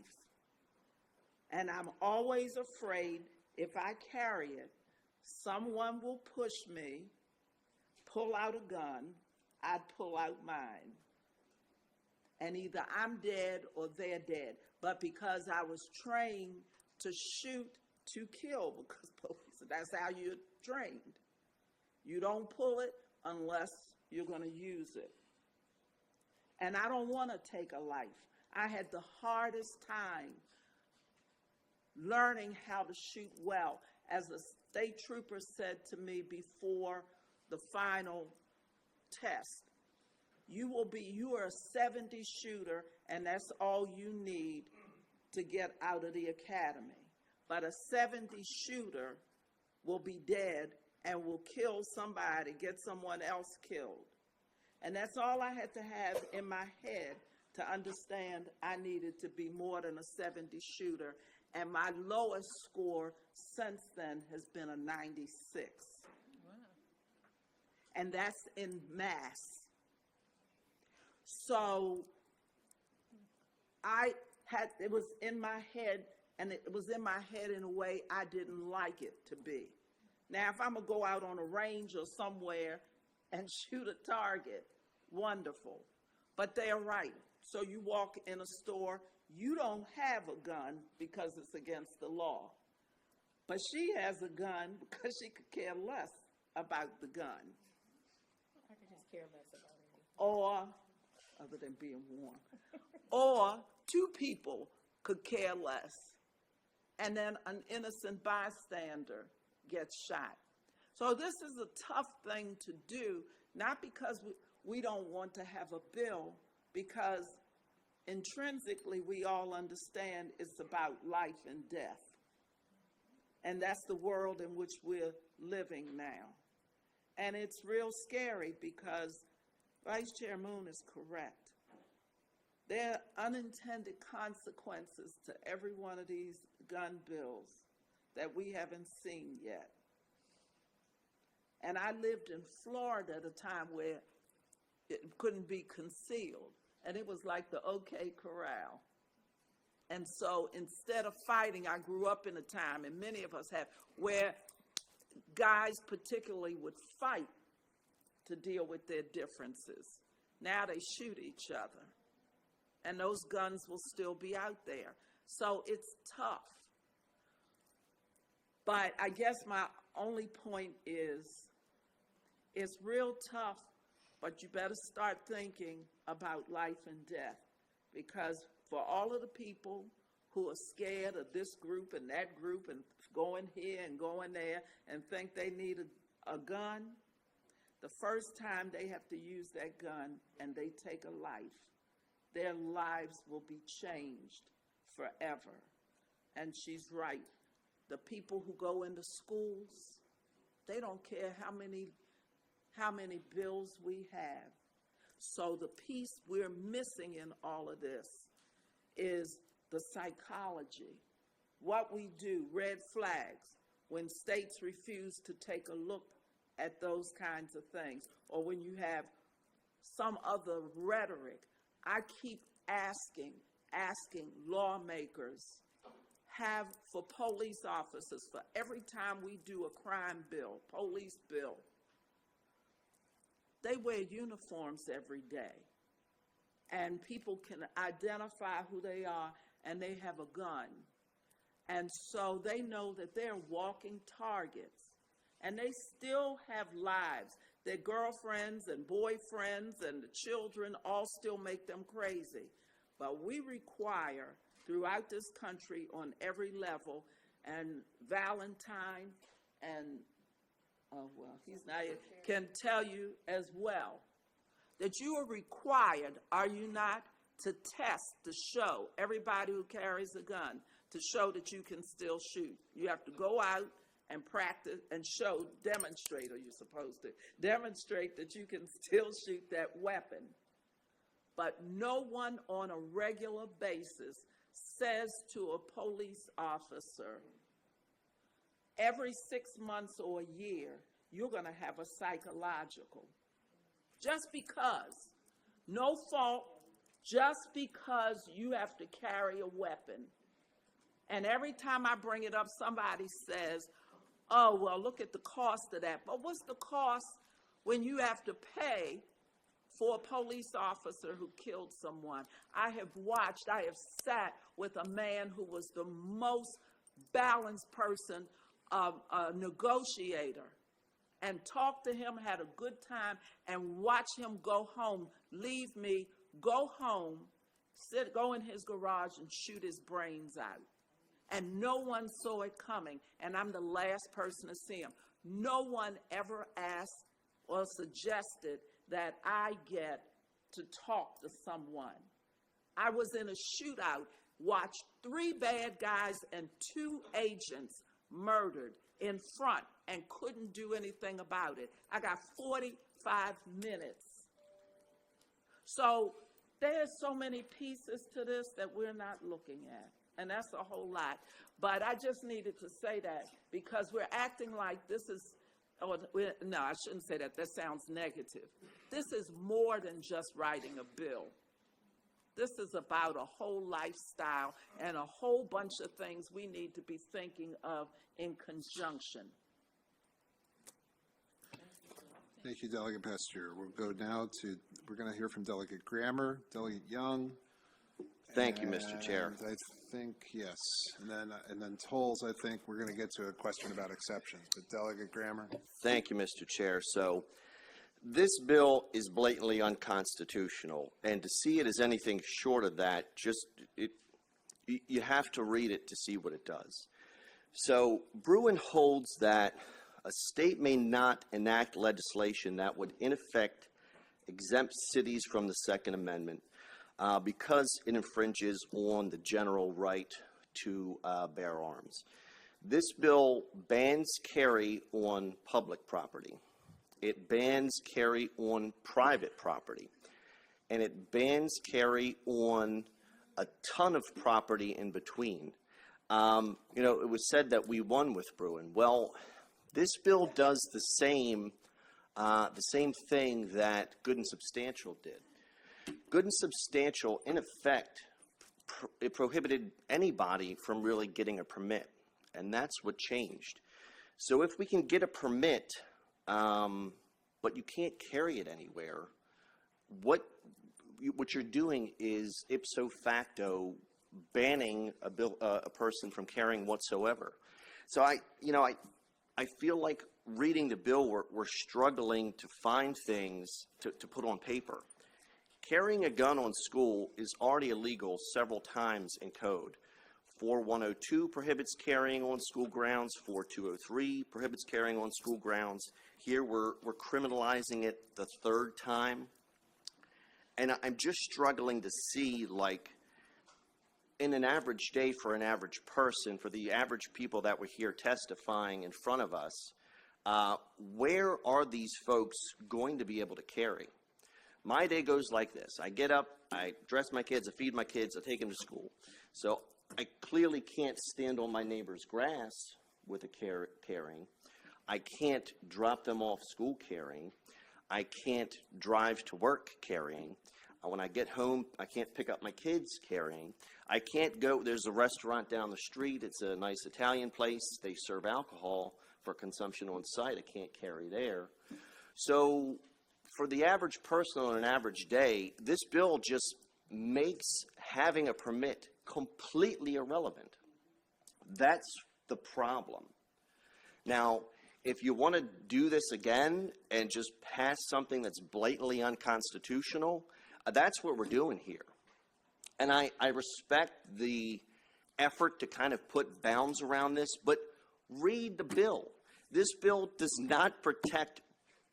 And I'm always afraid if I carry it, someone will push me, pull out a gun, I'd pull out mine. And either I'm dead or they're dead. But because I was trained to shoot to kill, because police, that's how you're trained. You don't pull it unless you're going to use it. And I don't want to take a life. I had the hardest time learning how to shoot well. As a state trooper said to me before the final test, you are a 70 shooter, and that's all you need to get out of the academy. But a 70 shooter will be dead and will kill somebody, get someone else killed. And that's all I had to have in my head to understand I needed to be more than a 70 shooter. And my lowest score since then has been a 96. Wow. And that's in mass. So it was in my head, and it was in my head in a way I didn't like it to be. Now, if I'm going to go out on a range or somewhere and shoot a target, wonderful. But they're right. So you walk in a store, you don't have a gun because it's against the law. But she has a gun because she could care less about the gun. I could just care less about it. Or, other than being warm, or two people could care less, and then an innocent bystander gets shot. So this is a tough thing to do, not because we don't want to have a bill, because intrinsically we all understand it's about life and death. And that's the world in which we're living now. And it's real scary because Vice Chair Moon is correct. There are unintended consequences to every one of these gun bills that we haven't seen yet. And I lived in Florida at a time where it couldn't be concealed, and it was like the OK Corral. And so instead of fighting, I grew up in a time, and many of us have, where guys particularly would fight to deal with their differences. Now they shoot each other, and those guns will still be out there. So it's tough. But I guess my only point is, it's real tough, but you better start thinking about life and death, because for all of the people who are scared of this group and that group and going here and going there and think they need a gun, the first time they have to use that gun and they take a life, their lives will be changed forever. And she's right. The people who go into schools, they don't care how many bills we have. So the piece we're missing in all of this is the psychology. What we do, red flags, when states refuse to take a look at those kinds of things, or when you have some other rhetoric. I keep asking lawmakers, have for police officers, for every time we do a crime bill, police bill, they wear uniforms every day, and people can identify who they are, and they have a gun. And so they know that they're walking targets, and they still have lives. Their girlfriends and boyfriends and the children all still make them crazy. But we require throughout this country on every level, and Valentine and he's not here, can tell you as well, that you are required, are you not, to test, to show everybody who carries a gun, to show that you can still shoot. You have to go out and practice and show, demonstrate, or you're supposed to demonstrate that you can still shoot that weapon. But no one on a regular basis says to a police officer, every 6 months or a year, you're going to have a psychological. Just because, no fault, just because you have to carry a weapon. And every time I bring it up, somebody says, oh, well, look at the cost of that. But what's the cost when you have to pay for a police officer who killed someone? I have sat with a man who was the most balanced person, a negotiator, and talked to him, had a good time, and watched him go home, leave me, go home, go in his garage and shoot his brains out. And no one saw it coming, and I'm the last person to see him. No one ever asked or suggested that I get to talk to someone. I was in a shootout, watched 3 bad guys and 2 agents murdered in front and couldn't do anything about it. I got 45 minutes. So there's so many pieces to this that we're not looking at, and that's a whole lot. But I just needed to say that because we're acting like this is, no, I shouldn't say that. That sounds negative. This is more than just writing a bill. This is about a whole lifestyle and a whole bunch of things we need to be thinking of in conjunction. Thank you, Delegate Pasteur. We'll go now to, we're going to hear from Delegate Grammer, Delegate Young. Thank you, Mr. Chair. I think, yes. And then Tolles, I think we're going to get to a question about exceptions. But Delegate Grammer. Thank you, Mr. Chair. So this bill is blatantly unconstitutional, and to see it as anything short of that, you have to read it to see what it does. So Bruin holds that a state may not enact legislation that would in effect exempt cities from the Second Amendment because it infringes on the general right to bear arms. This bill bans carry on public property. It bans carry on private property. And it bans carry on a ton of property in between. It was said that we won with Bruin. Well, this bill does the same thing that Good and Substantial did. Good and Substantial, in effect, it prohibited anybody from really getting a permit, and that's what changed. So if we can get a permit, but you can't carry it anywhere, what you're doing is ipso facto banning a person from carrying whatsoever. So I feel like reading the bill, we're struggling to find things to put on paper. Carrying a gun on school is already illegal several times in code. 4102 prohibits carrying on school grounds. 4203 prohibits carrying on school grounds. Here we're criminalizing it the 3rd time. And I'm just struggling to see, like, in an average day for an average person, for the average people that were here testifying in front of us, where are these folks going to be able to carry? My day goes like this. I get up, I dress my kids, I feed my kids, I take them to school. So I clearly can't stand on my neighbor's grass with a carrying. I can't drop them off school carrying. I can't drive to work carrying. When I get home, I can't pick up my kids carrying. I can't go, there's a restaurant down the street. It's a nice Italian place. They serve alcohol for consumption on site. I can't carry there. So for the average person on an average day, this bill just makes having a permit completely irrelevant. That's the problem. Now, if you want to do this again and just pass something that's blatantly unconstitutional, that's what we're doing here. And I respect the effort to kind of put bounds around this, but read the bill. This bill does not protect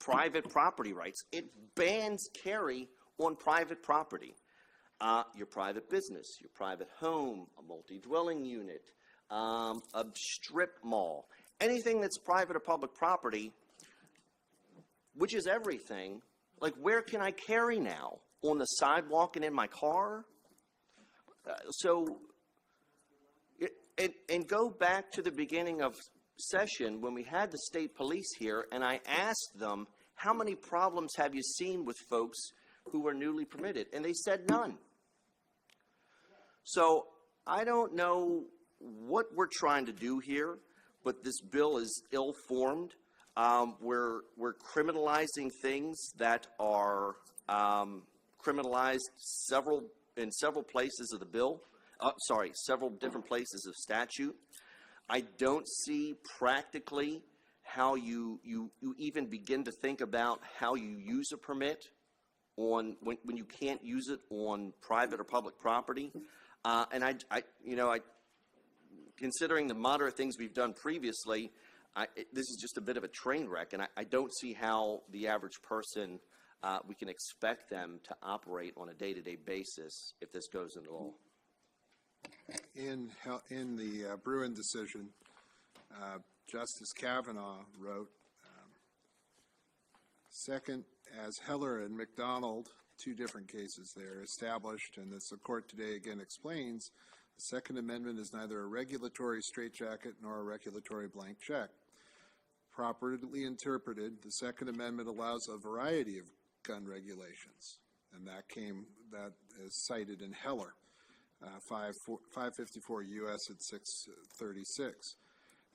private property rights. It bans carry on private property. your private business, your private home, a multi-dwelling unit, a strip mall, anything that's private or public property, which is everything. Like, where can I carry now? On the sidewalk and in my car? And go back to the beginning of session when we had the state police here, and I asked them, how many problems have you seen with folks who were newly permitted? And they said none. So I don't know what we're trying to do here, but this bill is ill-formed. We're criminalizing things that are criminalized in several places of the bill. Several different places of statute. I don't see practically how you even begin to think about how you use a permit when you can't use it on private or public property. And I considering the moderate things we've done previously, this is just a bit of a train wreck, and I don't see how the average person, we can expect them to operate on a day-to-day basis if this goes into law. In the Bruin decision, Justice Kavanaugh wrote, second, as Heller and McDonald, two different cases there, established, and as the court today again explains, the Second Amendment is neither a regulatory straitjacket nor a regulatory blank check. Properly interpreted, the Second Amendment allows a variety of gun regulations, and that is cited in Heller, 554 U.S. at 636.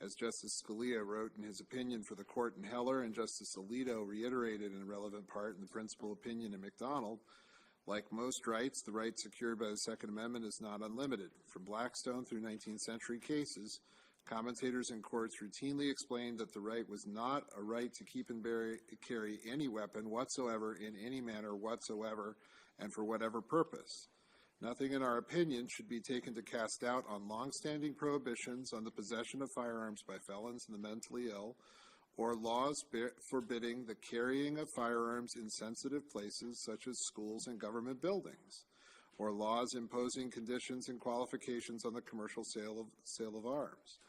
As Justice Scalia wrote in his opinion for the court in Heller, and Justice Alito reiterated in a relevant part in the principal opinion in McDonald, like most rights, the right secured by the Second Amendment is not unlimited. From Blackstone through 19th century cases, commentators and courts routinely explained that the right was not a right to keep and carry any weapon whatsoever in any manner whatsoever and for whatever purpose. Nothing in our opinion should be taken to cast doubt on long-standing prohibitions on the possession of firearms by felons and the mentally ill, or laws forbidding the carrying of firearms in sensitive places such as schools and government buildings, or laws imposing conditions and qualifications on the commercial sale of arms.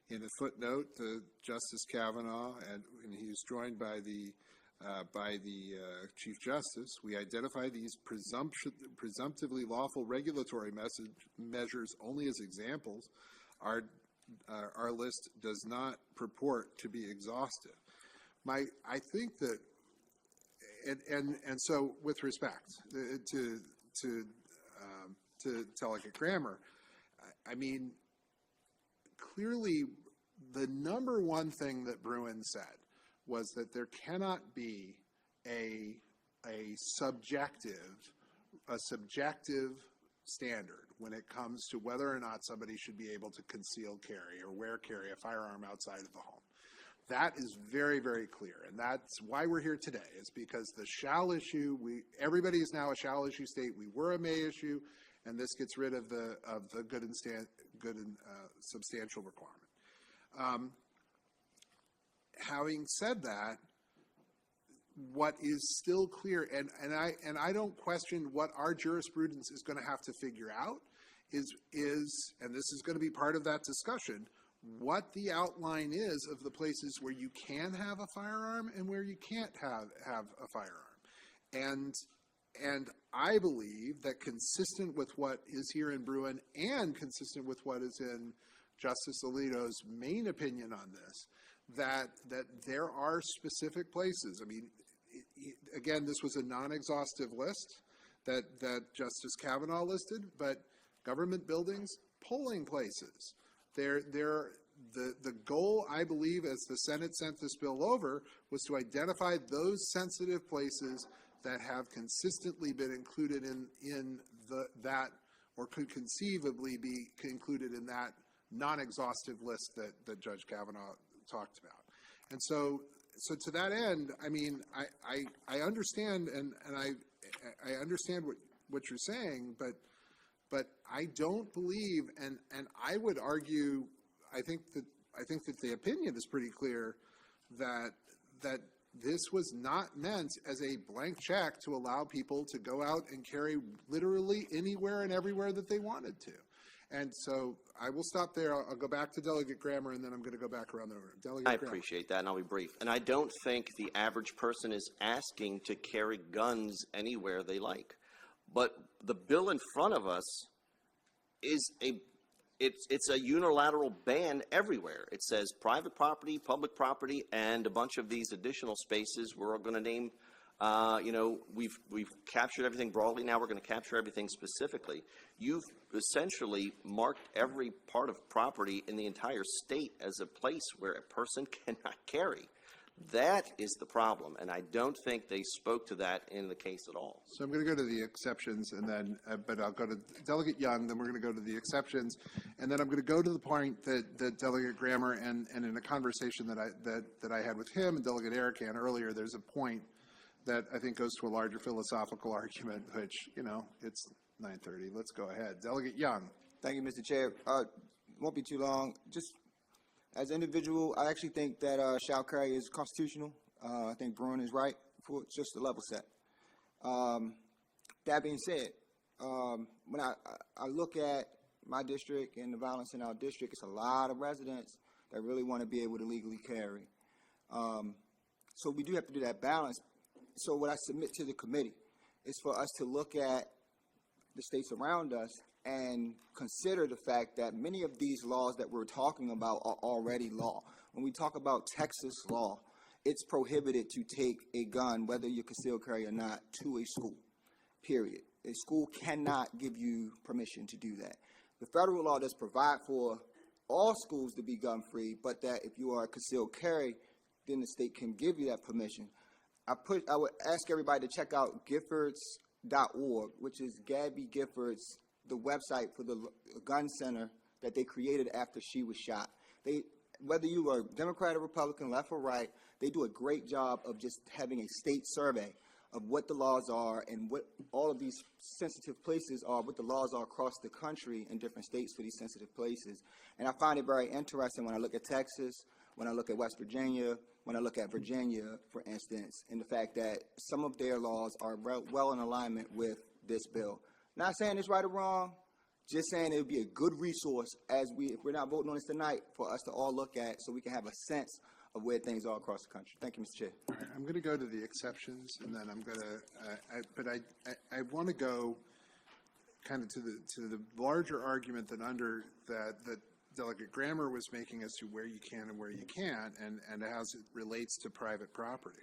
In a footnote, Justice Kavanaugh, and he was joined by the Chief Justice, we identify these presumptively lawful regulatory measures only as examples. Our list does not purport to be exhaustive. I think that, and so with respect to Delegate Cramer, I mean, clearly the number one thing that Bruin said was that there cannot be a subjective standard when it comes to whether or not somebody should be able to conceal carry or carry a firearm outside of the home. That is very, very clear, and that's why we're here today, is because the shall issue, everybody is now a shall issue state. We were a may issue, and this gets rid of the good and substantial requirement. Having said that, what is still clear, and I don't question what our jurisprudence is going to have to figure out, is and this is going to be part of that discussion, what the outline is of the places where you can have a firearm and where you can't have a firearm. And I believe that consistent with what is here in Bruin and consistent with what is in Justice Alito's main opinion on this, that there are specific places. I mean, again, this was a non-exhaustive list that Justice Kavanaugh listed, but government buildings, polling places. The goal, I believe, as the Senate sent this bill over, was to identify those sensitive places that have consistently been included in that, or could conceivably be included in that non-exhaustive list that Judge Kavanaugh talked about. And so to that end, I mean, I understand, and I understand what you're saying, but I don't believe, and I would argue, I think that the opinion is pretty clear that this was not meant as a blank check to allow people to go out and carry literally anywhere and everywhere that they wanted to. And so I will stop there. I'll go back to Delegate Grammer, and then I'm going to go back around the room. Delegate I Grammer. appreciate that, and I'll be brief. And I don't think the average person is asking to carry guns anywhere they like. But the bill in front of us is it's a unilateral ban everywhere. It says private property, public property, and a bunch of these additional spaces we're going to name. We've captured everything broadly. Now we're going to capture everything specifically. You've essentially marked every part of property in the entire state as a place where a person cannot carry. That is the problem, and I don't think they spoke to that in the case at all. So I'm going to go to the exceptions, and then, but I'll go to Delegate Young, then we're going to go to the exceptions, and then I'm going to go to the point that Delegate Grammer, and in a conversation that I had with him and Delegate Erican earlier, there's a point that I think goes to a larger philosophical argument, which, it's 9:30. Let's go ahead. Delegate Young. Thank you, Mr. Chair. Won't be too long. Just as an individual, I actually think that shall carry is constitutional. I think Bruin is right for just the level set. That being said, when I look at my district and the violence in our district, it's a lot of residents that really want to be able to legally carry. So we do have to do that balance. So what I submit to the committee is for us to look at the states around us and consider the fact that many of these laws that we're talking about are already law. When we talk about Texas law, it's prohibited to take a gun, whether you concealed carry or not, to a school, period. A school cannot give you permission to do that. The federal law does provide for all schools to be gun-free, but that if you are concealed carry, then the state can give you that permission. I would ask everybody to check out Giffords.org, which is Gabby Giffords, the website for the gun center that they created after she was shot. Whether you are Democrat or Republican, left or right, they do a great job of just having a state survey of what the laws are and what all of these sensitive places are, what the laws are across the country in different states for these sensitive places. And I find it very interesting when I look at Texas, when I look at West Virginia, when I look at Virginia, for instance, and the fact that some of their laws are well in alignment with this bill. Not saying it's right or wrong, just saying it would be a good resource if we're not voting on this tonight, for us to all look at so we can have a sense of where things are across the country. Thank you, Mr. Chair. All right, I'm going to go to the exceptions, and then I'm going to, I want to go kind of to the larger argument that Delegate Grammer was making as to where you can and where you can't, and as it relates to private property.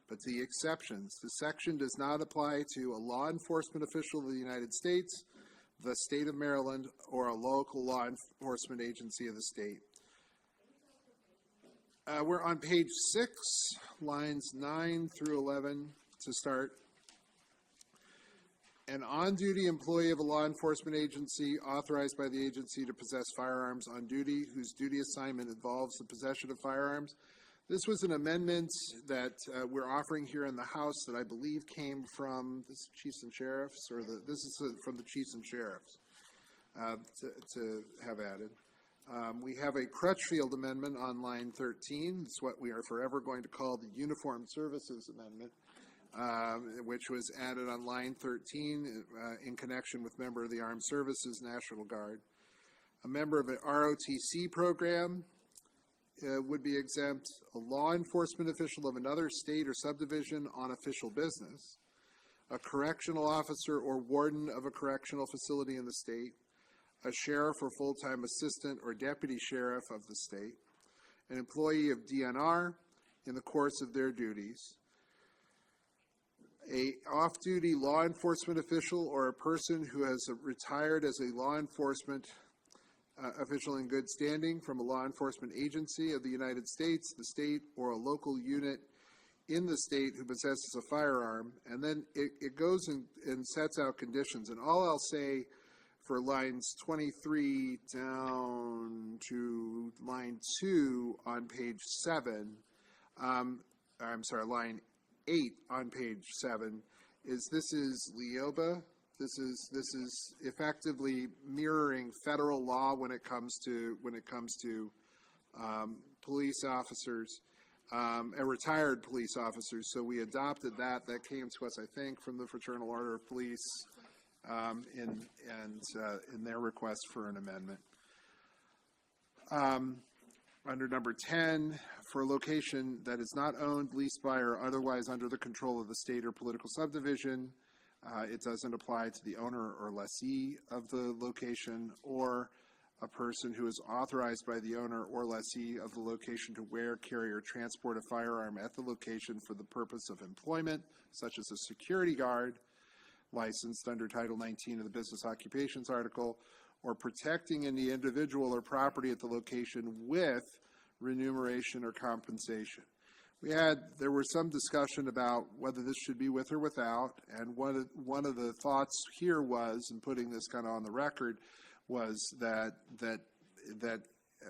But the exceptions, the section does not apply to a law enforcement official of the United States, the state of Maryland, or a local law enforcement agency of the state. We're on page 6, lines 9 through 11 to start. An on-duty employee of a law enforcement agency authorized by the agency to possess firearms on duty, whose duty assignment involves the possession of firearms. This was an amendment that we're offering here in the House that I believe came from the Chiefs and Sheriffs, or this is from the Chiefs and Sheriffs to have added. We have a Crutchfield amendment on line 13. It's what we are forever going to call the Uniformed Services Amendment, which was added on line 13 in connection with member of the Armed Services National Guard. A member of an ROTC program would be exempt. A law enforcement official of another state or subdivision on official business. A correctional officer or warden of a correctional facility in the state. A sheriff or full-time assistant or deputy sheriff of the state. An employee of DNR in the course of their duties. A off-duty law enforcement official or a person who has retired as a law enforcement official in good standing from a law enforcement agency of the United States, the state, or a local unit in the state who possesses a firearm. And then it goes and sets out conditions. And all I'll say for lines 23 down to line 2 on page 7, line 8 on page 7, is this is LEOBA. This is effectively mirroring federal law when it comes to police officers. a retired police officer. So we adopted that. That came to us, I think, from the Fraternal Order of Police in their request for an amendment. Under number 10, for a location that is not owned, leased by, or otherwise under the control of the state or political subdivision, it doesn't apply to the owner or lessee of the location, or a person who is authorized by the owner or lessee of the location to wear, carry, or transport a firearm at the location for the purpose of employment, such as a security guard licensed under Title 19 of the Business Occupations Article, or protecting any individual or property at the location with remuneration or compensation. There was some discussion about whether this should be with or without, and one of the thoughts here was, and putting this kind of on the record, was that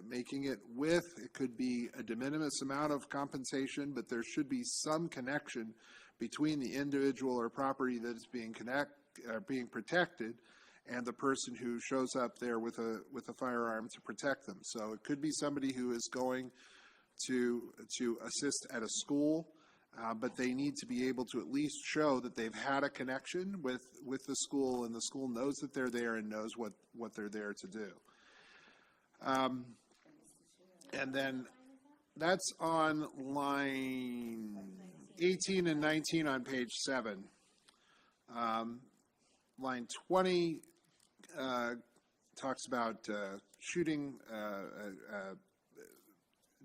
making it with, it could be a de minimis amount of compensation, but there should be some connection between the individual or property that is being protected and the person who shows up there with a firearm to protect them. So it could be somebody who is going to assist at a school, but they need to be able to at least show that they've had a connection with the school, and the school knows that they're there and knows what they're there to do. And then that's on line 18 and 19 on page 7. Line 20 talks about shooting,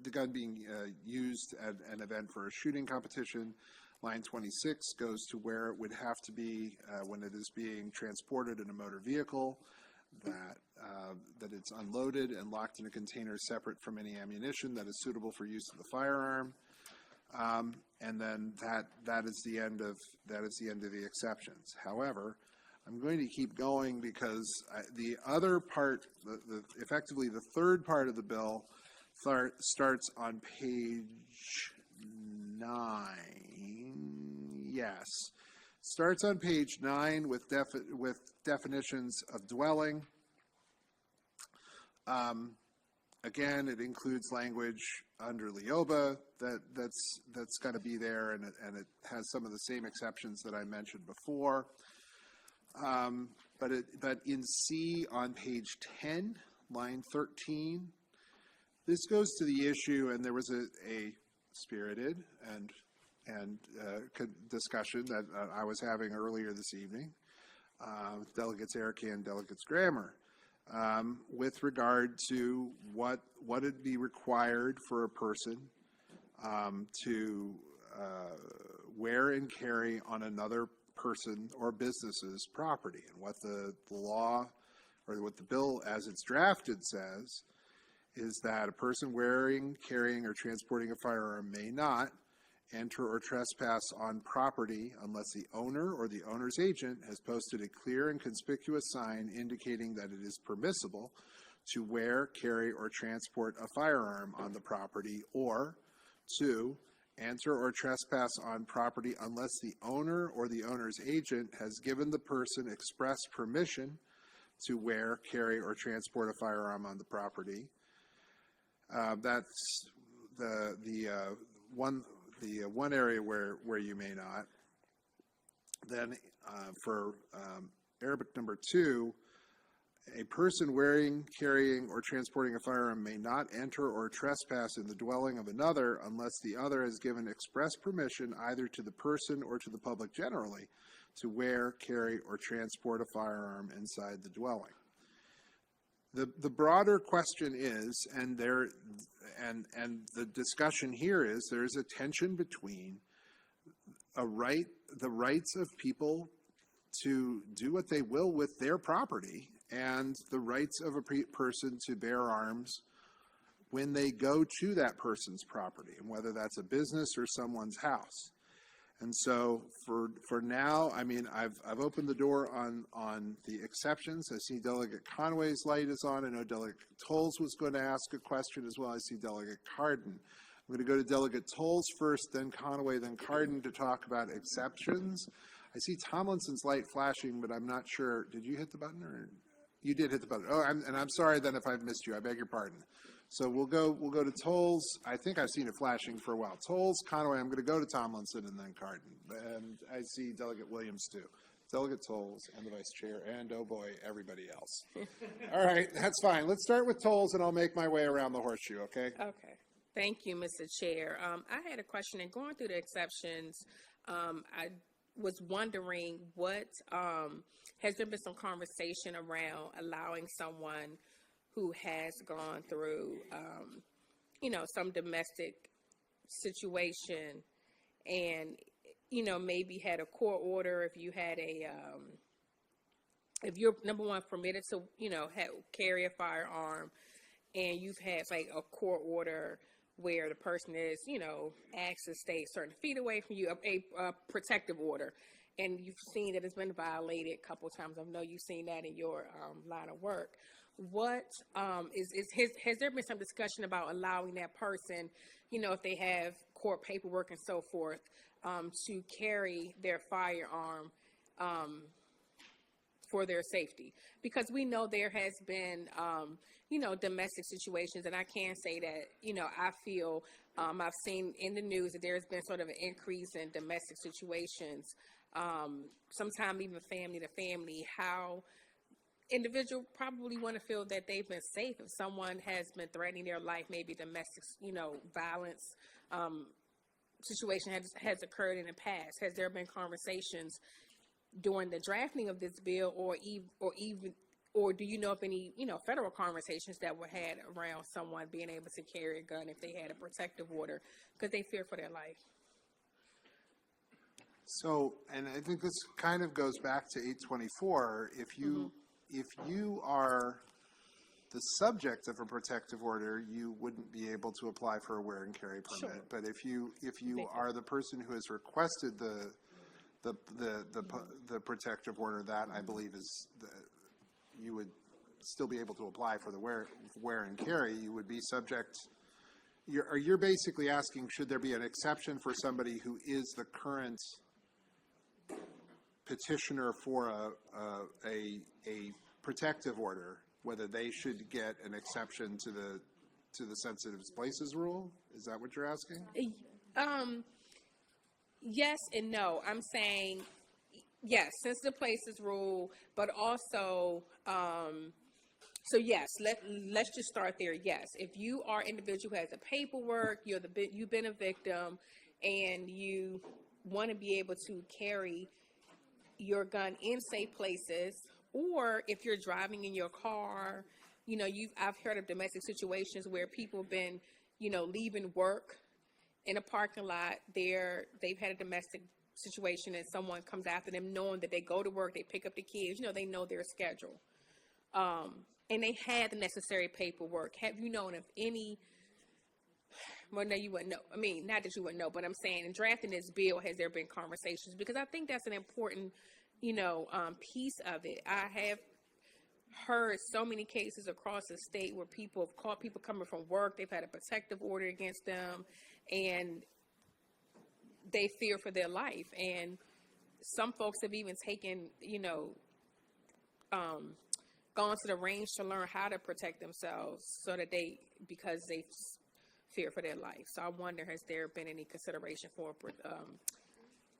the gun being used at an event for a shooting competition. Line 26 goes to where it would have to be when it is being transported in a motor vehicle, that it's unloaded and locked in a container separate from any ammunition that is suitable for use of the firearm. And then that is the end of the exceptions. However, I'm going to keep going because the other part, effectively the third part of the bill, starts on page 9. Yes, starts on page 9 with definitions of dwelling. Again, it includes language under LEOBA that's got to be there, and it has some of the same exceptions that I mentioned before. But in C on page 10, line 13, this goes to the issue, and there was a spirited and discussion that I was having earlier this evening with Delegates Erica and Delegates Grammer, with regard to what would be required for a person to wear and carry on another person or business's property, and what the law, or what the bill as it's drafted says, is that a person wearing, carrying, or transporting a firearm may not enter or trespass on property unless the owner or the owner's agent has posted a clear and conspicuous sign indicating that it is permissible to wear, carry, or transport a firearm on the property, or 2, enter or trespass on property unless the owner or the owner's agent has given the person express permission to wear, carry, or transport a firearm on the property. That's the one area where you may not. Then for Arabic number 2, a person wearing, carrying, or transporting a firearm may not enter or trespass in the dwelling of another unless the other has given express permission either to the person or to the public generally to wear, carry, or transport a firearm inside the dwelling. The broader question is, and the discussion here is, there is a tension between the rights of people to do what they will with their property and the rights of a person to bear arms when they go to that person's property, and whether that's a business or someone's house. And so for now, I mean, I've opened the door on the exceptions. I see Delegate Conway's light is on. I know Delegate Tolles was going to ask a question as well. I see Delegate Cardin. I'm going to go to Delegate Tolles first, then Conway, then Cardin to talk about exceptions. I see Tomlinson's light flashing, but I'm not sure. Did you hit the button, or you did hit the button? Oh, and I'm sorry then if I've missed you. I beg your pardon. So we'll go to Tolles. I think I've seen it flashing for a while. Tolles, Conaway, I'm going to go to Tomlinson and then Cardin. And I see Delegate Williams too. Delegate Tolles and the Vice Chair and, oh boy, everybody else. All right, that's fine. Let's start with Tolles and I'll make my way around the horseshoe, okay? Okay. Thank you, Mr. Chair. I had a question, and going through the exceptions, I was wondering what, has there been some conversation around allowing someone who has gone through, some domestic situation and, maybe had a court order, if you had if you're, number one, permitted to, carry a firearm, and you've had, like, a court order where the person is, asked to stay certain feet away from you, a protective order, and you've seen that it's been violated a couple of times. I know you've seen that in your line of work. What has there been some discussion about allowing that person, if they have court paperwork and so forth, to carry their firearm for their safety? Because we know there has been, domestic situations, and I can say that, I feel I've seen in the news that there's been sort of an increase in domestic situations, sometimes even family to family, how individual probably want to feel that they've been safe if someone has been threatening their life, maybe domestic, violence situation has occurred in the past. Has there been conversations during the drafting of this bill, or do you know of any, federal conversations that were had around someone being able to carry a gun if they had a protective order because they fear for their life? So, and I think this kind of goes back to 824. If you are the subject of a protective order, you wouldn't be able to apply for a wear and carry permit. Sure. But if you are the person who has requested the protective order, that I believe is you would still be able to apply for the wear and carry. You would be subject. You're basically asking, should there be an exception for somebody who is the current petitioner for a protective order, whether they should get an exception to the sensitive places rule? Is that what you're asking? Yes and no. I'm saying yes, sensitive places rule, but also so yes, let's just start there. Yes, if you are an individual who has the paperwork, you've been a victim, and you want to be able to carry your gun in safe places, or if you're driving in your car, I've heard of domestic situations where people have been, leaving work in a parking lot. They've had a domestic situation and someone comes after them, knowing that they go to work, they pick up the kids, they know their schedule, and they had the necessary paperwork. Have you known of any? Well, no, you wouldn't know. I mean, not that you wouldn't know, but I'm saying in drafting this bill, has there been conversations? Because I think that's an important, piece of it. I have heard so many cases across the state where people have caught people coming from work. They've had a protective order against them, and they fear for their life. And some folks have even taken, gone to the range to learn how to protect themselves because they fear for their life. So I wonder, has there been any consideration for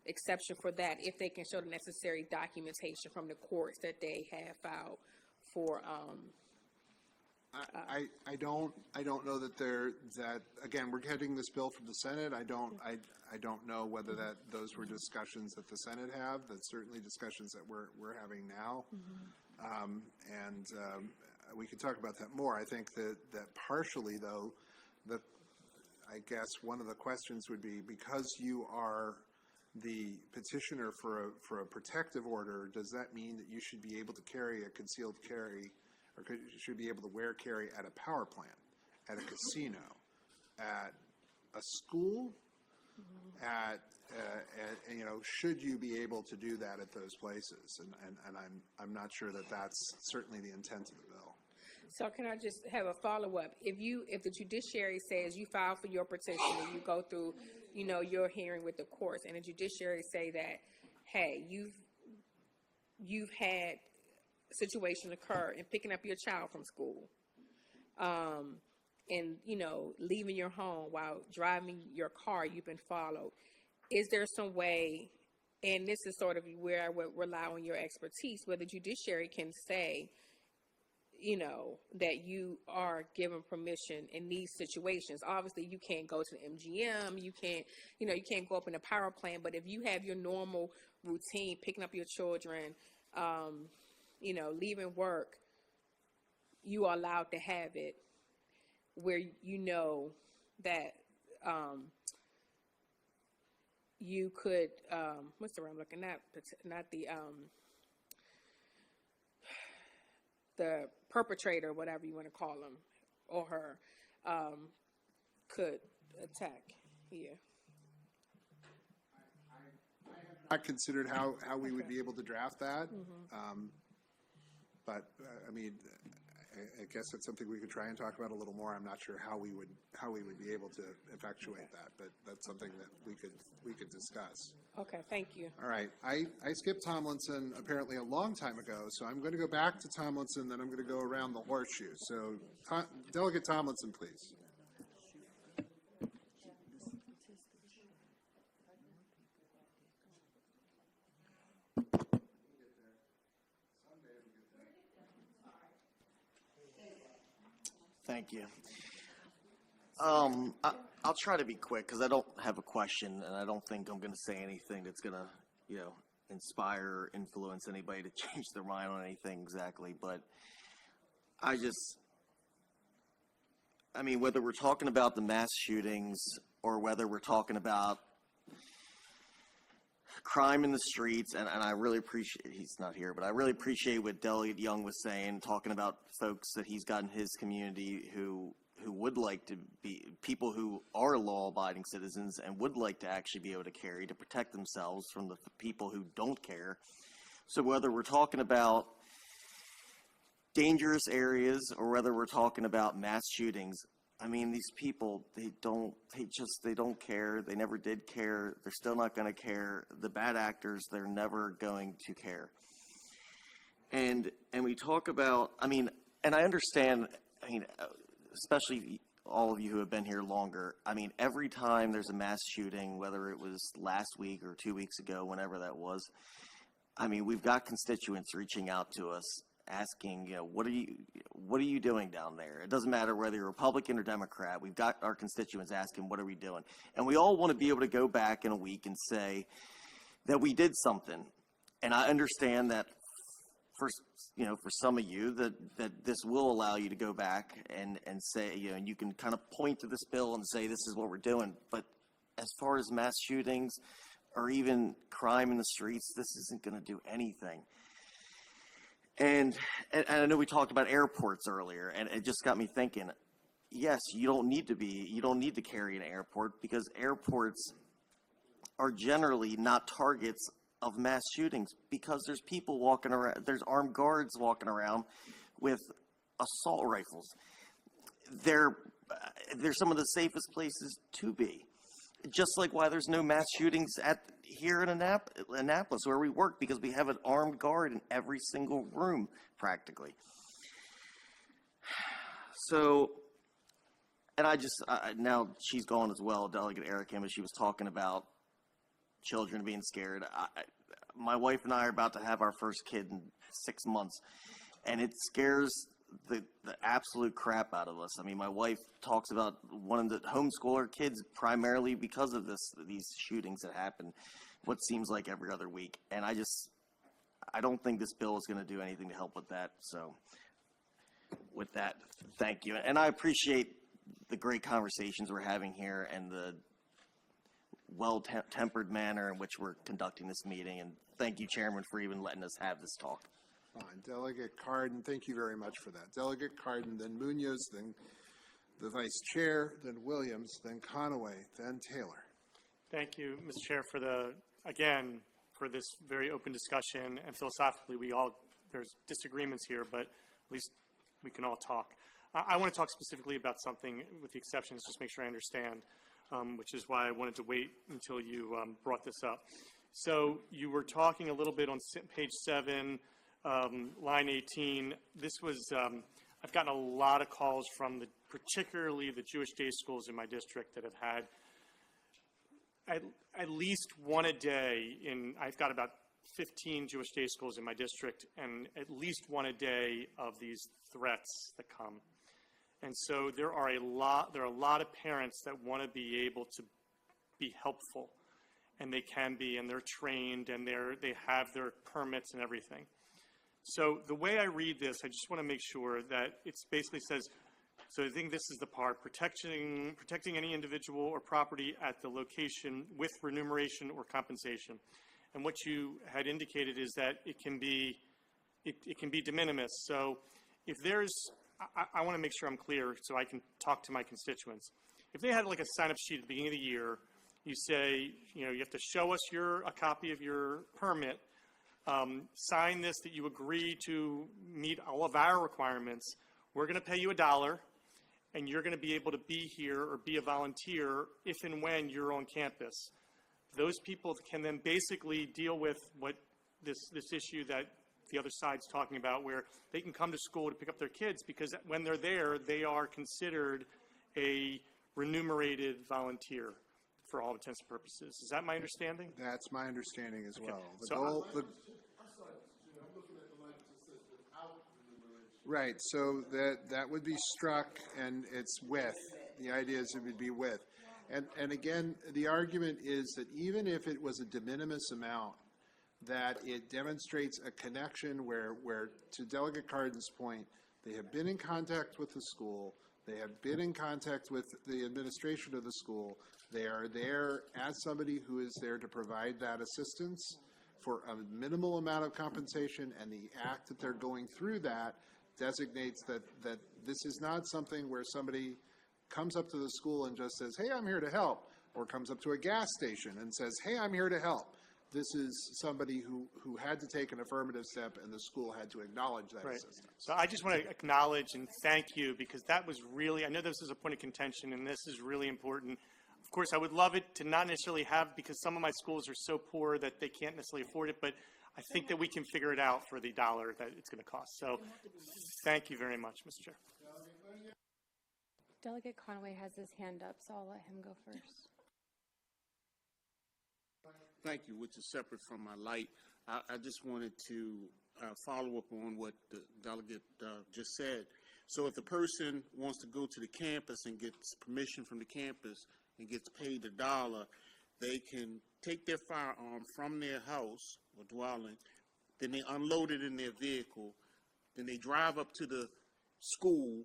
exception for that if they can show the necessary documentation from the courts that they have filed for? I don't know that again, we're getting this bill from the Senate. I don't know whether those were discussions that the Senate have. That's certainly discussions that we're having now. Mm-hmm. And we can talk about that more. I think that partially, though, that I guess one of the questions would be, because you are the petitioner for a protective order, does that mean that you should be able to carry a concealed carry, or should be able to wear carry at a power plant, at a casino, at a school, mm-hmm. Should you be able to do that at those places? And I'm not sure that that's certainly the intent of the bill. So can I just have a follow-up? If the judiciary says you file for your petition and you go through, your hearing with the courts, and the judiciary say that, hey, you've had a situation occur in picking up your child from school, and, you know, leaving your home while driving your car, you've been followed. Is there some way, and this is sort of where I would rely on your expertise, where the judiciary can say, you know, that you are given permission in these situations. Obviously, you can't go to the MGM, you can't, you know, you can't go up in a power plant, but if you have your normal routine, picking up your children, you know, leaving work, you are allowed to have it where you know that you could, what's the word I'm looking at? Not the perpetrator, whatever you want to call him or her, could attack here. I considered how we would be able to draft that. But I mean, I guess it's something we could try and talk about a little more. I'm not sure how we would be able to effectuate that, but that's something that we could discuss. Okay, thank you. All right, I skipped Tomlinson apparently a long time ago, so I'm going to go back to Tomlinson, then I'm going to go around the horseshoe. So Delegate Tomlinson, please. Thank you. I'll try to be quick because I don't have a question, and I don't think I'm going to say anything that's going to, you know, inspire or influence anybody to change their mind on anything exactly. But I mean, whether we're talking about the mass shootings or whether we're talking about crime in the streets, and I really appreciate, he's not here, but I really appreciate what Delegate Young was saying, talking about folks that he's got in his community who would like to be, people who are law-abiding citizens and would like to actually be able to carry to protect themselves from the people who don't care. So whether we're talking about dangerous areas or whether we're talking about mass shootings, I mean, these people, they don't care. They never did care. They're still not going to care. The bad actors, they're never going to care. And we talk about, I mean, and I understand, I mean, especially all of you who have been here longer, I mean, every time there's a mass shooting, whether it was last week or 2 weeks ago, whenever that was, I mean, we've got constituents reaching out to us asking, you know, what are you doing down there? It doesn't matter whether you're Republican or Democrat. We've got our constituents asking, what are we doing? And we all want to be able to go back in a week and say that we did something. And I understand that for some of you that this will allow you to go back and say, you know, and you can kind of point to this bill and say, this is what we're doing. But as far as mass shootings or even crime in the streets, this isn't going to do anything. And I know we talked about airports earlier, and it just got me thinking, yes, you don't need to carry an airport because airports are generally not targets of mass shootings because there's people walking around, there's armed guards walking around with assault rifles. They're some of the safest places to be. Just like why there's no mass shootings here in Annapolis where we work, because we have an armed guard in every single room practically. So, and now she's gone as well, Delegate Erica, but she was talking about children being scared. My wife and I are about to have our first kid in 6 months, and it scares the absolute crap out of us. I mean, my wife talks about wanting to homeschool her kids primarily because of these shootings that happen what seems like every other week. And I don't think this bill is going to do anything to help with that. So with that, thank you. And I appreciate the great conversations we're having here and the well-tempered manner in which we're conducting this meeting. And thank you, Chairman, for even letting us have this talk. Fine. Delegate Cardin, thank you very much for that. Delegate Cardin, then Munoz, then the Vice Chair, then Williams, then Conaway, then Taylor. Thank you, Mr. Chair, for this very open discussion. And philosophically, there's disagreements here, but at least we can all talk. I want to talk specifically about something with the exceptions, just make sure I understand, which is why I wanted to wait until you brought this up. So you were talking a little bit on page 7, line 18. This was, I've gotten a lot of calls from particularly the Jewish day schools in my district that have had at least one a day. I've got about 15 Jewish day schools in my district, and at least one a day of these threats that come. And so there are a lot of parents that want to be able to be helpful, and they can be, and they're trained, and they have their permits and everything. So the way I read this, I just want to make sure that it basically says, so I think this is the part, protecting any individual or property at the location with remuneration or compensation. And what you had indicated is that it can be de minimis. So if I want to make sure I'm clear so I can talk to my constituents. If they had like a sign-up sheet at the beginning of the year, you say, you have to show us a copy of your permit, sign this that you agree to meet all of our requirements. We're going to pay you $1, and you're going to be able to be here or be a volunteer if and when you're on campus. Those people can then basically deal with what this issue that the other side's talking about, where they can come to school to pick up their kids, because when they're there, they are considered a remunerated volunteer for all intents and purposes. Is that my understanding? That's my understanding as well. Right, so that would be struck, and it's with. The idea is it would be with. And again, the argument is that even if it was a de minimis amount, that it demonstrates a connection where, to Delegate Cardin's point, they have been in contact with the school, they have been in contact with the administration of the school, they are there as somebody who is there to provide that assistance for a minimal amount of compensation, and the act that they're going through that designates that this is not something where somebody comes up to the school and just says, hey, I'm here to help, or comes up to a gas station and says, hey, I'm here to help. This is somebody who had to take an affirmative step, and the school had to acknowledge that assistance. So I just want to acknowledge and thank you, because that was really, I know this is a point of contention, and this is really important. Of course, I would love it to not necessarily have, because some of my schools are so poor that they can't necessarily afford it, but I think that we can figure it out for the $1 that it's going to cost. So thank you very much, Mr. Chair. Delegate Conway has his hand up, so I'll let him go first. Thank you, which is separate from my light. I just wanted to follow up on what the delegate just said. So if the person wants to go to the campus and gets permission from the campus and gets paid $1, they can take their firearm from their house or dwelling, then they unload it in their vehicle, then they drive up to the school,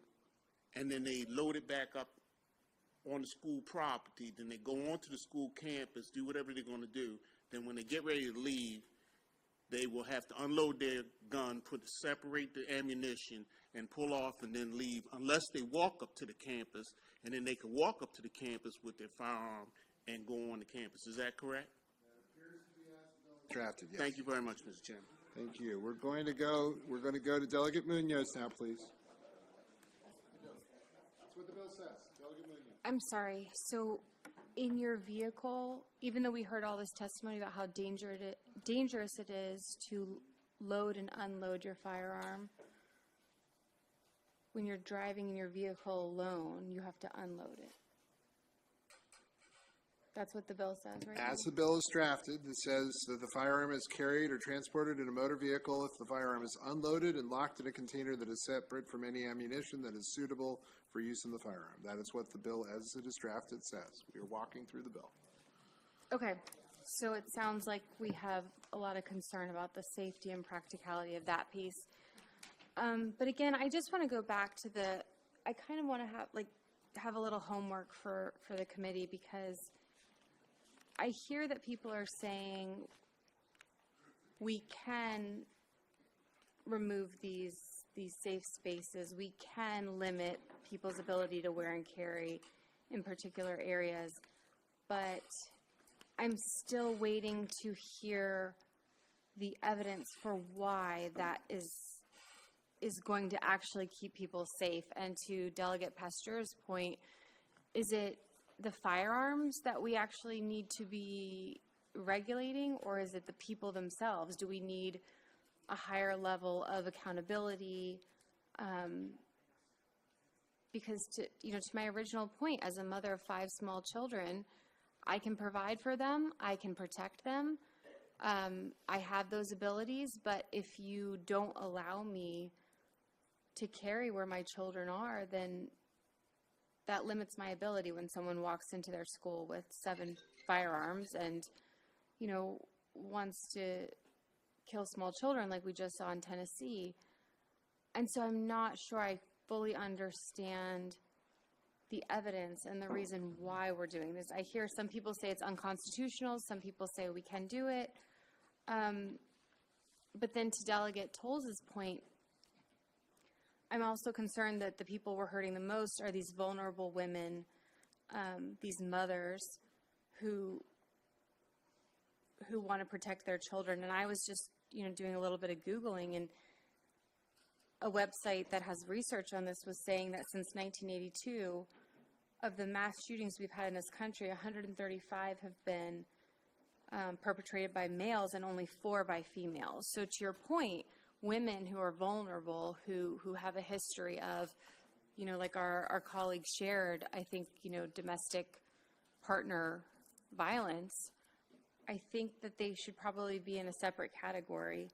and then they load it back up on the school property, then they go onto the school campus, do whatever they're going to do. Then when they get ready to leave, they will have to unload their gun, separate the ammunition, and pull off and then leave, unless they walk up to the campus, and then they can walk up to the campus with their firearm and go on the campus. Is that correct? Drafted, yes. Thank you very much, Mr. Chairman. Thank you. We're going to go to Delegate Munoz now, please. That's what the bill says. Delegate Munoz. I'm sorry. So in your vehicle, even though we heard all this testimony about how dangerous it is to load and unload your firearm, when you're driving in your vehicle alone, you have to unload it. That's what the bill says, right? As the bill is drafted, it says that the firearm is carried or transported in a motor vehicle if the firearm is unloaded and locked in a container that is separate from any ammunition that is suitable for use in the firearm. That is what the bill, as it is drafted, says. We are walking through the bill. Okay, so it sounds like we have a lot of concern about the safety and practicality of that piece. But again, I just want to go back to I kind of want to have a little homework for the committee, because I hear that people are saying we can remove these safe spaces, we can limit people's ability to wear and carry in particular areas, but I'm still waiting to hear the evidence for why that is going to actually keep people safe. And to Delegate Pasteur's point, is it the firearms that we actually need to be regulating, or is it the people themselves? Do we need a higher level of accountability because to my original point, as a mother of 5 small children, I can provide for them, I can protect them, I have those abilities, but if you don't allow me to carry where my children are, then that limits my ability when someone walks into their school with 7 firearms and, wants to kill small children like we just saw in Tennessee. And so I'm not sure I fully understand the evidence and the reason why we're doing this. I hear some people say it's unconstitutional, some people say we can do it. But then to Delegate Toll's point, I'm also concerned that the people we're hurting the most are these vulnerable women, these mothers who want to protect their children. And I was just, doing a little bit of Googling, and a website that has research on this was saying that since 1982, of the mass shootings we've had in this country, 135 have been perpetrated by males and only 4 by females. So to your point, women who are vulnerable, who have a history of, like our colleague shared, I think, domestic partner violence, I think that they should probably be in a separate category.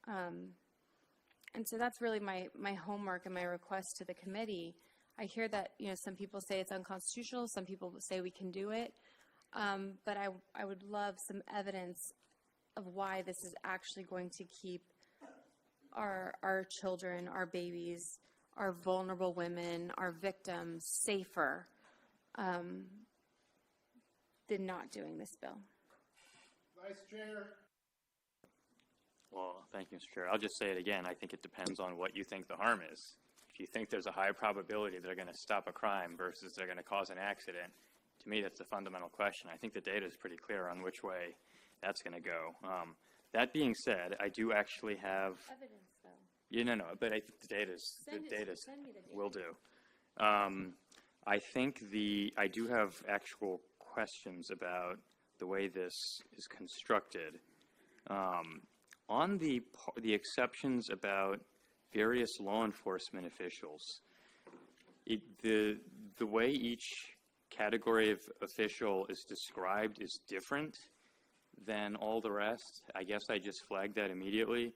And so that's really my homework and my request to the committee. I hear that, some people say it's unconstitutional, some people say we can do it, but I would love some evidence of why this is actually going to keep our children, our babies, our vulnerable women, our victims safer than not doing this bill. Vice Chair. Well, thank you, Mr. Chair. I'll just say it again. I think it depends on what you think the harm is. If you think there's a high probability they're going to stop a crime versus they're going to cause an accident, to me, that's a fundamental question. I think the data is pretty clear on which way that's going to go. That being said, I do actually have Evidence, though. no, but I think the data's Send me the data. will do. I think I do have actual questions about the way this is constructed. On the exceptions about various law enforcement officials, the way each category of official is described is different than all the rest. I guess I just flagged that immediately,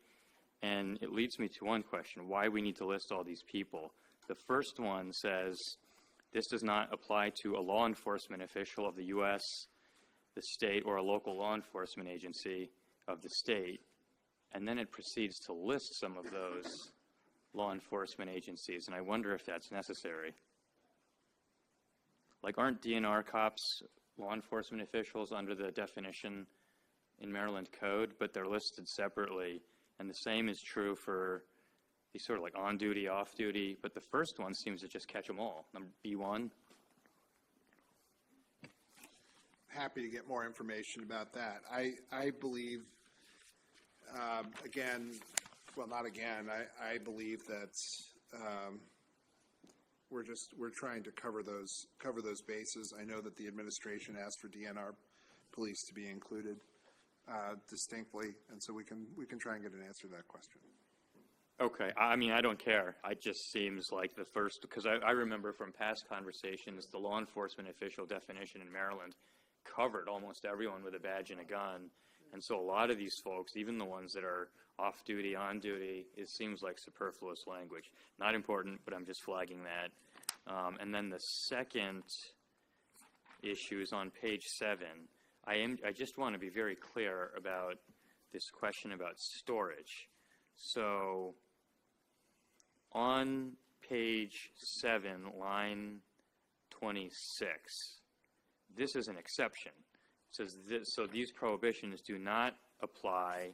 and it leads me to one question: why we need to list all these people. The first one says this does not apply to a law enforcement official of the U.S., the state, or a local law enforcement agency of the state. And then it proceeds to list some of those law enforcement agencies, and I wonder if that's necessary. Like, aren't DNR cops law enforcement officials under the definition in Maryland Code, but they're listed separately, and the same is true for these sort of like on-duty, off-duty, but the first one seems to just catch them all. Number B1. Happy to get more information about that. I believe, I believe that we're trying to cover those bases. I know that the administration asked for DNR police to be included distinctly, and so we can try and get an answer to that question. Okay, I mean, I don't care. It just seems like the first, because I remember from past conversations, the law enforcement official definition in Maryland covered almost everyone with a badge and a gun. And so a lot of these folks, even the ones that are off-duty, on-duty, it seems like superfluous language. Not important, but I'm just flagging that. And then the second issue is on page 7. I just want to be very clear about this question about storage. So on page 7, line 26, this is an exception. It says this, so these prohibitions do not apply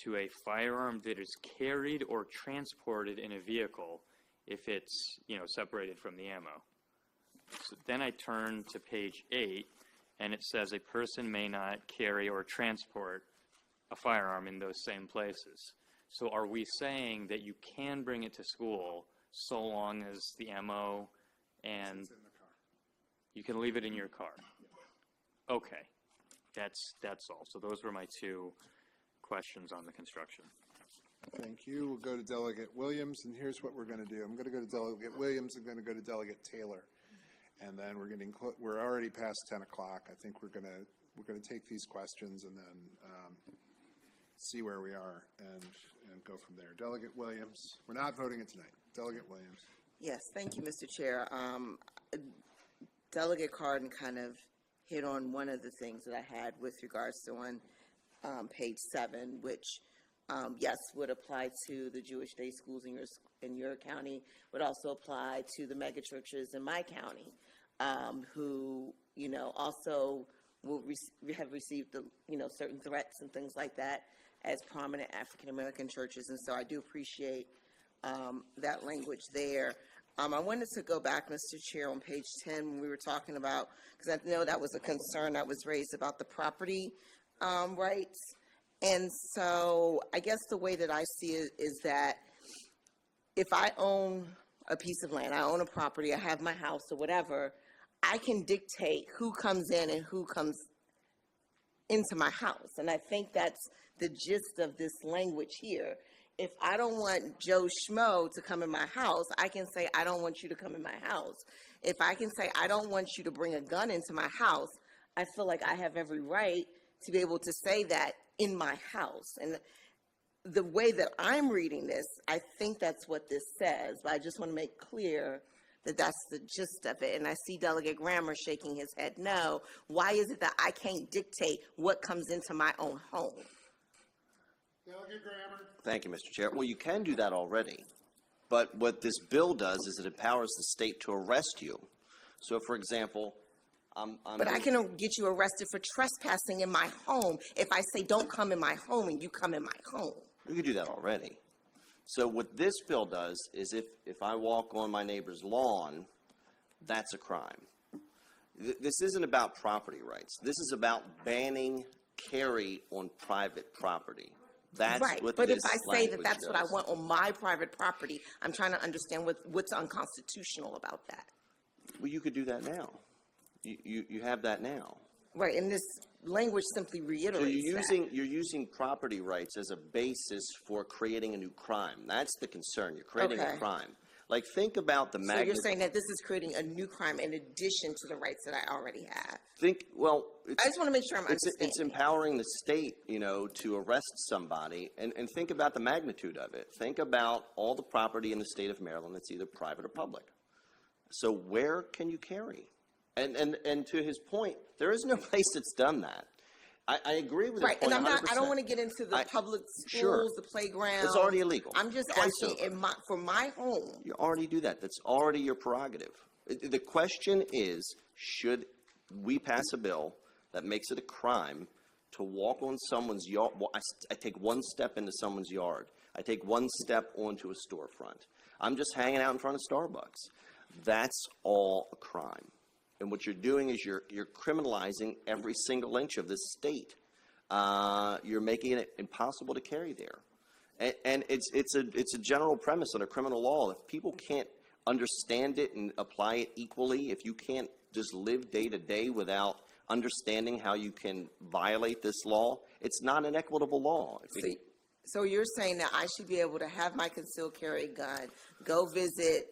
to a firearm that is carried or transported in a vehicle if it's, separated from the ammo. So then I turn to page 8, and it says a person may not carry or transport a firearm in those same places. So are we saying that you can bring it to school so long as the ammo and It's in the car. you can leave it in your car? Okay, that's all. So those were my 2 questions on the construction. Thank you. We'll go to Delegate Williams, and here's what we're going to do. I'm going to go to Delegate Williams. I'm going to go to Delegate Taylor, and then we're already past 10 o'clock. I think we're going to take these questions and then see where we are and go from there. Delegate Williams. We're not voting it tonight. Delegate Williams. Yes, thank you, Mr. Chair. Delegate Cardin kind of hit on one of the things that I had with regards to on page 7, which yes, would apply to the Jewish day schools in your county, would also apply to the mega churches in my county, who, also will have received, certain threats and things like that as prominent African-American churches. And so I do appreciate that language there. I wanted to go back, Mr. Chair, on page 10 when we were talking about, because I know that was a concern that was raised about the property rights. And so I guess the way that I see it is that if I own a piece of land, I own a property, I have my house or whatever, I can dictate who comes in and who comes into my house. And I think that's the gist of this language here. If I don't want Joe Schmo to come in my house, I can say, I don't want you to come in my house. If I can say, I don't want you to bring a gun into my house, I feel like I have every right to be able to say that in my house. And the way that I'm reading this, I think that's what this says, but I just want to make clear that that's the gist of it. And I see Delegate Grammer shaking his head no. Why is it that I can't dictate what comes into my own home? Delegate Grammer. Thank you, Mr. Chair. Well, you can do that already. But what this bill does is it empowers the state to arrest you. So, for example, But I can get you arrested for trespassing in my home if I say don't come in my home and you come in my home. You can do that already. So what this bill does is if I walk on my neighbor's lawn, that's a crime. This isn't about property rights. This is about banning carry on private property. That's right. what But this if I say that that's does. what I want on my private property, I'm trying to understand what's unconstitutional about that. Well, you could do that now. You have that now. Right, and this language simply reiterates So you're using property rights as a basis for creating a new crime. That's the concern. You're creating a crime. Like, think about the So magnitude. you're saying that this is creating a new crime in addition to the rights that I already have? I just want to make sure I'm understanding. It's empowering the state, to arrest somebody, and think about the magnitude of it. Think about all the property in the state of Maryland that's either private or public. So where can you carry? And to his point, there is no place that's done that. I agree with right, his point. And I don't want to get into the public schools, the playground. It's already illegal. I'm just Twice asking for my home. You already do that. That's already your prerogative. The question is, should we pass a bill that makes it a crime to walk on someone's yard? Well, I take one step into someone's yard. I take one step onto a storefront. I'm just hanging out in front of Starbucks. That's all a crime. And what you're doing is you're criminalizing every single inch of this state. You're making it impossible to carry there. And it's a general premise under criminal law. If people can't understand it and apply it equally, if you can't just live day to day without understanding how you can violate this law, it's not an equitable law. So you're saying that I should be able to have my concealed carry gun, go visit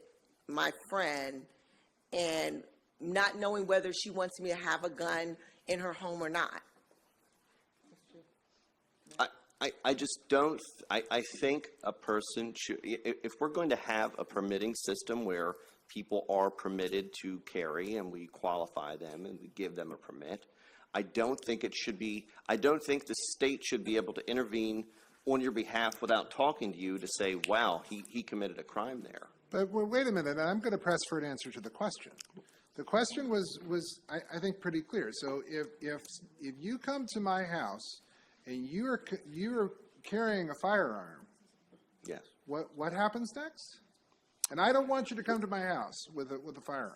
my friend, and not knowing whether she wants me to have a gun in her home or not? I just don't, I think a person should, if we're going to have a permitting system where people are permitted to carry and we qualify them and we give them a permit, I don't think it should be, I don't think the state should be able to intervene on your behalf without talking to you to say, wow, he committed a crime there. But wait a minute, I'm going to press for an answer to the question. The question was I think pretty clear. So if you come to my house and you are carrying a firearm, yes, what happens next? And I don't want you to come to my house with a firearm.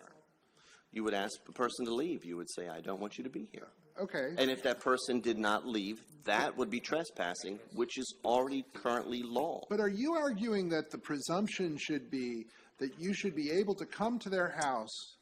You would ask the person to leave. You would say, I don't want you to be here. Okay. And if that person did not leave, that would be trespassing, which is already currently law. But are you arguing that the presumption should be that you should be able to come to their house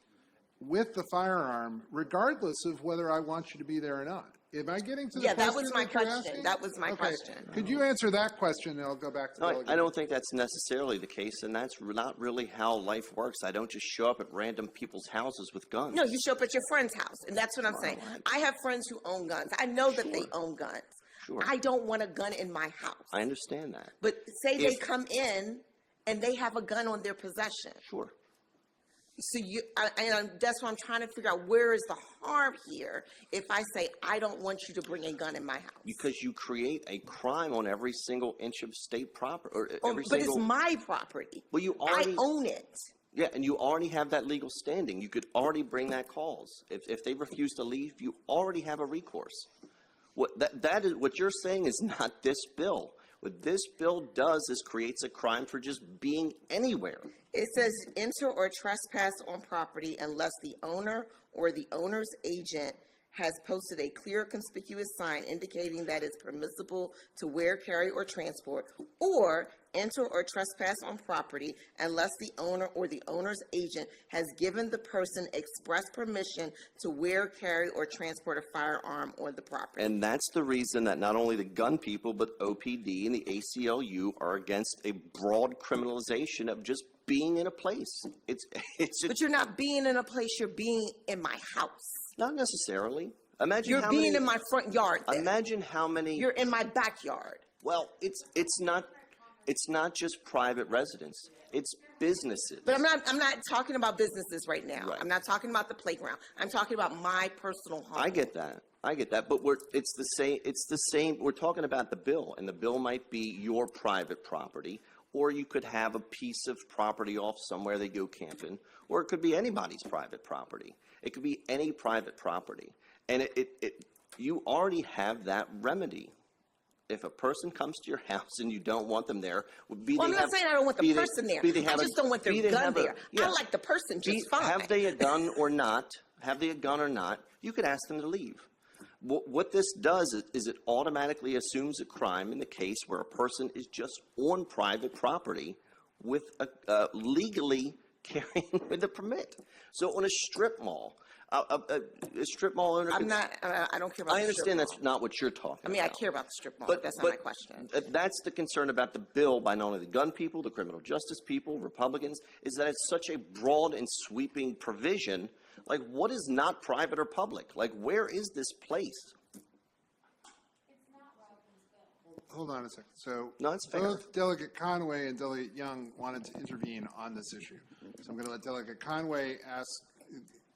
with the firearm, regardless of whether I want you to be there or not? Am I getting to the Yeah, question that was my you're question. asking? That was my Okay. question. Could you answer that question, and I'll go back to No, Delegate? I don't think that's necessarily the case, and that's not really how life works. I don't just show up at random people's houses with guns. No, you show up at your friend's house, and that's what I'm saying. I have friends who own guns. I know that they own guns. Sure. I don't want a gun in my house. I understand that. But say they If- come in and they have a gun on their possession. Sure. So that's what I'm trying to figure out. Where is the harm here if I say I don't want you to bring a gun in my house? Because you create a crime on every single inch of state property, or every But single. it's my property. Well, you already I own it. Yeah, and you already have that legal standing. You could already bring that cause. If they refuse to leave, you already have a recourse. That is what you're saying is not this bill. What this bill does is creates a crime for just being anywhere. It says enter or trespass on property unless the owner or the owner's agent has posted a clear conspicuous sign indicating that it's permissible to wear, carry, or transport, or enter or trespass on property unless the owner or the owner's agent has given the person express permission to wear, carry, or transport a firearm on the property. And that's the reason that not only the gun people, but OPD and the ACLU are against a broad criminalization of just being in a place. But you're not being in a place, you're being in my house. Not necessarily. Imagine You're how being many, in my front yard. Then. Imagine how many. You're in my backyard. Well, it's not just private residence. It's businesses. But I'm not talking about businesses right now. Right. I'm not talking about the playground. I'm talking about my personal home. I get that. But it's the same. We're talking about the bill, and the bill might be your private property, or you could have a piece of property off somewhere they go camping, or it could be anybody's private property. It could be any private property, and you already have that remedy. If a person comes to your house and you don't want them there, I'm not saying I don't want the person there. I just don't want their gun there. I like the person just fine. Have they a gun or not? You could ask them to leave. What this does is it automatically assumes a crime in the case where a person is just on private property with legally carrying with a permit. So on a strip mall, a strip mall owner. I don't care about the strip mall. I understand that's not what you're talking about. I mean, I care about the strip mall, but that's not my question. That's the concern about the bill by not only the gun people, the criminal justice people, Republicans, is that it's such a broad and sweeping provision. Like, what is not private or public? Like, where is this place? Hold on a second. So no, it's fair. Both Delegate Conway and Delegate Young wanted to intervene on this issue. So I'm going to let Delegate Conway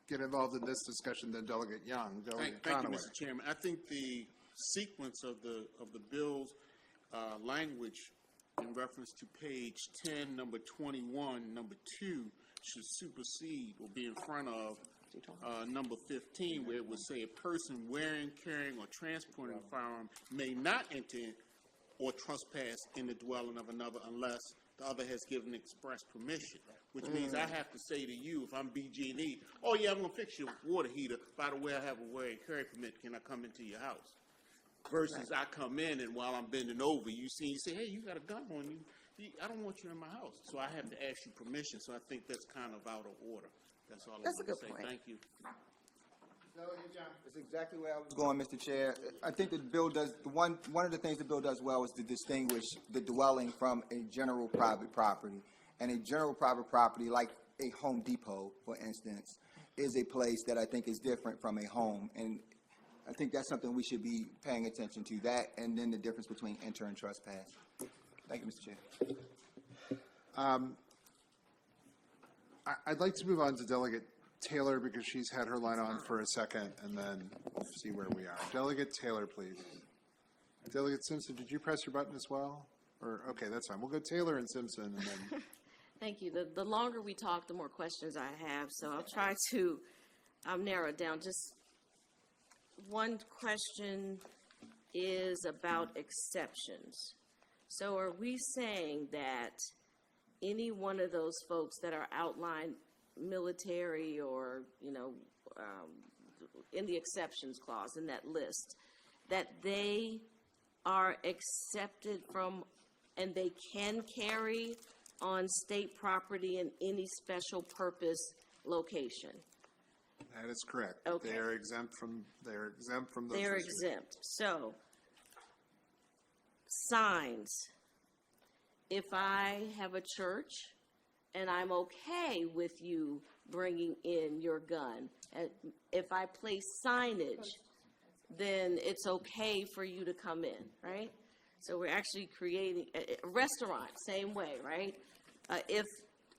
get involved in this discussion, then Delegate Young. Delegate Thank you, Conway. Mr. Chairman. I think the sequence of the bill's language in reference to page 10, number 21, number 2 should supersede or be in front of number 15, where it would say a person wearing, carrying, or transporting a firearm may not enter or trespass in the dwelling of another unless the other has given express permission, which means I have to say to you, if I'm BG&E, oh yeah, I'm going to fix your water heater. By the way, I have a wear and carry permit. Can I come into your house? Versus I come in and while I'm bending over, you say, hey, you got a gun on you. I don't want you in my house. So I have to ask you permission. So I think that's kind of out of order. That's all I want to say. Thank you. That's exactly where I was going, Mr. Chair. I think the bill does, one of the things the bill does well is to distinguish the dwelling from a general private property. And a general private property, like a Home Depot, for instance, is a place that I think is different from a home. And I think that's something we should be paying attention to, that and then the difference between enter and trespass. Thank you, Mr. Chair. I'd like to move on to Delegate Taylor because she's had her line on for a second, and then we'll see where we are. Delegate Taylor, please. Delegate Simpson, did you press your button as well? Or okay, that's fine. We'll go Taylor and Simpson, and then. Thank you. The longer we talk, the more questions I have, so I'll try to narrow it down. Just one question is about exceptions. So are we saying that any one of those folks that are outlined military or, in the exceptions clause in that list, that they are accepted from and they can carry on state property in any special purpose location? That is correct. Okay. They're exempt from those They're restrictions. exempt. So, signs. If I have a church and I'm okay with you bringing in your gun, and if I place signage, then it's okay for you to come in, right? So we're actually creating a restaurant, same way, right? If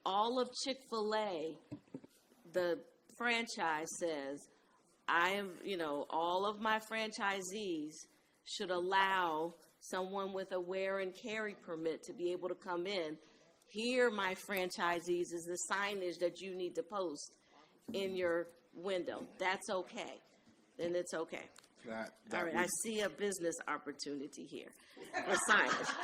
all of Chick-fil-A, the franchise says, all of my franchisees should allow someone with a wear and carry permit to be able to come in. Here, my franchisees, is the signage that you need to post in your window. That's okay. Then it's okay. All right, I see a business opportunity here for signage.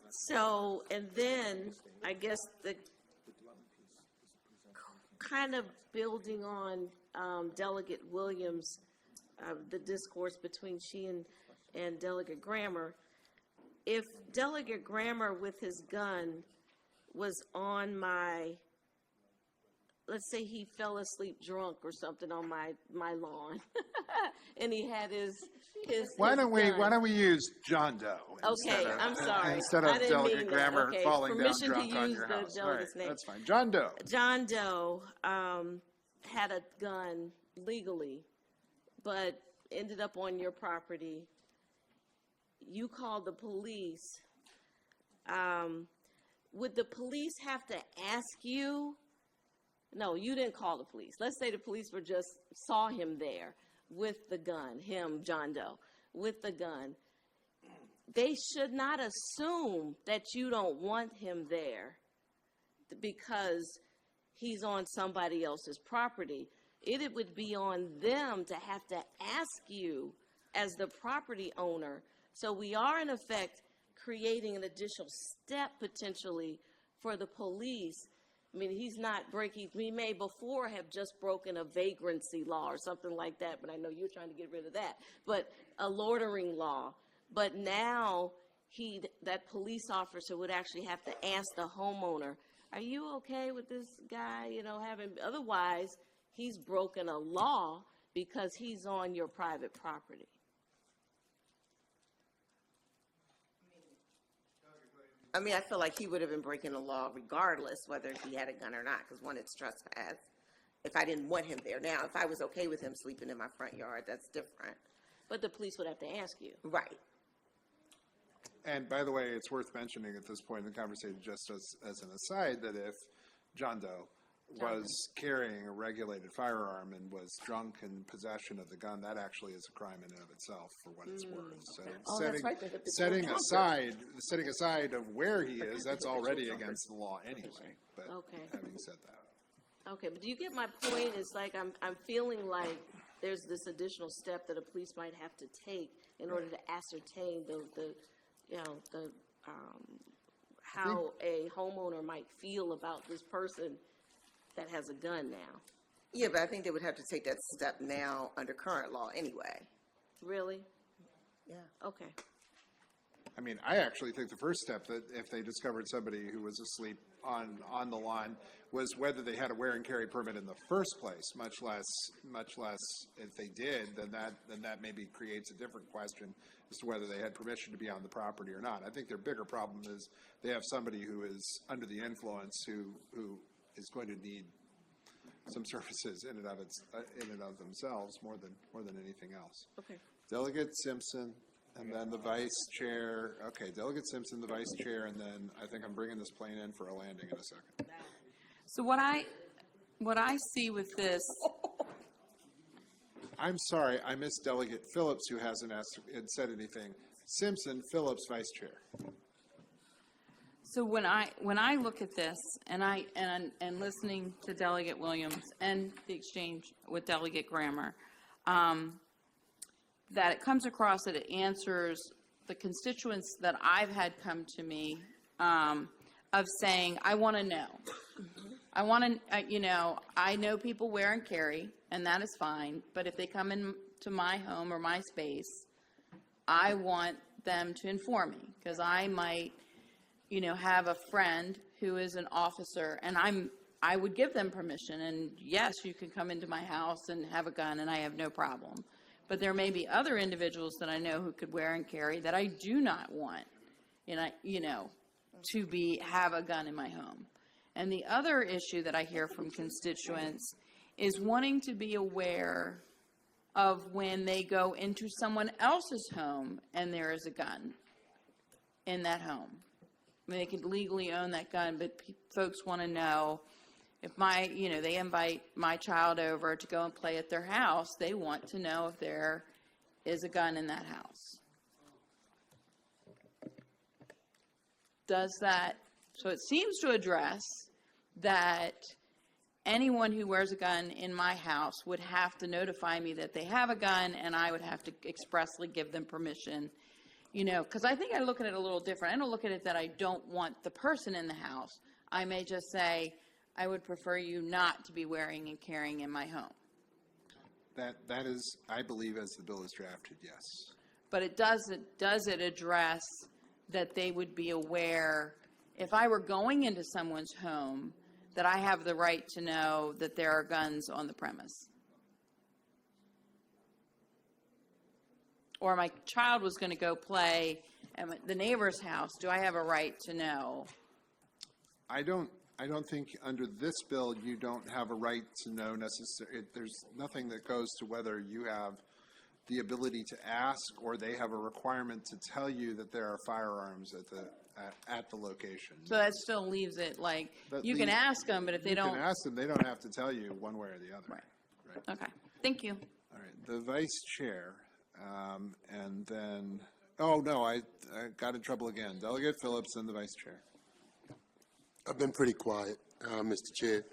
So, and then I guess the kind of building on Delegate Williams, the discourse between she and Delegate Grammer, if Delegate Grammer with his gun was on let's say he fell asleep drunk or something on my lawn, and he had his Why don't gun. we use John Doe? Okay, I'm sorry. Instead I of didn't mean Delegate that. Grammar Okay, falling down permission to drunk on use your the house. All right, delegate's name. that's fine. John Doe. John Doe had a gun legally, but ended up on your property. You called the police. Would the police have to ask you? No, you didn't call the police. Let's say the police saw him there with the gun, John Doe, with the gun. They should not assume that you don't want him there because he's on somebody else's property. It would be on them to have to ask you as the property owner. So we are, in effect, creating an additional step potentially for the police. I mean, he may before have just broken a vagrancy law or something like that, but I know you're trying to get rid of that, but a loitering law. But now that police officer would actually have to ask the homeowner, are you okay with this guy, otherwise he's broken a law because he's on your private property. I mean, I feel like he would have been breaking the law regardless whether he had a gun or not, because one, it's trespass. If I didn't want him there. Now, if I was okay with him sleeping in my front yard, that's different. But the police would have to ask you. Right. And by the way, it's worth mentioning at this point in the conversation, just as an aside, that if John Doe was carrying a regulated firearm and was drunk in possession of the gun, that actually is a crime in and of itself for what it's worth. So setting aside of where he is, that's already against the law anyway. But having said that. Okay, but do you get my point? It's like I'm feeling like there's this additional step that a police might have to take in order to ascertain how a homeowner might feel about this person that has a gun now. Yeah, but I think they would have to take that step now under current law anyway. Really? Yeah. Okay. I mean, I actually think the first step, that if they discovered somebody who was asleep on the lawn, was whether they had a wear and carry permit in the first place. Much less if they did, then that maybe creates a different question as to whether they had permission to be on the property or not. I think their bigger problem is they have somebody who is under the influence who is going to need some services in and of themselves more than anything else. Okay. Delegate Simpson. And then the vice chair. Okay, Delegate Simpson, the vice chair, and then I think I'm bringing this plane in for a landing in a second. So what I see with this, I'm sorry, I missed Delegate Phillips, who hasn't said anything. Simpson, Phillips, vice chair. so when I look at this and listening to Delegate Williams and the exchange with Delegate Grammer, that it comes across that it answers the constituents that I've had come to me of saying, I want to know. I want to, I know people wear and carry, and that is fine, but if they come into my home or my space, I want them to inform me, because I might have a friend who is an officer, and I would give them permission, and yes, you can come into my house and have a gun, and I have no problem. But there may be other individuals that I know who could wear and carry that I do not want, to have a gun in my home. And the other issue that I hear from constituents is wanting to be aware of when they go into someone else's home and there is a gun in that home. I mean, they could legally own that gun, but folks want to know if they invite my child over to go and play at their house, they want to know if there is a gun in that house. So it seems to address that anyone who wears a gun in my house would have to notify me that they have a gun, and I would have to expressly give them permission. Because I think I look at it a little different. I don't look at it that I don't want the person in the house. I may just say, I would prefer you not to be wearing and carrying in my home. That is, I believe, as the bill is drafted, yes. But does it address that they would be aware, if I were going into someone's home, that I have the right to know that there are guns on the premise? Or my child was going to go play at the neighbor's house, do I have a right to know? I don't think under this bill you don't have a right to know necessarily. There's nothing that goes to whether you have the ability to ask or they have a requirement to tell you that there are firearms at the location. So that still leaves it like you can ask them, but if they don't. You can ask them, they don't have to tell you one way or the other. Right. Okay. Thank you. All right. The vice chair, and then, oh no, I got in trouble again. Delegate Phillips and the vice chair. I've been pretty quiet, Mr. Chair.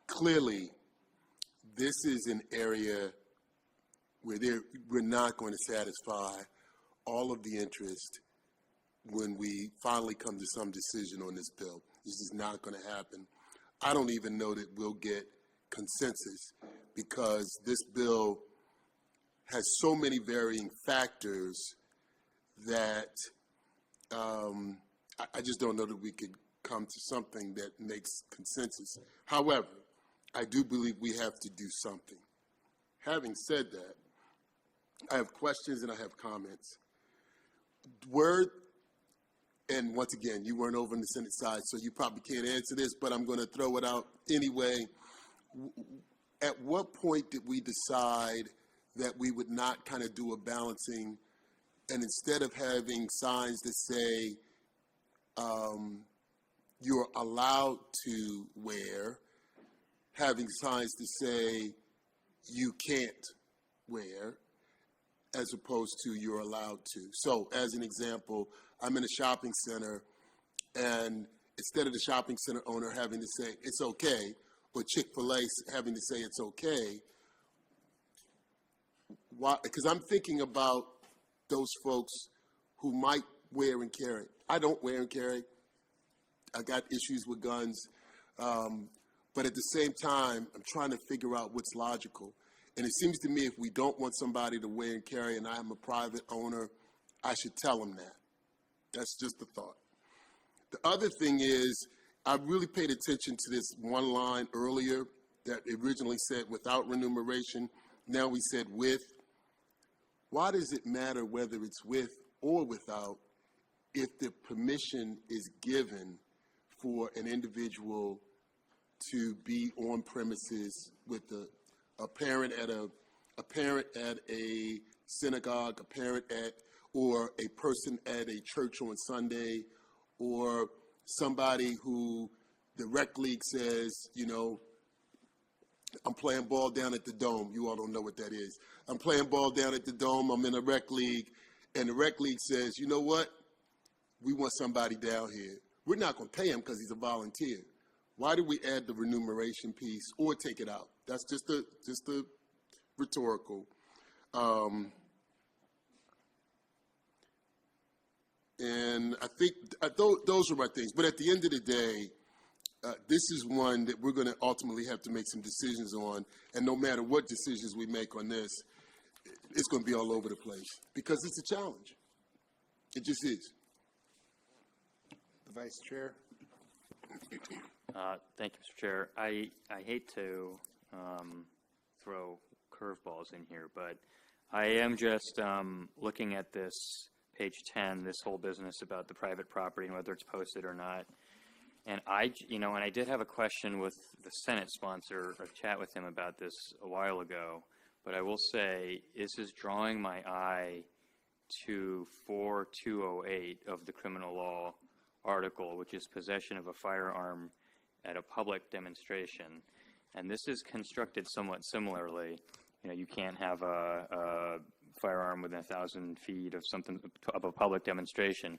Clearly, this is an area where we're not going to satisfy all of the interest when we finally come to some decision on this bill. This is not going to happen. I don't even know that we'll get consensus because this bill has so many varying factors that I just don't know that we could come to something that makes consensus. However, I do believe we have to do something. Having said that, I have questions and I have comments. And once again, you weren't over on the Senate side, so you probably can't answer this, but I'm going to throw it out anyway. At what point did we decide that we would not kind of do a balancing, and instead of having signs that say you're allowed to wear, having signs that say you can't wear, as opposed to you're allowed to. So as an example, I'm in a shopping center, and instead of the shopping center owner having to say it's okay, or Chick-fil-A having to say it's okay, why? Because I'm thinking about those folks who might wear and carry. I don't wear and carry. I got issues with guns. But at the same time, I'm trying to figure out what's logical. And it seems to me if we don't want somebody to wear and carry and I'm a private owner, I should tell them that. That's just a thought. The other thing is, I really paid attention to this one line earlier that originally said without remuneration. Now we said with. Why does it matter whether it's with or without if the permission is given for an individual to be on premises with a parent at a synagogue, a parent or a person at a church on Sunday, or somebody who the rec league says, I'm playing ball down at the Dome. You all don't know what that is. I'm playing ball down at the Dome. I'm in a rec league. And the rec league says, you know what? We want somebody down here. We're not going to pay him because he's a volunteer. Why do we add the remuneration piece or take it out? That's just a rhetorical. And I think those are my things. But at the end of the day, this is one that we're going to ultimately have to make some decisions on. And no matter what decisions we make on this, it's going to be all over the place because it's a challenge. It just is. The Vice Chair. Thank you, Mr. Chair. I hate to throw curveballs in here, but I am just looking at this page 10, this whole business about the private property and whether it's posted or not. And I did have a question with the Senate sponsor, or chat with him about this a while ago, but I will say this is drawing my eye to 4208 of the criminal law article, which is possession of a firearm at a public demonstration. And this is constructed somewhat similarly. You can't have a firearm within 1,000 feet of a public demonstration.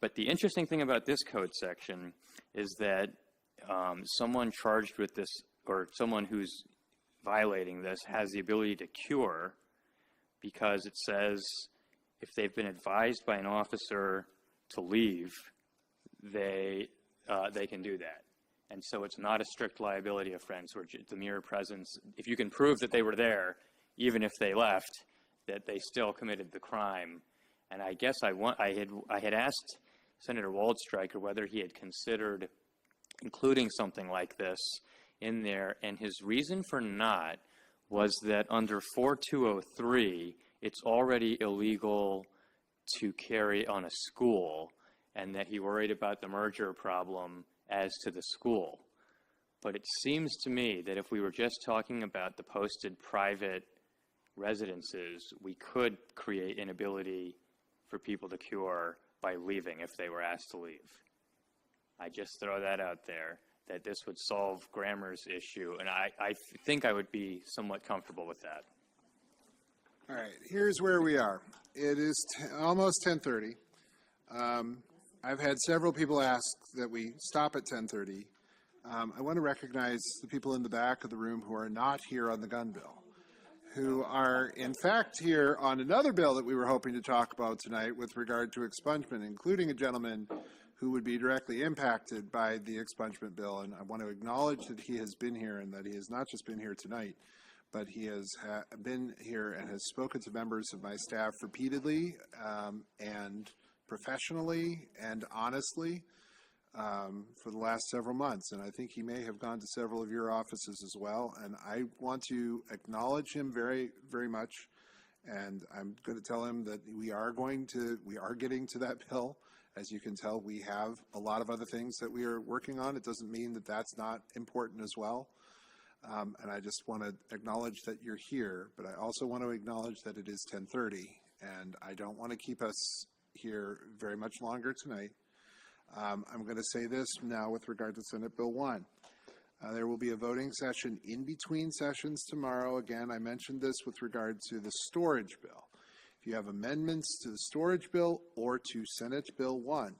But the interesting thing about this code section is that someone charged with this, or someone who's violating this, has the ability to cure, because it says if they've been advised by an officer to leave, they can do that. And so it's not a strict liability offense, or the mere presence. If you can prove that they were there, even if they left, that they still committed the crime. And I guess I had asked Senator Waldstreicher whether he had considered including something like this in there, and his reason for not was that under 4203, it's already illegal to carry on a school, and that he worried about the merger problem as to the school. But it seems to me that if we were just talking about the posted private residences, we could create an ability for people to cure by leaving if they were asked to leave. I just throw that out there, that this would solve Grammer's issue, and I think I would be somewhat comfortable with that. All right, here's where we are. It is almost 10:30. I've had several people ask that we stop at 10:30. I want to recognize the people in the back of the room who are not here on the gun bill, who are in fact here on another bill that we were hoping to talk about tonight with regard to expungement, including a gentleman who would be directly impacted by the expungement bill. And I want to acknowledge that he has been here, and that he has not just been here tonight, but he has been here and has spoken to members of my staff repeatedly and professionally and honestly for the last several months. And I think he may have gone to several of your offices as well. And I want to acknowledge him very, very much. And I'm going to tell him that we are getting to that bill. As you can tell, we have a lot of other things that we are working on. It doesn't mean that that's not important as well. And I just want to acknowledge that you're here, but I also want to acknowledge that it is 10:30, and I don't want to keep us here very much longer tonight. I'm going to say this now with regard to Senate Bill 1. There will be a voting session in between sessions tomorrow. Again, I mentioned this with regard to the storage bill. If you have amendments to the storage bill or to Senate Bill 1,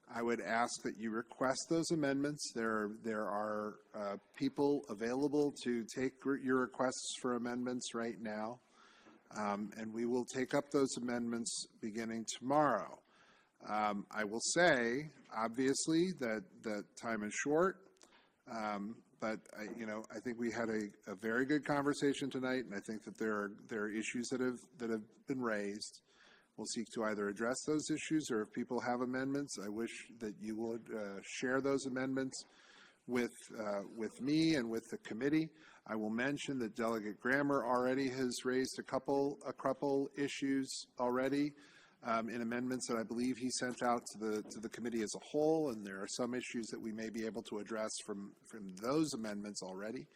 I would ask that you request those amendments. There are people available to take your requests for amendments right now, and we will take up those amendments beginning tomorrow. I will say, obviously, that time is short, but I think we had a very good conversation tonight, and I think that there are issues that have been raised. We'll seek to either address those issues, or if people have amendments, I wish that you would share those amendments with me and with the committee. I will mention that Delegate Grammer already has raised a couple issues already in amendments that I believe he sent out to the committee as a whole, and there are some issues that we may be able to address from those amendments already.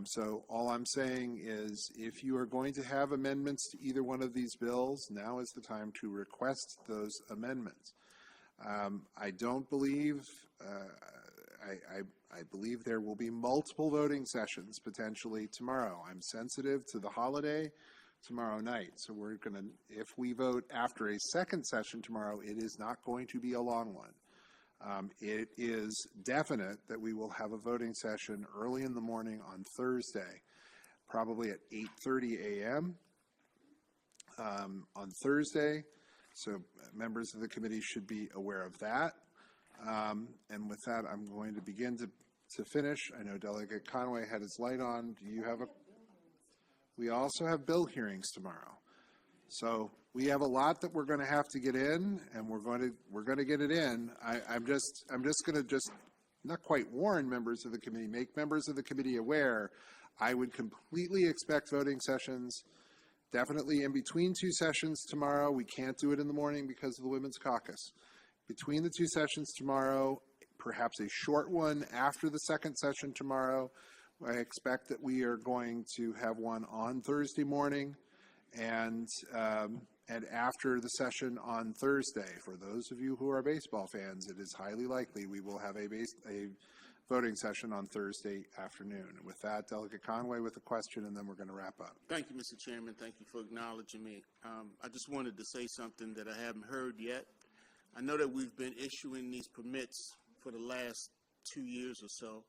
So all I'm saying is, if you are going to have amendments to either one of these bills, now is the time to request those amendments. I don't believe, I believe there will be multiple voting sessions potentially tomorrow. I'm sensitive to the holiday tomorrow night, so we're going to, if we vote after a second session tomorrow, it is not going to be a long one. It is definite that we will have a voting session early in the morning on Thursday, probably at 8:30 a.m. On Thursday, so members of the committee should be aware of that. And with that, I'm going to begin to finish. I know Delegate Conway had his light on. Do you have a? We also have bill hearings tomorrow. So we have a lot that we're going to have to get in, and we're going to get it in. I'm just going to not quite warn members of the committee, make members of the committee aware. I would completely expect voting sessions, definitely in between two sessions tomorrow. We can't do it in the morning because of the Women's Caucus. Between the two sessions tomorrow, perhaps a short one after the second session tomorrow. I expect that we are going to have one on Thursday morning, and after the session on Thursday. For those of you who are baseball fans, it is highly likely we will have a voting session on Thursday afternoon. With that, Delegate Conway with a question, and then we're going to wrap up. Thank you, Mr. Chairman. Thank you for acknowledging me. I just wanted to say something that I haven't heard yet. I know that we've been issuing these permits for the last 2 years or so,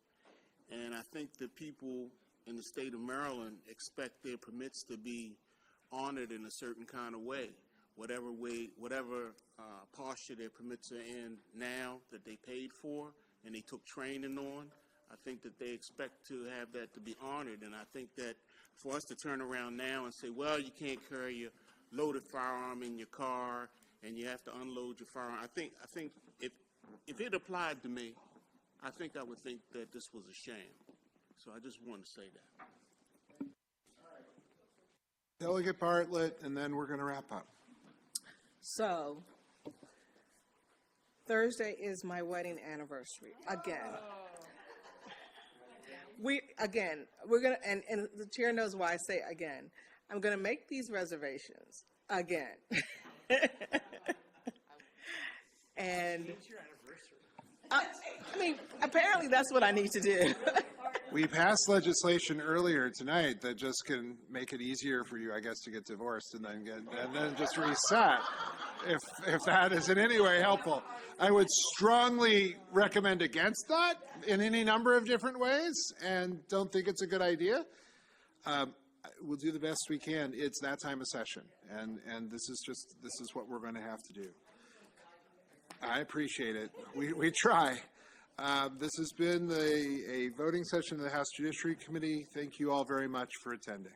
and I think the people in the state of Maryland expect their permits to be honored in a certain kind of way, whatever posture their permits are in now that they paid for and they took training on. I think that they expect to have that to be honored, and I think that for us to turn around now and say, well, you can't carry a loaded firearm in your car and you have to unload your firearm. I think if it applied to me, I think I would think that this was a sham. So I just want to say that. Delegate Bartlett, and then we're going to wrap up. So, Thursday is my wedding anniversary again. We're gonna, and the chair knows why I say again. I'm gonna make these reservations again. And I mean, apparently that's what I need to do. We passed legislation earlier tonight that just can make it easier for you, I guess, to get divorced and then just reset, if that is in any way helpful. I would strongly recommend against that in any number of different ways, and don't think it's a good idea. We'll do the best we can. It's that time of session, and this is what we're going to have to do. I appreciate it. We try. This has been a voting session of the House Judiciary Committee. Thank you all very much for attending.